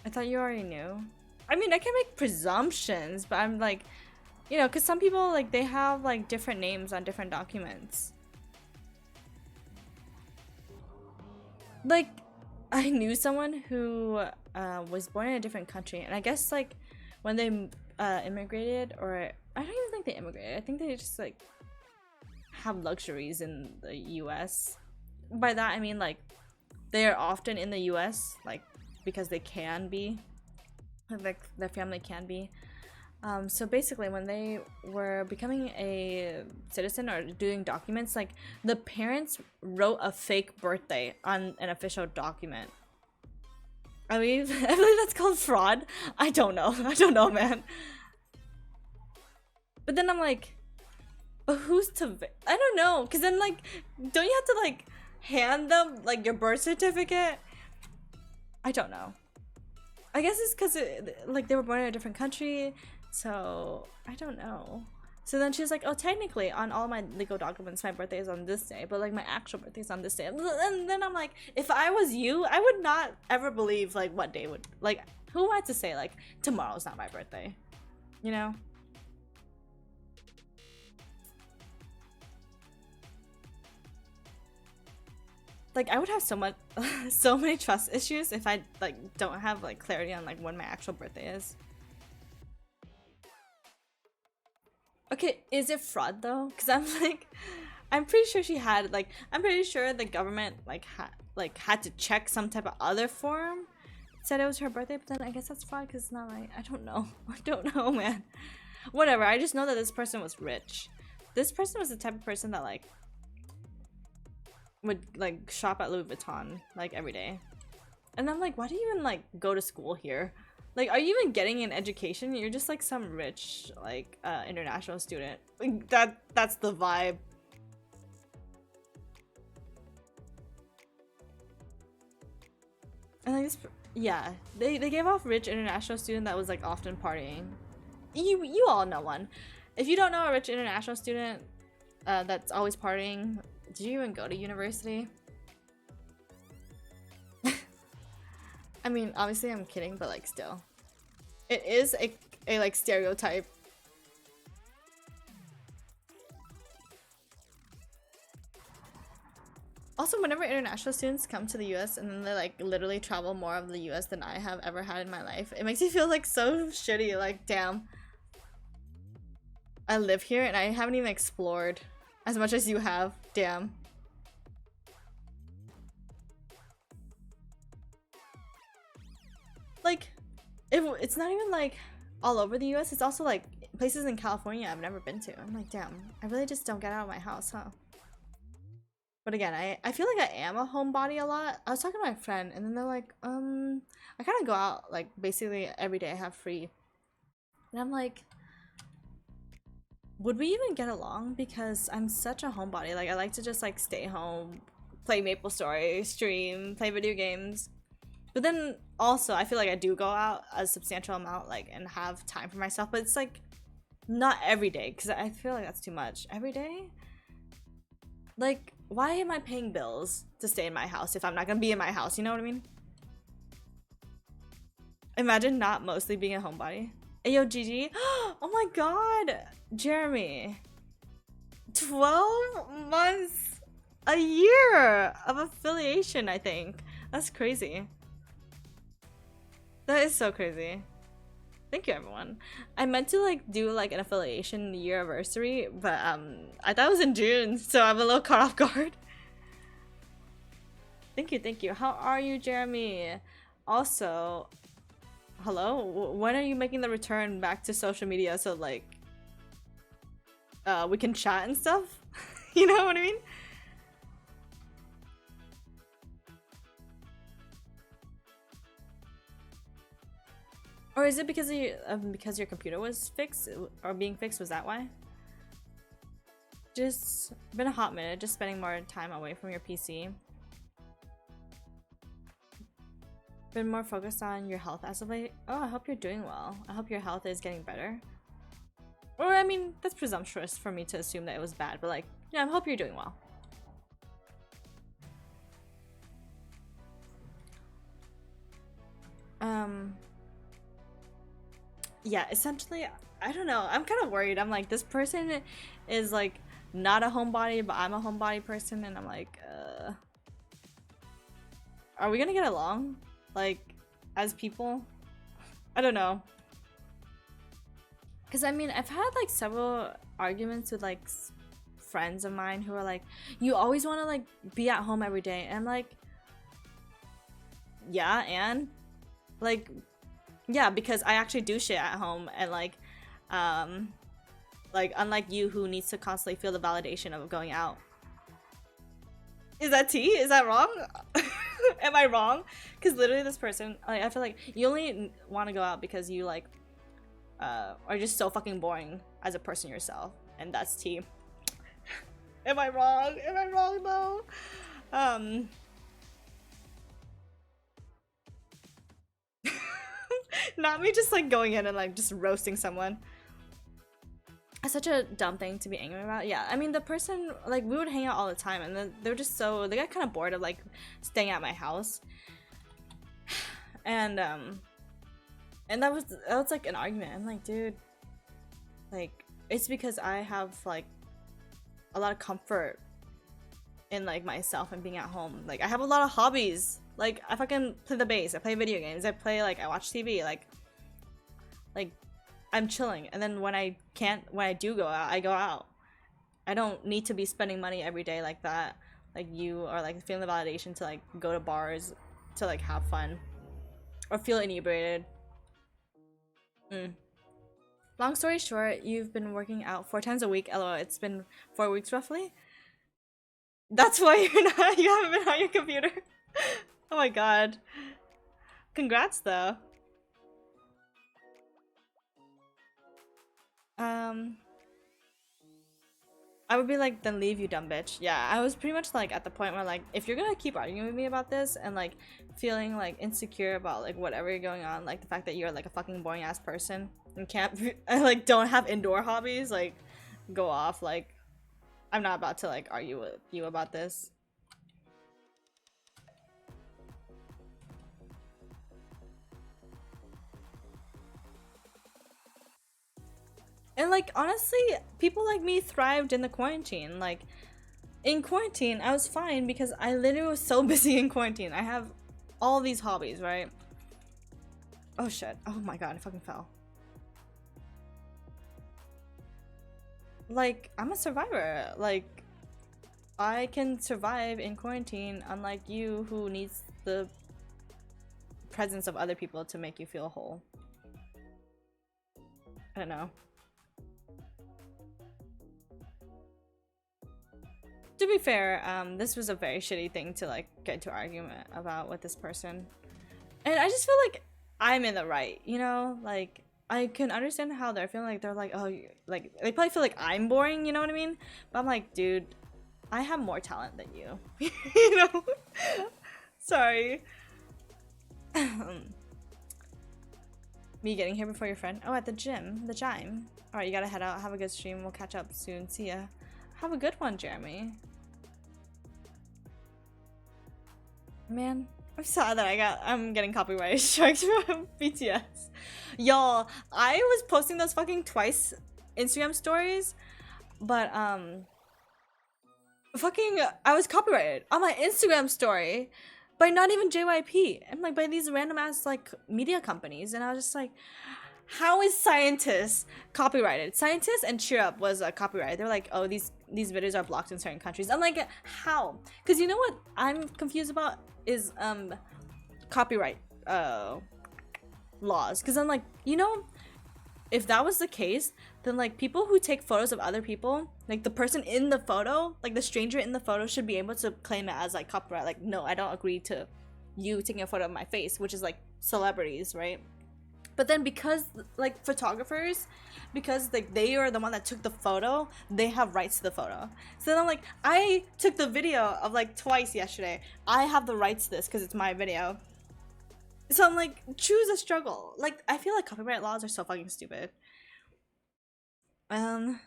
S1: I thought you already knew. I mean, I can make presumptions, but I'm like, you know, because some people, like, they have, like, different names on different documents. Like, I knew someone who was born in a different country, and I guess, like, when they immigrated, or I don't even think they immigrated. I think they just, like, have luxuries in the US. By that, I mean, like, they are often in the US, like, because they can be. Like, their family can be. So basically, when they were becoming a citizen or doing documents, like, the parents wrote a fake birthday on an official document. I mean, I believe that's called fraud. I don't know. I don't know, man. But then I'm like, but who's to... I don't know. Because then, like, don't you have to, like, hand them, like, your birth certificate? I don't know. I guess it's because, like, they were born in a different country. So, I don't know. So then she was like, oh, technically, on all my legal documents, my birthday is on this day, but, like, my actual birthday is on this day. And then I'm like, if I was you, I would not ever believe, like, what day would... Like, who am I to say, like, tomorrow's not my birthday? You know? Like, I would have so much... so many trust issues if I, like, don't have, like, clarity on, like, when my actual birthday is. Okay, is it fraud though? Because I'm like, I'm pretty sure she had, like, I'm pretty sure the government like had to check some type of other form, said it was her birthday, but then I guess that's fraud because it's not right. I don't know. I don't know, man. Whatever. I just know that this person was rich. This person was the type of person that like would like shop at Louis Vuitton like every day, and I'm like, why do you even like go to school here? Like, are you even getting an education? You're just like some rich, like, international student. Like, that's the vibe. And like this, yeah, they gave off rich international student that was like often partying. You all know one. If you don't know a rich international student that's always partying, did you even go to university? I mean, obviously I'm kidding, but like still. It is a like stereotype. Also, whenever international students come to the US and then they like literally travel more of the US than I have ever had in my life, it makes me feel like so shitty, like damn. I live here and I haven't even explored as much as you have, damn. Like, it's not even like all over the US, it's also like places in California I've never been to. I'm like, damn, I really just don't get out of my house, huh? But again, I feel like I am a homebody a lot. I was talking to my friend and then they're like, I kind of go out like basically every day I have free. And I'm like, would we even get along? Because I'm such a homebody. Like, I like to just like stay home, play MapleStory, stream, play video games. But then also, I feel like I do go out a substantial amount, like, and have time for myself. But it's like not every day, because I feel like that's too much. Every day? Like, why am I paying bills to stay in my house if I'm not gonna be in my house? You know what I mean? Imagine not mostly being a homebody. Ayo, GG. Oh my god, Jeremy. 12 months, a year of affiliation, I think. That's crazy. That is so crazy. Thank you, everyone. I meant to like do like an affiliation year anniversary, but I thought it was in June, so I'm a little caught off guard. Thank you, thank you. How are you, Jeremy? Also, hello. When are you making the return back to social media so like we can chat and stuff? You know what I mean? Or is it because because your computer was fixed or being fixed? Was that why? Just been a hot minute. Just spending more time away from your PC. been more focused on your health as of late. Oh, I hope you're doing well. I hope your health is getting better. Or, I mean, that's presumptuous for me to assume that it was bad, but like, yeah, I hope you're doing well. Yeah, essentially, I don't know. I'm kind of worried. I'm like, this person is like not a homebody, but I'm a homebody person, and I'm like, are we gonna get along? Like, as people? I don't know. Because I mean, I've had like several arguments with like friends of mine who are like, you always want to like be at home every day. And I'm like, yeah, and like, yeah, because I actually do shit at home, and like unlike you who needs to constantly feel the validation of going out. Is that tea? Is that wrong? Am I wrong? Because literally this person, like, I feel like you only want to go out because you like are just so fucking boring as a person yourself, and that's tea. Am I wrong? Am I wrong though? Not me just like going in and like just roasting someone. It's such a dumb thing to be angry about. Yeah, I mean, the person, like, we would hang out all the time, and then they were just so, they got kind of bored of like staying at my house, and that was like an argument. I'm like, dude, like, it's because I have like a lot of comfort in like myself and being at home. Like, I have a lot of hobbies. Like, I fucking play the bass, I play video games, I watch TV, like I'm chilling. And then when I do go out, I go out. I don't need to be spending money every day like that, like you, or like feeling the validation to like go to bars to like have fun or feel inebriated. Long story short, you've been working out 4 times a week. LOL, it's been 4 weeks roughly. That's why you haven't been on your computer. Oh my god. Congrats though. I would be like, then leave, you dumb bitch. Yeah, I was pretty much like at the point where like, if you're gonna keep arguing with me about this and like feeling like insecure about like whatever you're going on, like the fact that you're like a fucking boring ass person and can't and like don't have indoor hobbies, like go off. Like, I'm not about to like argue with you about this. And like, honestly, people like me thrived in the quarantine. Like, in quarantine, I was fine because I literally was so busy in quarantine. I have all these hobbies, right? Oh shit. Oh my god, I fucking fell. Like, I'm a survivor. Like, I can survive in quarantine, unlike you who needs the presence of other people to make you feel whole. I don't know. To be fair, this was a very shitty thing to like get into argument about with this person. And I just feel like I'm in the right, you know? Like, I can understand how they're feeling. Like, they're like, oh, like, they probably feel like I'm boring, you know what I mean? But I'm like, dude, I have more talent than you. You know? Sorry. Me getting here before your friend? Oh, at the gym. The gym. Alright, you gotta head out. Have a good stream. We'll catch up soon. See ya. Have a good one, Jeremy. Man, I'm sad that I'm getting copyright strikes from BTS. Y'all, I was posting those fucking twice Instagram stories, but fucking I was copyrighted on my Instagram story by not even JYP, and like by these random ass like media companies, and I was just like, how is Scientists copyrighted? Scientists and Cheer Up was copyrighted. They're like, oh, these videos are blocked in certain countries. I'm like, how? Because you know what I'm confused about is copyright laws. Because I'm like, you know, if that was the case, then like people who take photos of other people, like the person in the photo, like the stranger in the photo, should be able to claim it as like copyright. Like, no, I don't agree to you taking a photo of my face, which is like celebrities, right? But then because like photographers, because like they are the one that took the photo, they have rights to the photo. So then I'm like, I took the video of like twice yesterday. I have the rights to this because it's my video. So I'm like, choose a struggle. Like, I feel like copyright laws are so fucking stupid. Um,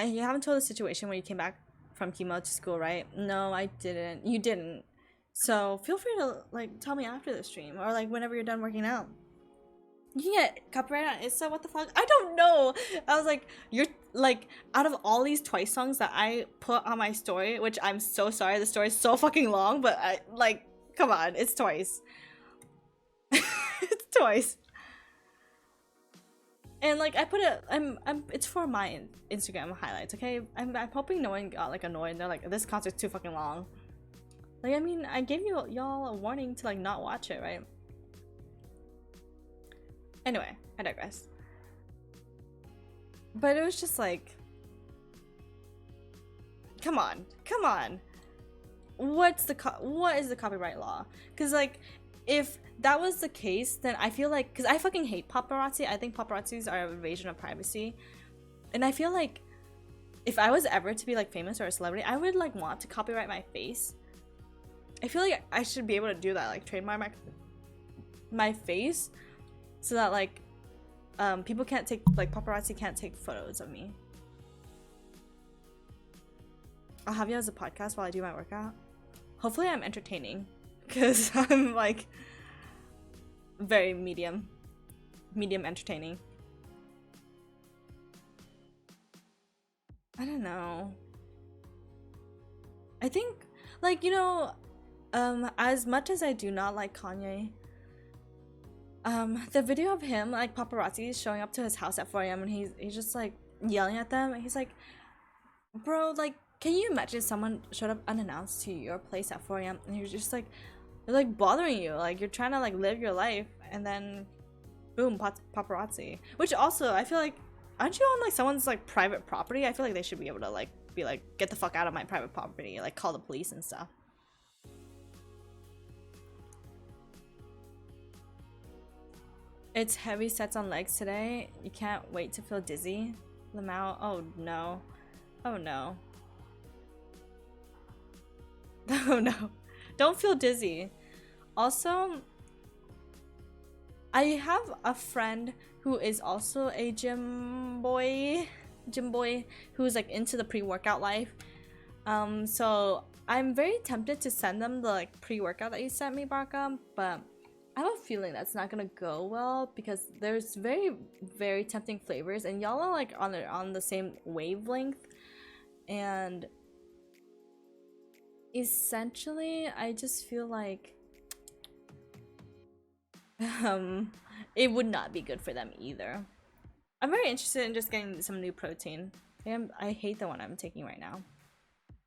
S1: you haven't told the situation when you came back from chemo to school, right? No, I didn't. You didn't. So feel free to like tell me after the stream or like whenever you're done working out. You can get copyright on Insta. What the fuck? I don't know. I was like, you're like, out of all these Twice songs that I put on my story, which I'm so sorry, the story's so fucking long, but I like, come on, it's Twice. It's Twice. And like I put it, it's for my Instagram highlights, okay? I'm hoping no one got like annoyed and they're like, this concert's too fucking long. Like, I mean, I gave y'all a warning to like not watch it, right? Anyway, I digress. But it was just like, come on. What is the copyright law? Because like, if that was the case, then I feel like, because I fucking hate paparazzi. I think paparazzis are an invasion of privacy, and I feel like if I was ever to be like famous or a celebrity, I would like want to copyright my face. I feel like I should be able to do that, like trademark my face, so that like people can't take, like paparazzi can't take photos of me. I'll have you as a podcast while I do my workout. Hopefully I'm entertaining, because I'm like very medium entertaining. I don't know. I think like, you know, as much as I do not like Kanye, the video of him like paparazzi showing up to his house at 4 a.m. and he's just like yelling at them, and he's like, bro, like, can you imagine someone showed up unannounced to your place at 4 a.m. and you're just like, they're like bothering you, like you're trying to like live your life, and then boom, paparazzi. Which also, I feel like, aren't you on like someone's like private property? I feel like they should be able to like be like, get the fuck out of my private property, like call the police and stuff. It's heavy sets on legs today. You can't wait to feel dizzy. Lamau, oh no. Oh no. Oh no. Don't feel dizzy. Also, I have a friend who is also a gym boy who's like into the pre-workout life. So I'm very tempted to send them the like pre-workout that you sent me, Barka, but I have a feeling that's not gonna go well because there's very tempting flavors, and y'all are like on the same wavelength, and essentially I just feel like it would not be good for them either. I'm very interested in just getting some new protein. I hate the one I'm taking right now.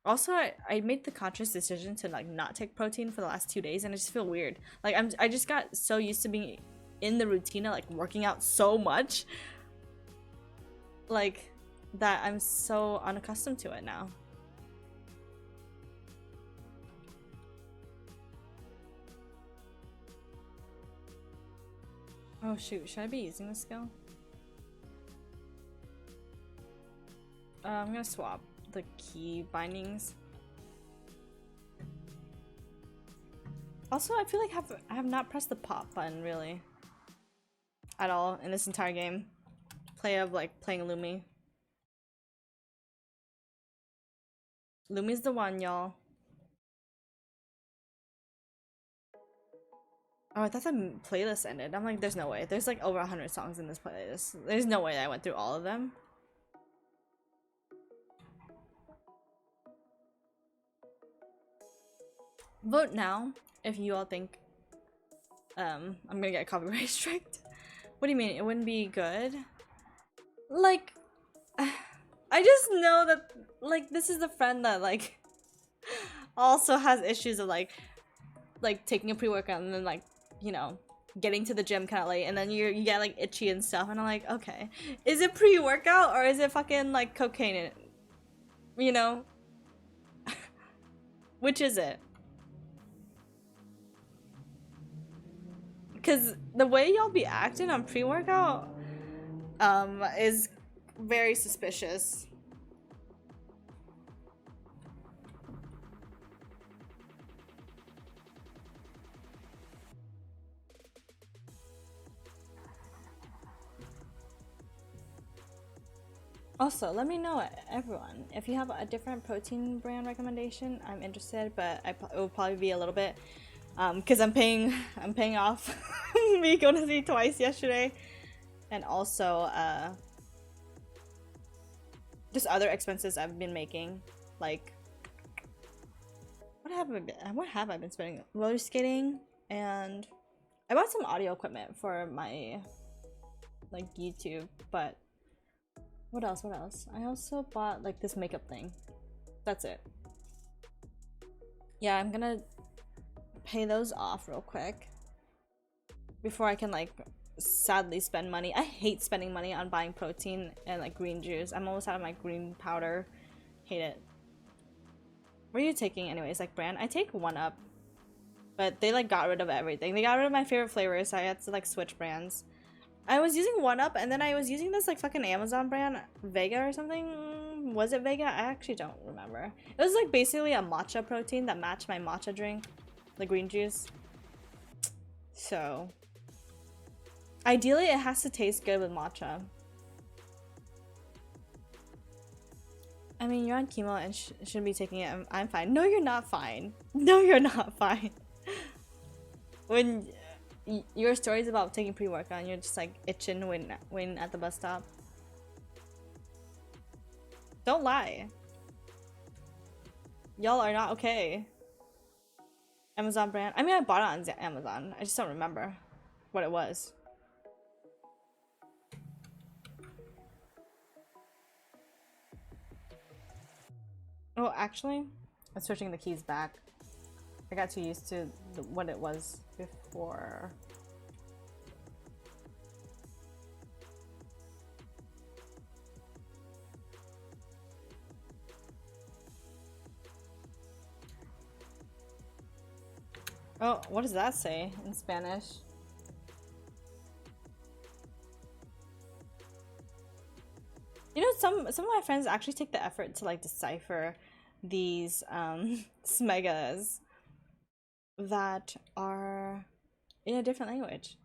S1: Also, I made the conscious decision to like not take protein for the last 2 days, and I just feel weird. Like I just got so used to being in the routine of like working out so much, like that I'm so unaccustomed to it now. Oh shoot, should I be using this skill? I'm gonna swap the key bindings. Also, I feel like I have not pressed the pop button really at all in this entire game. Playing Lumi. Lumi's the one, y'all. Oh, I thought the playlist ended. I'm like, there's no way. There's like over 100 songs in this playlist. There's no way I went through all of them. Vote now if you all think I'm gonna get copyright striked. What do you mean? It wouldn't be good? Like, I just know that like this is the friend that like also has issues of like taking a pre-workout and then like, you know, getting to the gym kind of late, and then you get like itchy and stuff, and I'm like, okay, is it pre-workout or is it fucking like cocaine in it? You know? Which is it? Because the way y'all be acting on pre-workout is very suspicious. Also, let me know, everyone, if you have a different protein brand recommendation. I'm interested, but it will probably be a little bit, because I'm paying off me going to see twice yesterday, and also just other expenses I've been making, like what have I been spending? Roller skating, and I bought some audio equipment for my like YouTube, but what else? What else? I also bought like this makeup thing. That's it. Yeah, I'm gonna pay those off real quick before I can like sadly spend money. I hate spending money on buying protein and like green juice. I'm almost out of my green powder. Hate it. What are you taking anyways? Like brand? I take 1UP, but they like got rid of everything. They got rid of my favorite flavors, so I had to like switch brands. I was using 1UP, and then I was using this like fucking Amazon brand, Vega or something. Was it Vega? I actually don't remember. It was like basically a matcha protein that matched my matcha drink, the green juice. So ideally it has to taste good with matcha. I mean, you're on chemo and shouldn't be taking it. I'm fine. No, you're not fine. No, you're not fine. When your stories about taking pre-workout and you're just like itching when at the bus stop. Don't lie. Y'all are not okay. Amazon brand. I mean, I bought it on Amazon. I just don't remember what it was. Oh, actually, I'm switching the keys back. I got too used to what it was before. Oh, what does that say in Spanish? You know, some of my friends actually take the effort to like decipher these smegas that are in a different language.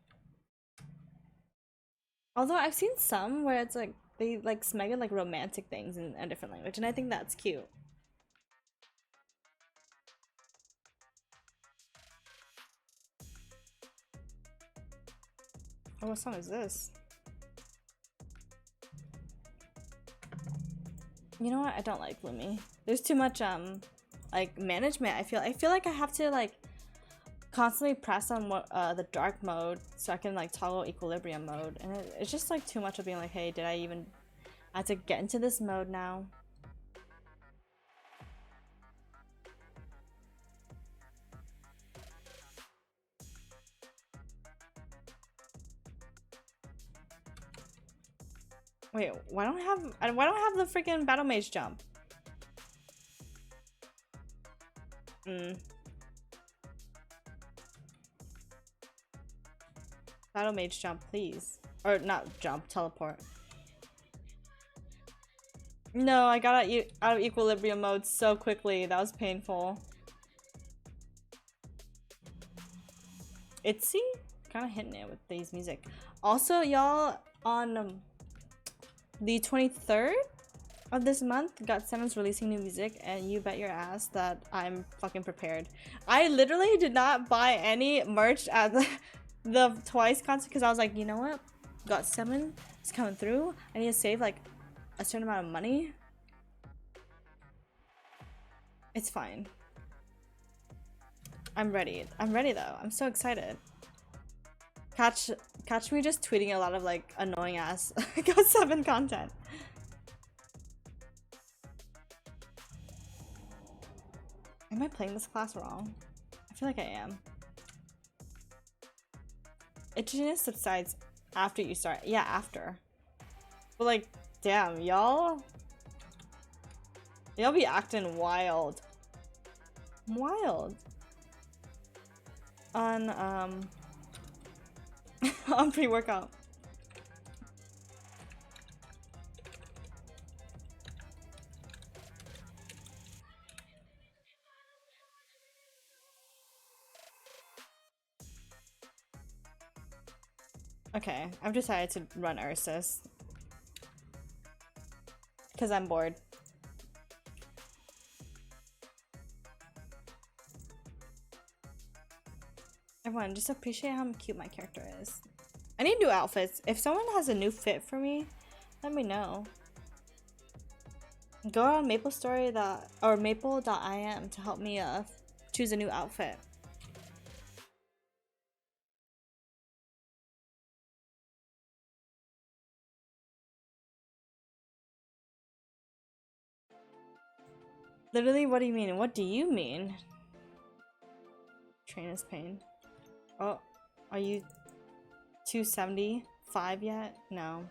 S1: Although I've seen some where it's like they like smega like romantic things in a different language, and I think that's cute. Oh, what song is this? You know what? I don't like Lumi. There's too much like management. I feel like I have to like constantly press on what the dark mode so I can like toggle equilibrium mode, and it's just like too much of being like, hey, did I even have to get into this mode now? Wait, why don't I have the freaking battle mage jump? Battle mage jump, please. Or not jump, teleport. No, I got out of equilibrium mode so quickly. That was painful. Itzy? Kind of hitting it with these music. Also, y'all, on the 23rd of this month, GOT7's releasing new music, and you bet your ass that I'm fucking prepared. I literally did not buy any merch at the Twice concert because I was like, you know what? GOT7 is coming through. I need to save like a certain amount of money. It's fine. I'm ready. I'm ready though. I'm so excited. Catch me just tweeting a lot of like annoying ass GOT7 content. Am I playing this class wrong? I feel like I am. Itchiness subsides after you start. Yeah, after. But like, damn, y'all be acting wild. Wild. On on pre-workout. Okay, I've decided to run Ursus. Because I'm bored. Everyone, just appreciate how cute my character is. I need new outfits. If someone has a new fit for me, let me know. Go on maple.im to help me choose a new outfit. Literally, what do you mean? What do you mean? Train is pain. Oh, are you 275 yet? No.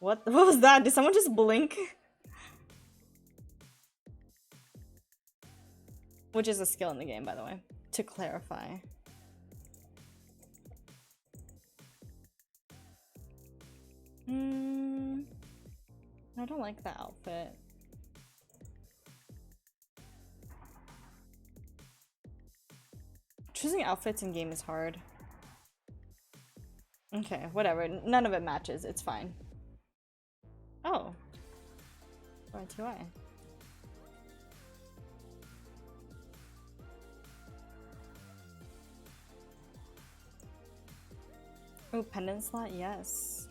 S1: What was that? Did someone just blink? Which is a skill in the game, by the way, to clarify. I don't like that outfit. Choosing outfits in game is hard. Okay, whatever. None of it matches. It's fine. Oh. Y2I. Oh, pendant slot? Yes.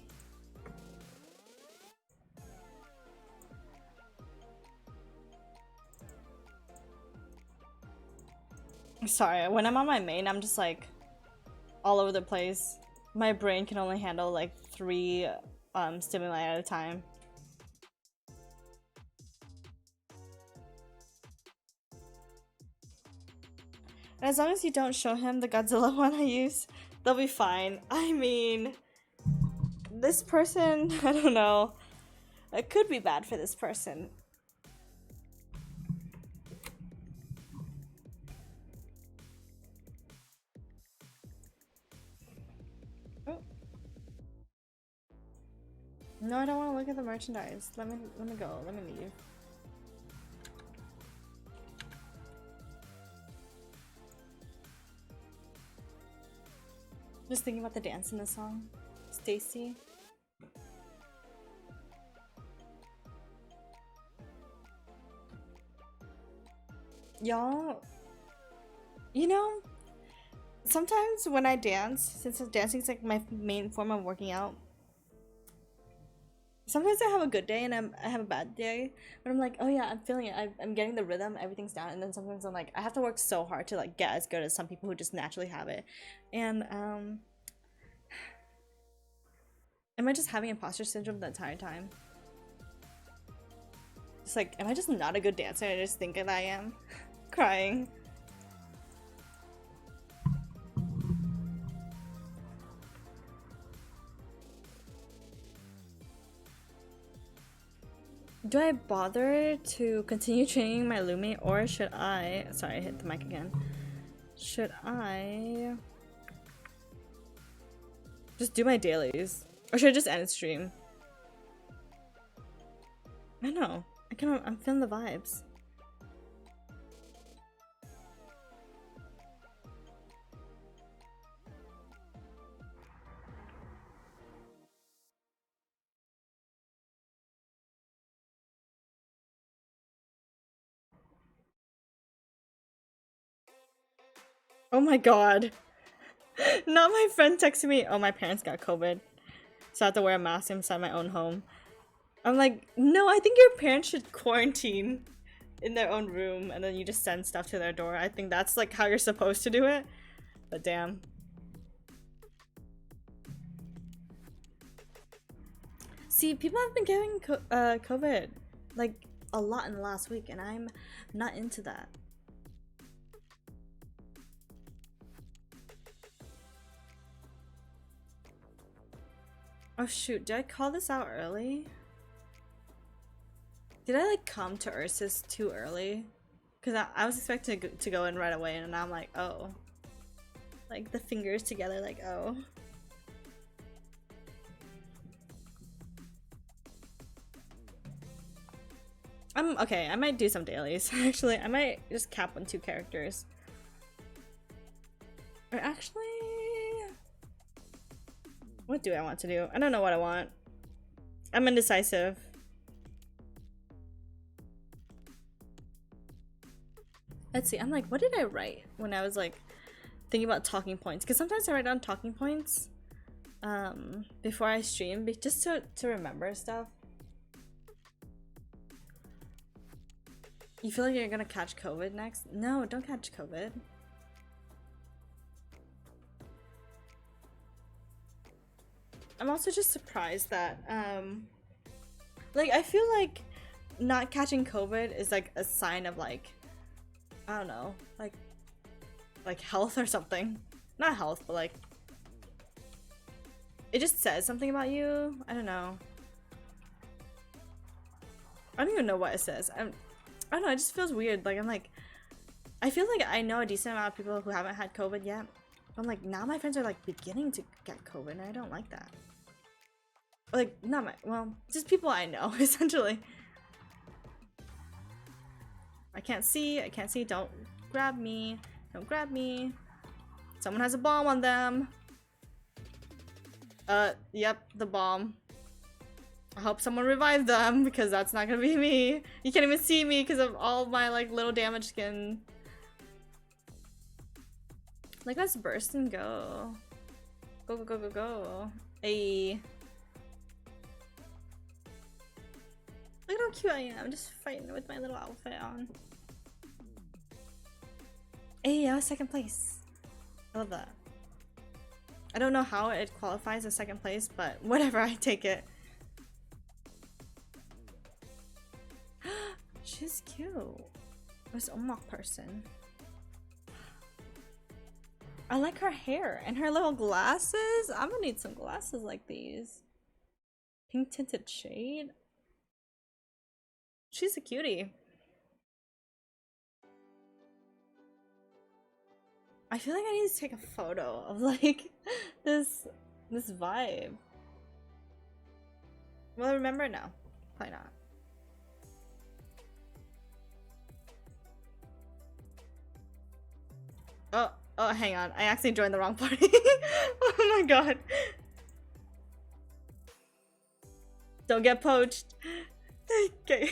S1: Sorry, when I'm on my main, I'm just like all over the place. My brain can only handle like 3 stimuli at a time. And as long as you don't show him the Godzilla one I use, they'll be fine. I mean, this person, I don't know. It could be bad for this person. Oh. No, I don't want to look at the merchandise. Let me go. Let me leave. Just thinking about the dance in the song. Stacy. Y'all, you know, sometimes when I dance, since dancing is like my main form of working out, sometimes I have a good day and I have a bad day, but I'm like, oh yeah, I'm feeling it. I'm getting the rhythm, everything's down, and then sometimes I'm like, I have to work so hard to like get as good as some people who just naturally have it. And am I just having imposter syndrome the entire time? It's like, am I just not a good dancer? I just think that I am. Crying. Do I bother to continue training my Lumi, or should I... Sorry, I hit the mic again. Should I... just do my dailies? Or should I just end stream? I don't know. I'm feeling the vibes. Oh my god. Not my friend texting me, oh, my parents got COVID, so I have to wear a mask inside my own home. I'm like, no, I think your parents should quarantine in their own room and then you just send stuff to their door. I think that's like how you're supposed to do it. But damn. See, people have been getting COVID like a lot in the last week, and I'm not into that. Oh shoot, did I call this out early? Did I like come to Ursus too early? Because I was expecting to go in right away, and I'm like, oh. Like the fingers together, like, oh. Okay, I might do some dailies. Actually, I might just cap on 2 characters. Or actually... what do I want to do? I don't know what I want. I'm indecisive. Let's see. I'm like, what did I write when I was like thinking about talking points? Because sometimes I write down talking points before I stream, just to remember stuff. You feel like you're gonna catch COVID next? No, don't catch COVID. I'm also just surprised that like I feel like not catching COVID is like a sign of like, I don't know, like health or something. Not health, but like it just says something about you. I don't know. I don't even know what it says. I don't know, it just feels weird. Like I'm like, I feel like I know a decent amount of people who haven't had COVID yet. I'm like, now my friends are like beginning to get COVID and I don't like that. Like, not my, well, just people I know, essentially. I can't see, don't grab me, don't grab me. Someone has a bomb on them. Yep, the bomb. I hope someone revived them, because that's not gonna be me. You can't even see me because of all my, like, little damaged skin. Like, let's burst and go. Go, go, go, go, go. Ayy. Look at how cute I am, just fighting with my little outfit on. Hey, I was second place. I love that. I don't know how it qualifies as second place, but whatever, I take it. She's cute. This Omok person. I like her hair and her little glasses. I'm gonna need some glasses like these. Pink tinted shade. She's a cutie. I feel like I need to take a photo of like this vibe. Will I remember? No, probably not. Oh, hang on. I actually joined the wrong party. Oh my god. Don't get poached. Okay.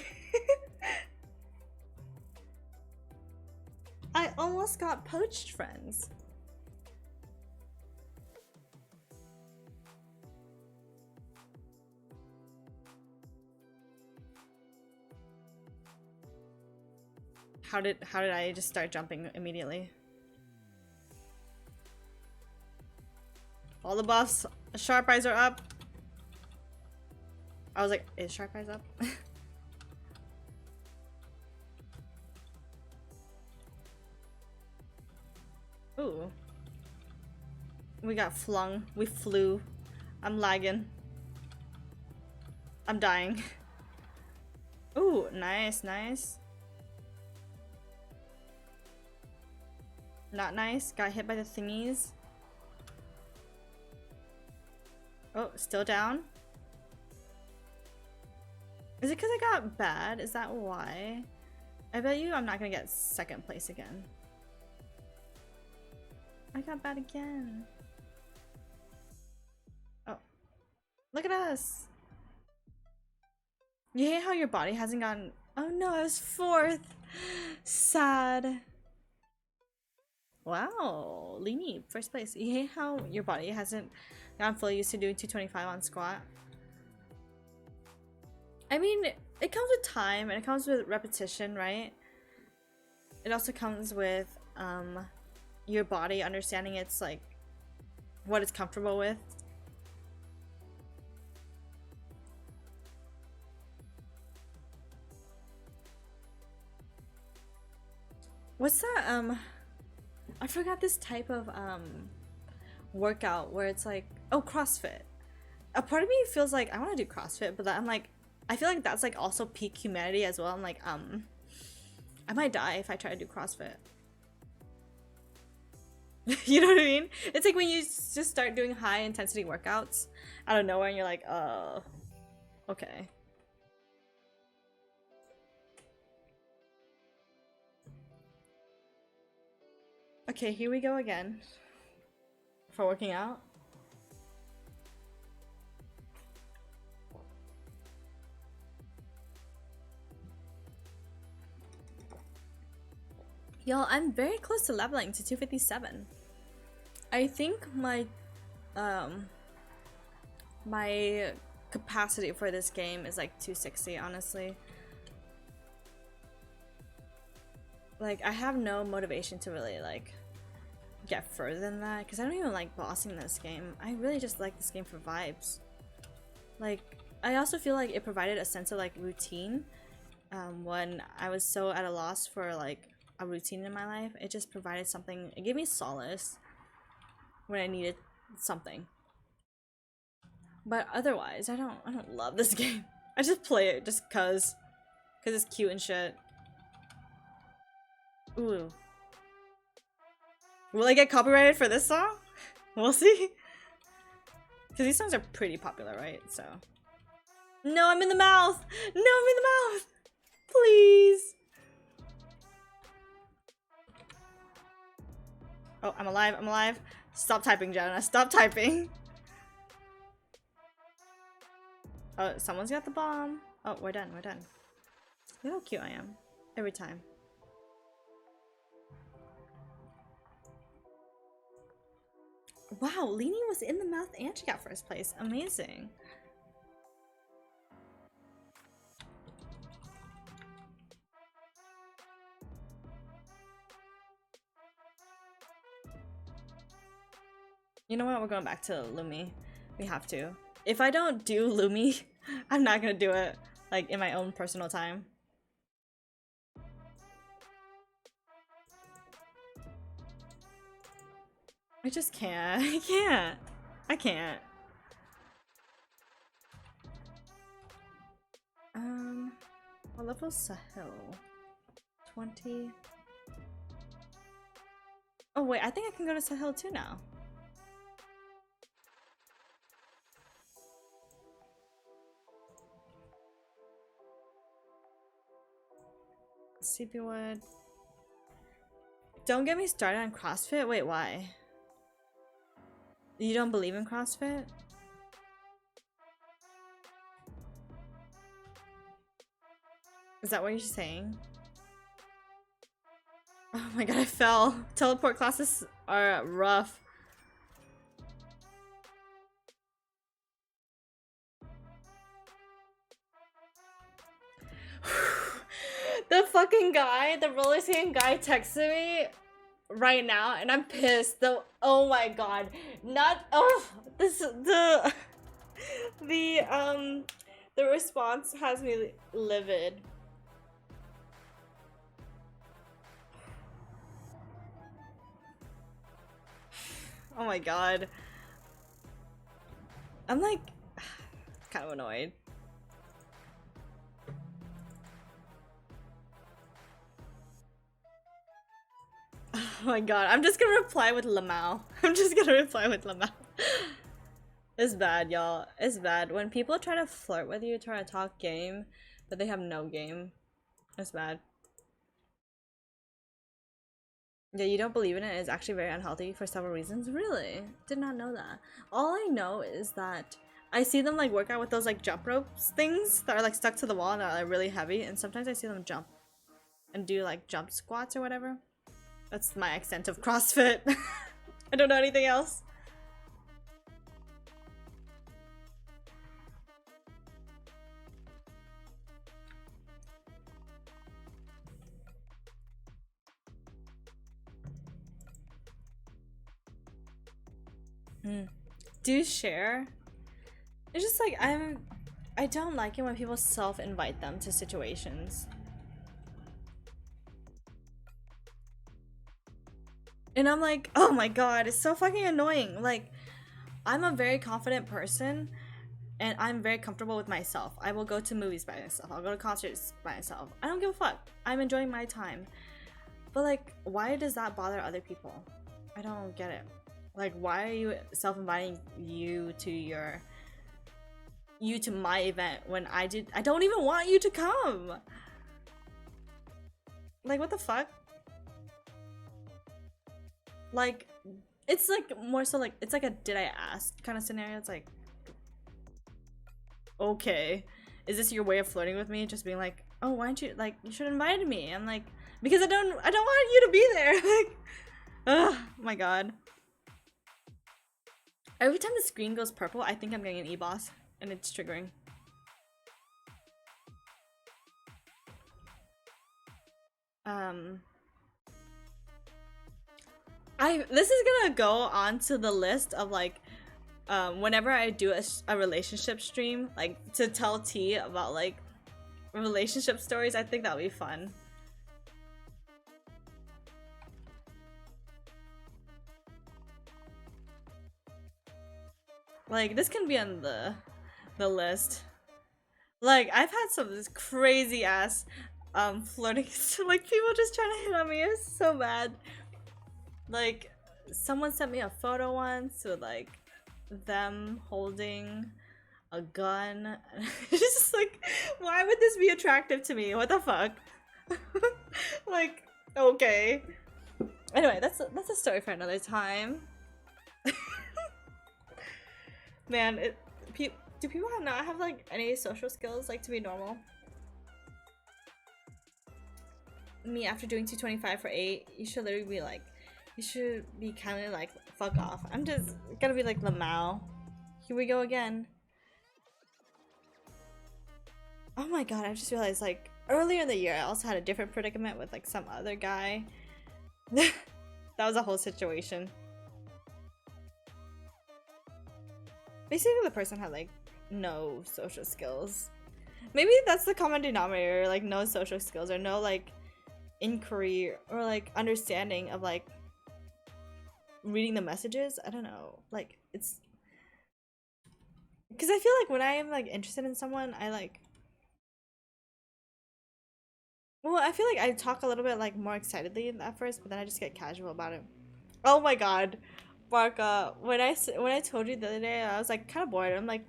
S1: I almost got poached, friends. How did I just start jumping immediately? All the buffs, sharp eyes are up. I was like, is sharp eyes up? Ooh. We got flung. We flew. I'm lagging. I'm dying. Ooh, nice, nice. Not nice. Got hit by the thingies. Oh, still down? Is it because I got bad? Is that why? I bet you I'm not gonna get second place again. I got bad again. Oh. Look at us! You hate how your body hasn't gotten... Oh no, I was fourth! Sad. Wow, Lini, first place. You hate how your body hasn't gotten fully used to doing 225 on squat? I mean, it comes with time and it comes with repetition, right? It also comes with your body understanding it's like what it's comfortable with. What's that I forgot this type of workout where it's like, oh, CrossFit. A part of me feels like I want to do CrossFit, but I'm like, I feel like that's like also peak humanity as well. I'm like, I might die if I try to do CrossFit. You know what I mean? It's like when you just start doing high intensity workouts out of nowhere and you're like, oh, okay. Okay, here we go again. For working out. Y'all, I'm very close to leveling to 257. I think my capacity for this game is like 260, honestly. Like, I have no motivation to really like get further than that because I don't even like bossing this game. I really just like this game for vibes. Like, I also feel like it provided a sense of like routine when I was so at a loss for like a routine in my life. It just provided something. It gave me solace when I needed something. But otherwise, I don't love this game. I just play it just cause it's cute and shit. Ooh. Will I get copyrighted for this song? We'll see. Because these songs are pretty popular, right? So. No, I'm in the mouth! No, I'm in the mouth! Please! Oh, I'm alive, I'm alive. Stop typing, Jenna. Stop typing. Oh, someone's got the bomb. Oh, we're done, we're done. Look how cute I am. Every time. Wow, Lini was in the mouth and she got first place. Amazing. You know what? We're going back to Lumi. We have to. If I don't do Lumi, I'm not gonna do it like in my own personal time. I just can't. I can't. I can't. What level's Sahil? 20. Oh wait, I think I can go to Sahil too now. CP Wood. Don't get me started on CrossFit. Wait, why? You don't believe in CrossFit? Is that what you're saying? Oh my god, I fell. Teleport classes are rough. The fucking guy, the roller skating guy texted me right now and I'm pissed. Oh my god. The response has me livid. Oh my god. I'm like kind of annoyed. Oh my god, I'm just gonna reply with Lamau. I'm just gonna reply with Lamau. It's bad, y'all. It's bad. When people try to flirt with you, try to talk game, but they have no game. It's bad. Yeah, you don't believe in it is actually very unhealthy for several reasons. Really? Did not know that. All I know is that I see them like work out with those like jump ropes things that are like stuck to the wall and are like really heavy, and sometimes I see them jump and do like jump squats or whatever. That's my extent of CrossFit. I don't know anything else. Do share. It's just like I don't like it when people self-invite them to situations. And I'm like, oh my god, it's so fucking annoying. Like, I'm a very confident person and I'm very comfortable with myself. I will go to movies by myself. I'll go to concerts by myself. I don't give a fuck. I'm enjoying my time. But like, why does that bother other people? I don't get it. Like, why are you self-inviting you to my event when I don't even want you to come? Like, what the fuck? Like, it's like more so like, it's like a did I ask kind of scenario. It's like, okay, is this your way of flirting with me? Just being like, oh, why don't you, like, you should have invited me. I'm like, Because I don't want you to be there. Like, oh my god. Every time the screen goes purple, I think I'm getting an e-boss, and it's triggering. This is gonna go on to the list of like, whenever I do a relationship stream, like to tell T about like relationship stories. I think that would be fun. Like, this can be on the list. Like, I've had some of this crazy ass flirting, like people just trying to hit on me. It's so bad. Like, someone sent me a photo once with like them holding a gun. It's just like, why would this be attractive to me? What the fuck? Like, okay. Anyway, that's a story for another time. Man, do people not have like any social skills like to be normal? Me, after doing 225 for 8, you should literally be like, you should be kind of like, fuck off. I'm just gonna be like Lamau. Here we go again. Oh my god, I just realized like earlier in the year I also had a different predicament with like some other guy. That was a whole situation. Basically the person had like no social skills. Maybe that's the common denominator, like no social skills or no like inquiry or like understanding of like reading the messages. I don't know, like it's because I feel like when I am like interested in someone, I like, well, I feel like I talk a little bit like more excitedly at first, but then I just get casual about it. Oh my god, Barca, when I told you the other day, I was like kind of bored. I'm like,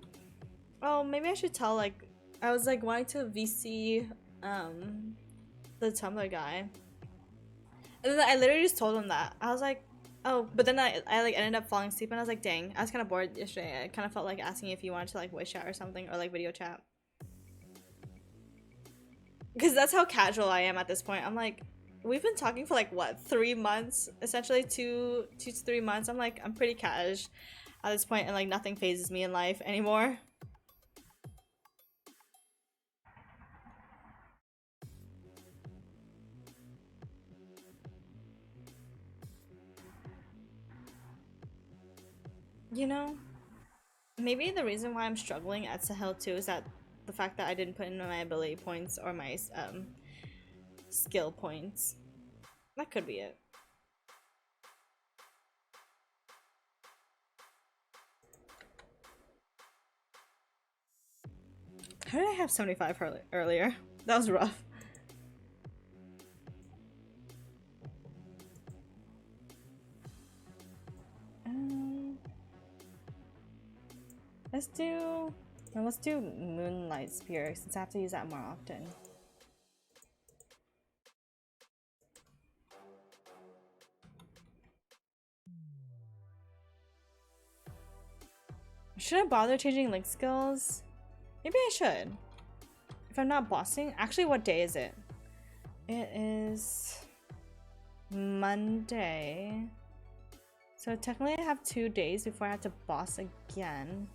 S1: oh, maybe I should tell, like, I was like wanting to VC the Tumblr guy. And then I literally just told him that. I was like, oh, but then I like ended up falling asleep and I was like, dang, I was kind of bored yesterday. I kind of felt like asking if you wanted to like voice chat or something or like video chat. Because that's how casual I am at this point. I'm like, we've been talking for like what, 3 months? Essentially 2 to 3 months. I'm like, I'm pretty cash at this point and like nothing phases me in life anymore. You know, maybe the reason why I'm struggling at Sahel too is that the fact that I didn't put in my ability points or my skill points. That could be it. How did I have 75 earlier? That was rough. Let's do Moonlight Spear since I have to use that more often. Should I bother changing link skills? Maybe I should. If I'm not bossing. Actually, what day is it? It is Monday. So technically I have 2 days before I have to boss again.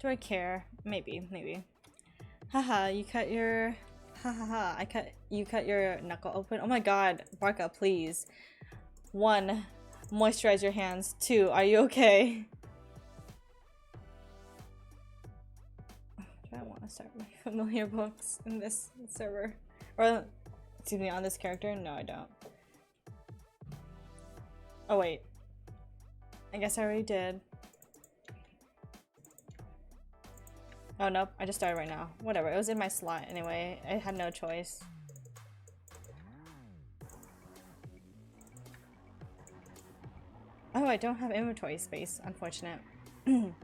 S1: Do I care? Maybe. Haha, you cut your... you cut your knuckle open. Oh my god, Barca, please. 1, moisturize your hands. 2, are you okay? Do I want to start my familiar books in this server? Or, excuse me, on this character? No, I don't. Oh wait. I guess I already did. Oh nope, I just started right now. Whatever, it was in my slot anyway. I had no choice. Oh, I don't have inventory space, unfortunate. Ooh,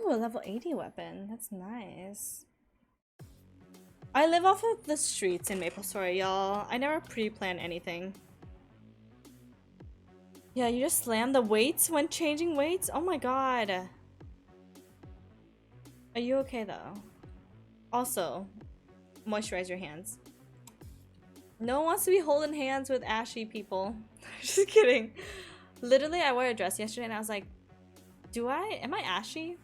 S1: a level 80 weapon. That's nice. I live off of the streets in Maple Story, y'all. I never pre-plan anything. Yeah, you just slam the weights when changing weights? Oh my god. Are you okay though? Also, moisturize your hands. No one wants to be holding hands with ashy people. Just kidding. Literally, I wore a dress yesterday and I was like, am I ashy?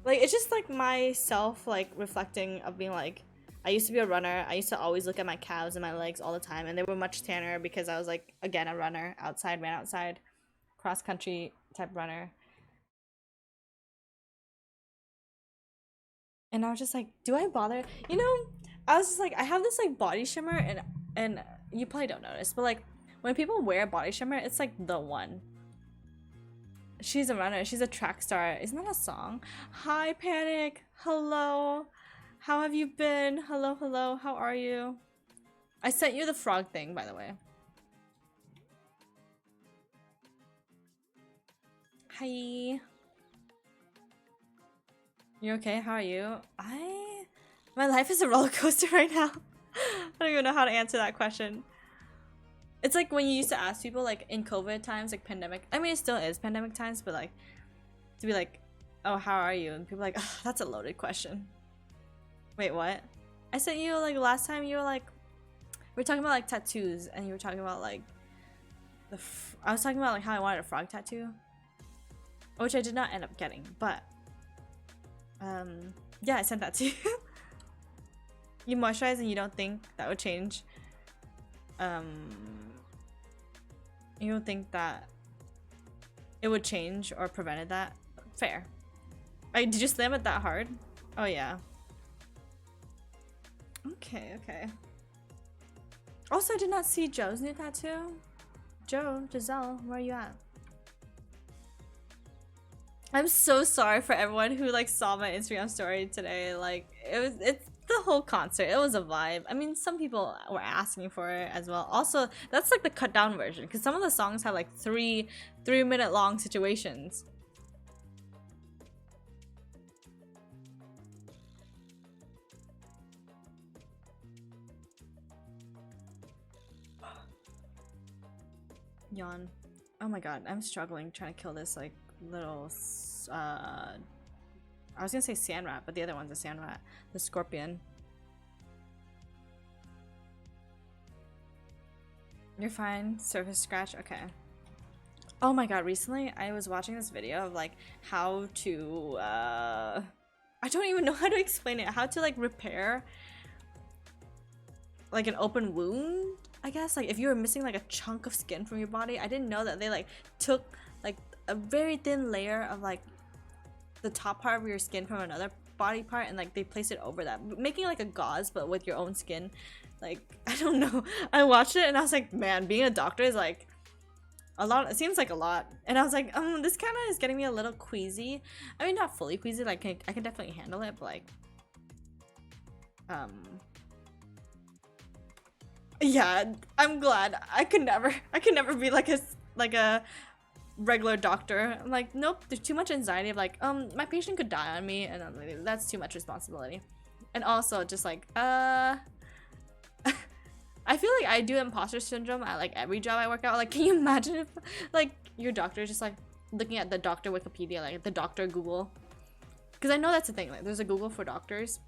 S1: Like, it's just like myself, like, reflecting of being like, I used to be a runner. I used to always look at my calves and my legs all the time, and they were much tanner because I was like, again, a runner, ran outside, cross country type runner. And I was just like, do I bother? You know, I was just like, I have this like body shimmer, and you probably don't notice, but like when people wear body shimmer, it's like the one. She's a runner. She's a track star. Isn't that a song? Hi, Panic. Hello. How have you been? Hello, hello. How are you? I sent you the frog thing, by the way. Hi. You okay? How are you? My life is a roller coaster right now. I don't even know how to answer that question. It's like when you used to ask people like in COVID times, like pandemic. I mean, it still is pandemic times, but like to be like, oh, how are you? And people are like, oh, that's a loaded question. Wait, what? I sent you like last time you were like, we were talking about like tattoos, and you were talking about like I was talking about like how I wanted a frog tattoo, which I did not end up getting, but yeah, I sent that to you. You moisturize and you don't think that would change. You don't think that it would change or prevented that? Fair. Did you slam it that hard? Oh yeah. Okay, okay. Also, I did not see Joe's new tattoo. Giselle, where are you at? I'm so sorry for everyone who like saw my Instagram story today. Like it's the whole concert. It was a vibe. I mean, some people were asking for it as well. Also, that's like the cut down version because some of the songs have like three-minute long situations. Yawn. Oh my god, I'm struggling trying to kill this like little I was gonna say sand rat, but the other one's a sand rat. The scorpion. You're fine. Surface scratch? Okay. Oh my god, recently I was watching this video of like how to I don't even know how to explain it. How to like repair like an open wound, I guess. Like if you were missing like a chunk of skin from your body. I didn't know that they like took like a very thin layer of like the top part of your skin from another body part and like they place it over that, making like a gauze but with your own skin. Like I don't know. I watched it and I was like, man, being a doctor is like a lot. It seems like a lot. And I was like, this kind of is getting me a little queasy. I mean, not fully queasy, like I can definitely handle it, but like yeah, I'm glad. I could never be like a regular doctor. I'm like, nope, there's too much anxiety of like, my patient could die on me, and I'm like, that's too much responsibility. And also just like, I feel like I do imposter syndrome at like every job I work out. Like, can you imagine if like your doctor is just like looking at the doctor Wikipedia, like the doctor Google? Because I know that's the thing. Like, there's a Google for doctors.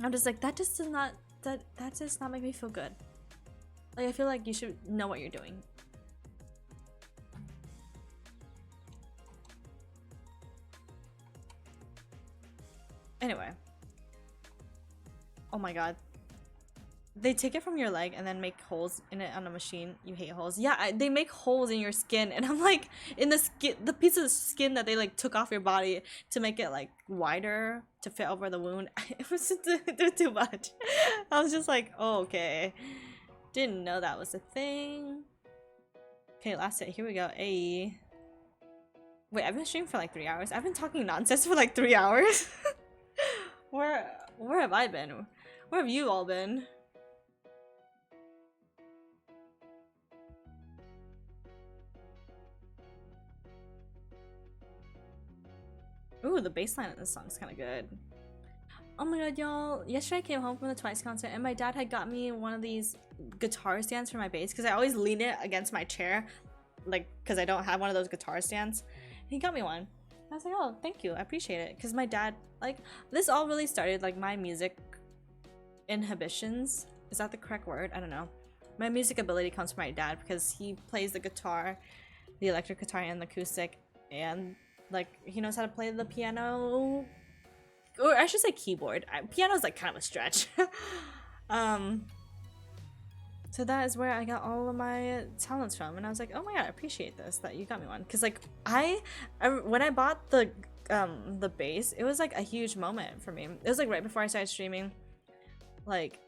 S1: I'm just like, that just does not that does not make me feel good. Like, I feel like you should know what you're doing. Anyway. Oh my god. They take it from your leg and then make holes in it on a machine. You hate holes. Yeah, they make holes in your skin, and I'm like, in the skin, the piece of skin that they like took off your body to make it like wider to fit over the wound. It was too much. I was just like, oh, okay. Didn't know that was a thing. Okay, last hit. Here we go. Ayy. Wait, I've been streaming for like 3 hours. I've been talking nonsense for like 3 hours. Where have I been? Where have you all been? Ooh, the bass line of this song's kind of good. Oh my god, y'all. Yesterday I came home from the Twice concert and my dad had got me one of these guitar stands for my bass because I always lean it against my chair, like, because I don't have one of those guitar stands. And he got me one. I was like, oh, thank you. I appreciate it. Because my dad, like, this all really started, like, my music inhibitions. Is that the correct word? I don't know. My music ability comes from my dad because he plays the guitar, the electric guitar and the acoustic, and, like, he knows how to play the piano, or I should say keyboard. Piano's, like, kind of a stretch. So that is where I got all of my talents from, and I was like, oh my god, I appreciate this, that you got me one. Because, like, when I bought the bass, it was, like, a huge moment for me. It was, like, right before I started streaming. Like,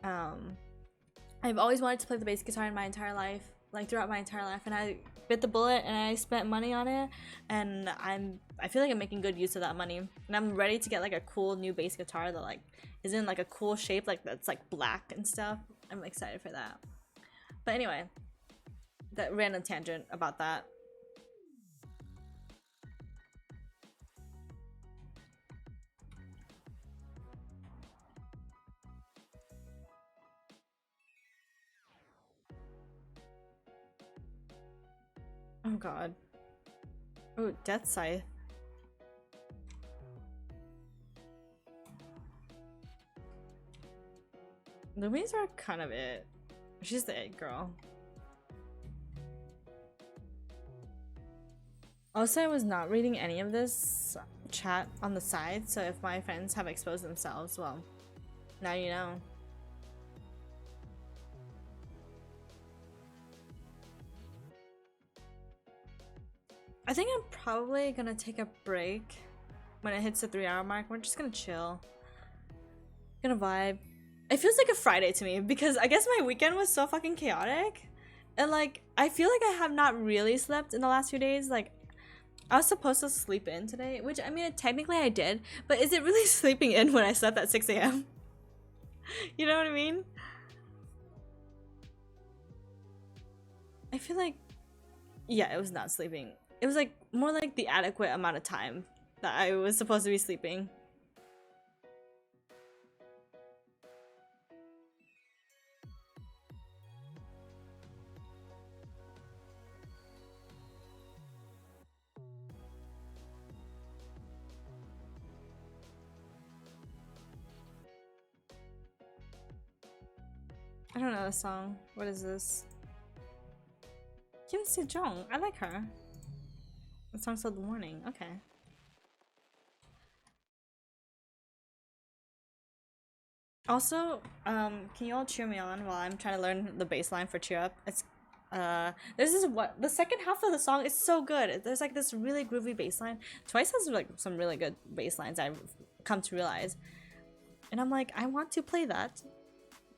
S1: I've always wanted to play the bass guitar in my entire life, like, throughout my entire life, and I bit the bullet and I spent money on it, and I feel like I'm making good use of that money, and I'm ready to get, like, a cool new bass guitar that, like, is in, like, a cool shape, like, that's, like, black and stuff. I'm excited for that. But anyway, that random tangent about that. Oh god. Oh, Death Scythe. Lumi's are kind of it. She's the it girl. Also, I was not reading any of this chat on the side, so if my friends have exposed themselves, well, now you know. I think I'm probably gonna take a break when it hits the 3-hour mark. We're just gonna chill. Gonna vibe. It feels like a Friday to me because I guess my weekend was so fucking chaotic. And like, I feel like I have not really slept in the last few days. Like, I was supposed to sleep in today, which I mean, technically I did, but is it really sleeping in when I slept at 6 a.m.? You know what I mean? I feel like, yeah, it was not sleeping. It was like more like the adequate amount of time that I was supposed to be sleeping. I don't know the song. What is this? Kim Se-jong. I like her. The song's called The Warning. Okay. Also, can you all cheer me on while I'm trying to learn the bass line for Cheer Up? It's this is what the second half of the song is so good. There's like this really groovy bass line. Twice has like some really good bass lines I've come to realize. And I'm like, I want to play that.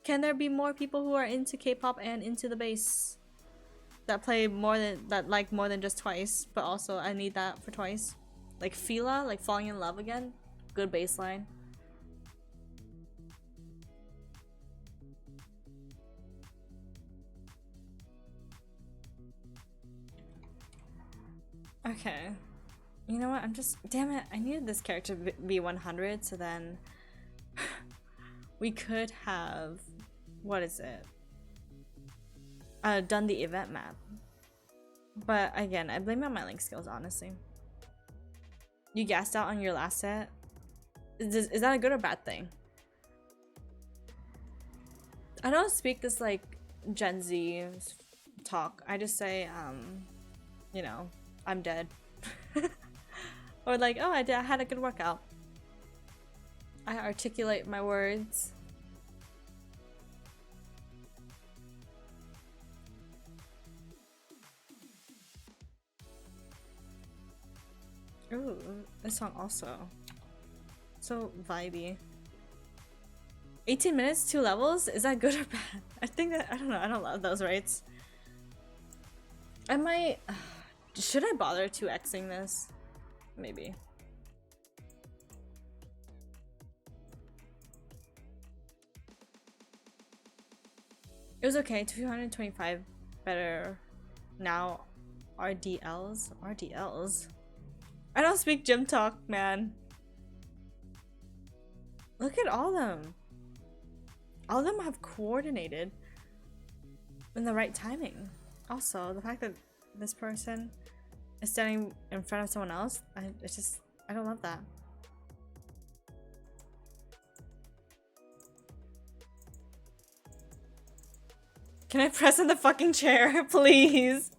S1: Can there be more people who are into K-pop and into the bass that play more than that, like more than just Twice? But also, I need that for Twice. Like Fila, like Falling in Love Again, good bass line. Okay. You know what? I'm just, damn it. I needed this character to be 100, so then we could have, what is it? Done the event map. But again, I blame it on my link skills, honestly. You gassed out on your last set? Is that a good or bad thing? I don't speak this like Gen Z talk. I just say, you know, I'm dead. Or like, oh, I had a good workout. I articulate my words. Ooh, this song also. So vibey. 18 minutes, 2 levels? Is that good or bad? I think that, I don't know, I don't love those rates. I might, should I bother 2xing this? Maybe. It was okay, 225 better now. RDLs? RDLs? I don't speak gym talk, man. Look at all of them. All of them have coordinated in the right timing. Also, the fact that this person is standing in front of someone else, I don't love that. Can I press in the fucking chair, please?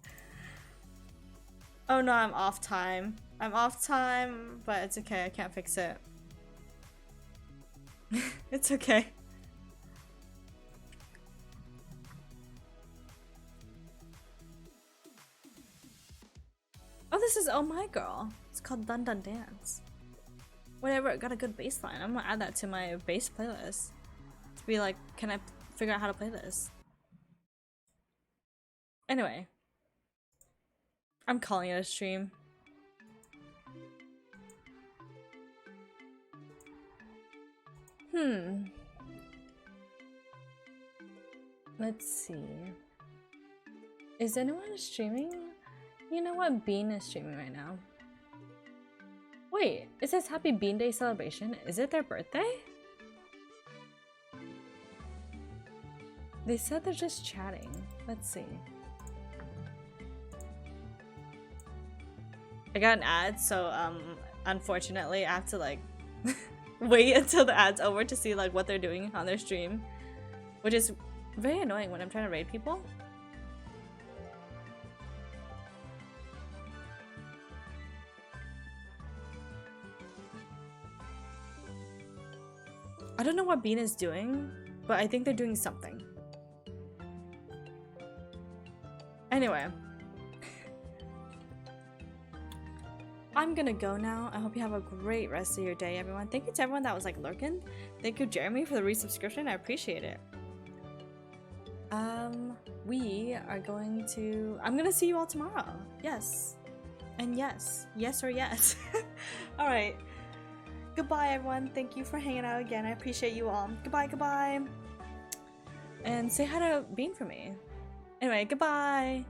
S1: Oh no, I'm off time. I'm off time, but it's okay, I can't fix it. It's okay. Oh, this is Oh My Girl. It's called Dun Dun Dance. Whatever, it got a good bass line. I'm gonna add that to my bass playlist. To be like, can I figure out how to play this? Anyway. I'm calling it a stream. Let's see. Is anyone streaming? You know what? Bean is streaming right now. Wait, it says Happy Bean Day celebration. Is it their birthday? They said they're just chatting. Let's see. I got an ad, so unfortunately I have to like wait until the ad's over to see like what they're doing on their stream, which is very annoying when I'm trying to raid people. I don't know what Bean is doing, but I think they're doing something. Anyway. I'm gonna go now. I hope you have a great rest of your day, everyone. Thank you to everyone that was like lurking. Thank you, Jeremy, for the resubscription. I appreciate it. We are going to... I'm gonna see you all tomorrow. Yes. And yes. Yes or yes. Alright. Goodbye, everyone. Thank you for hanging out again. I appreciate you all. Goodbye, goodbye. And say hi to Bean for me. Anyway, goodbye.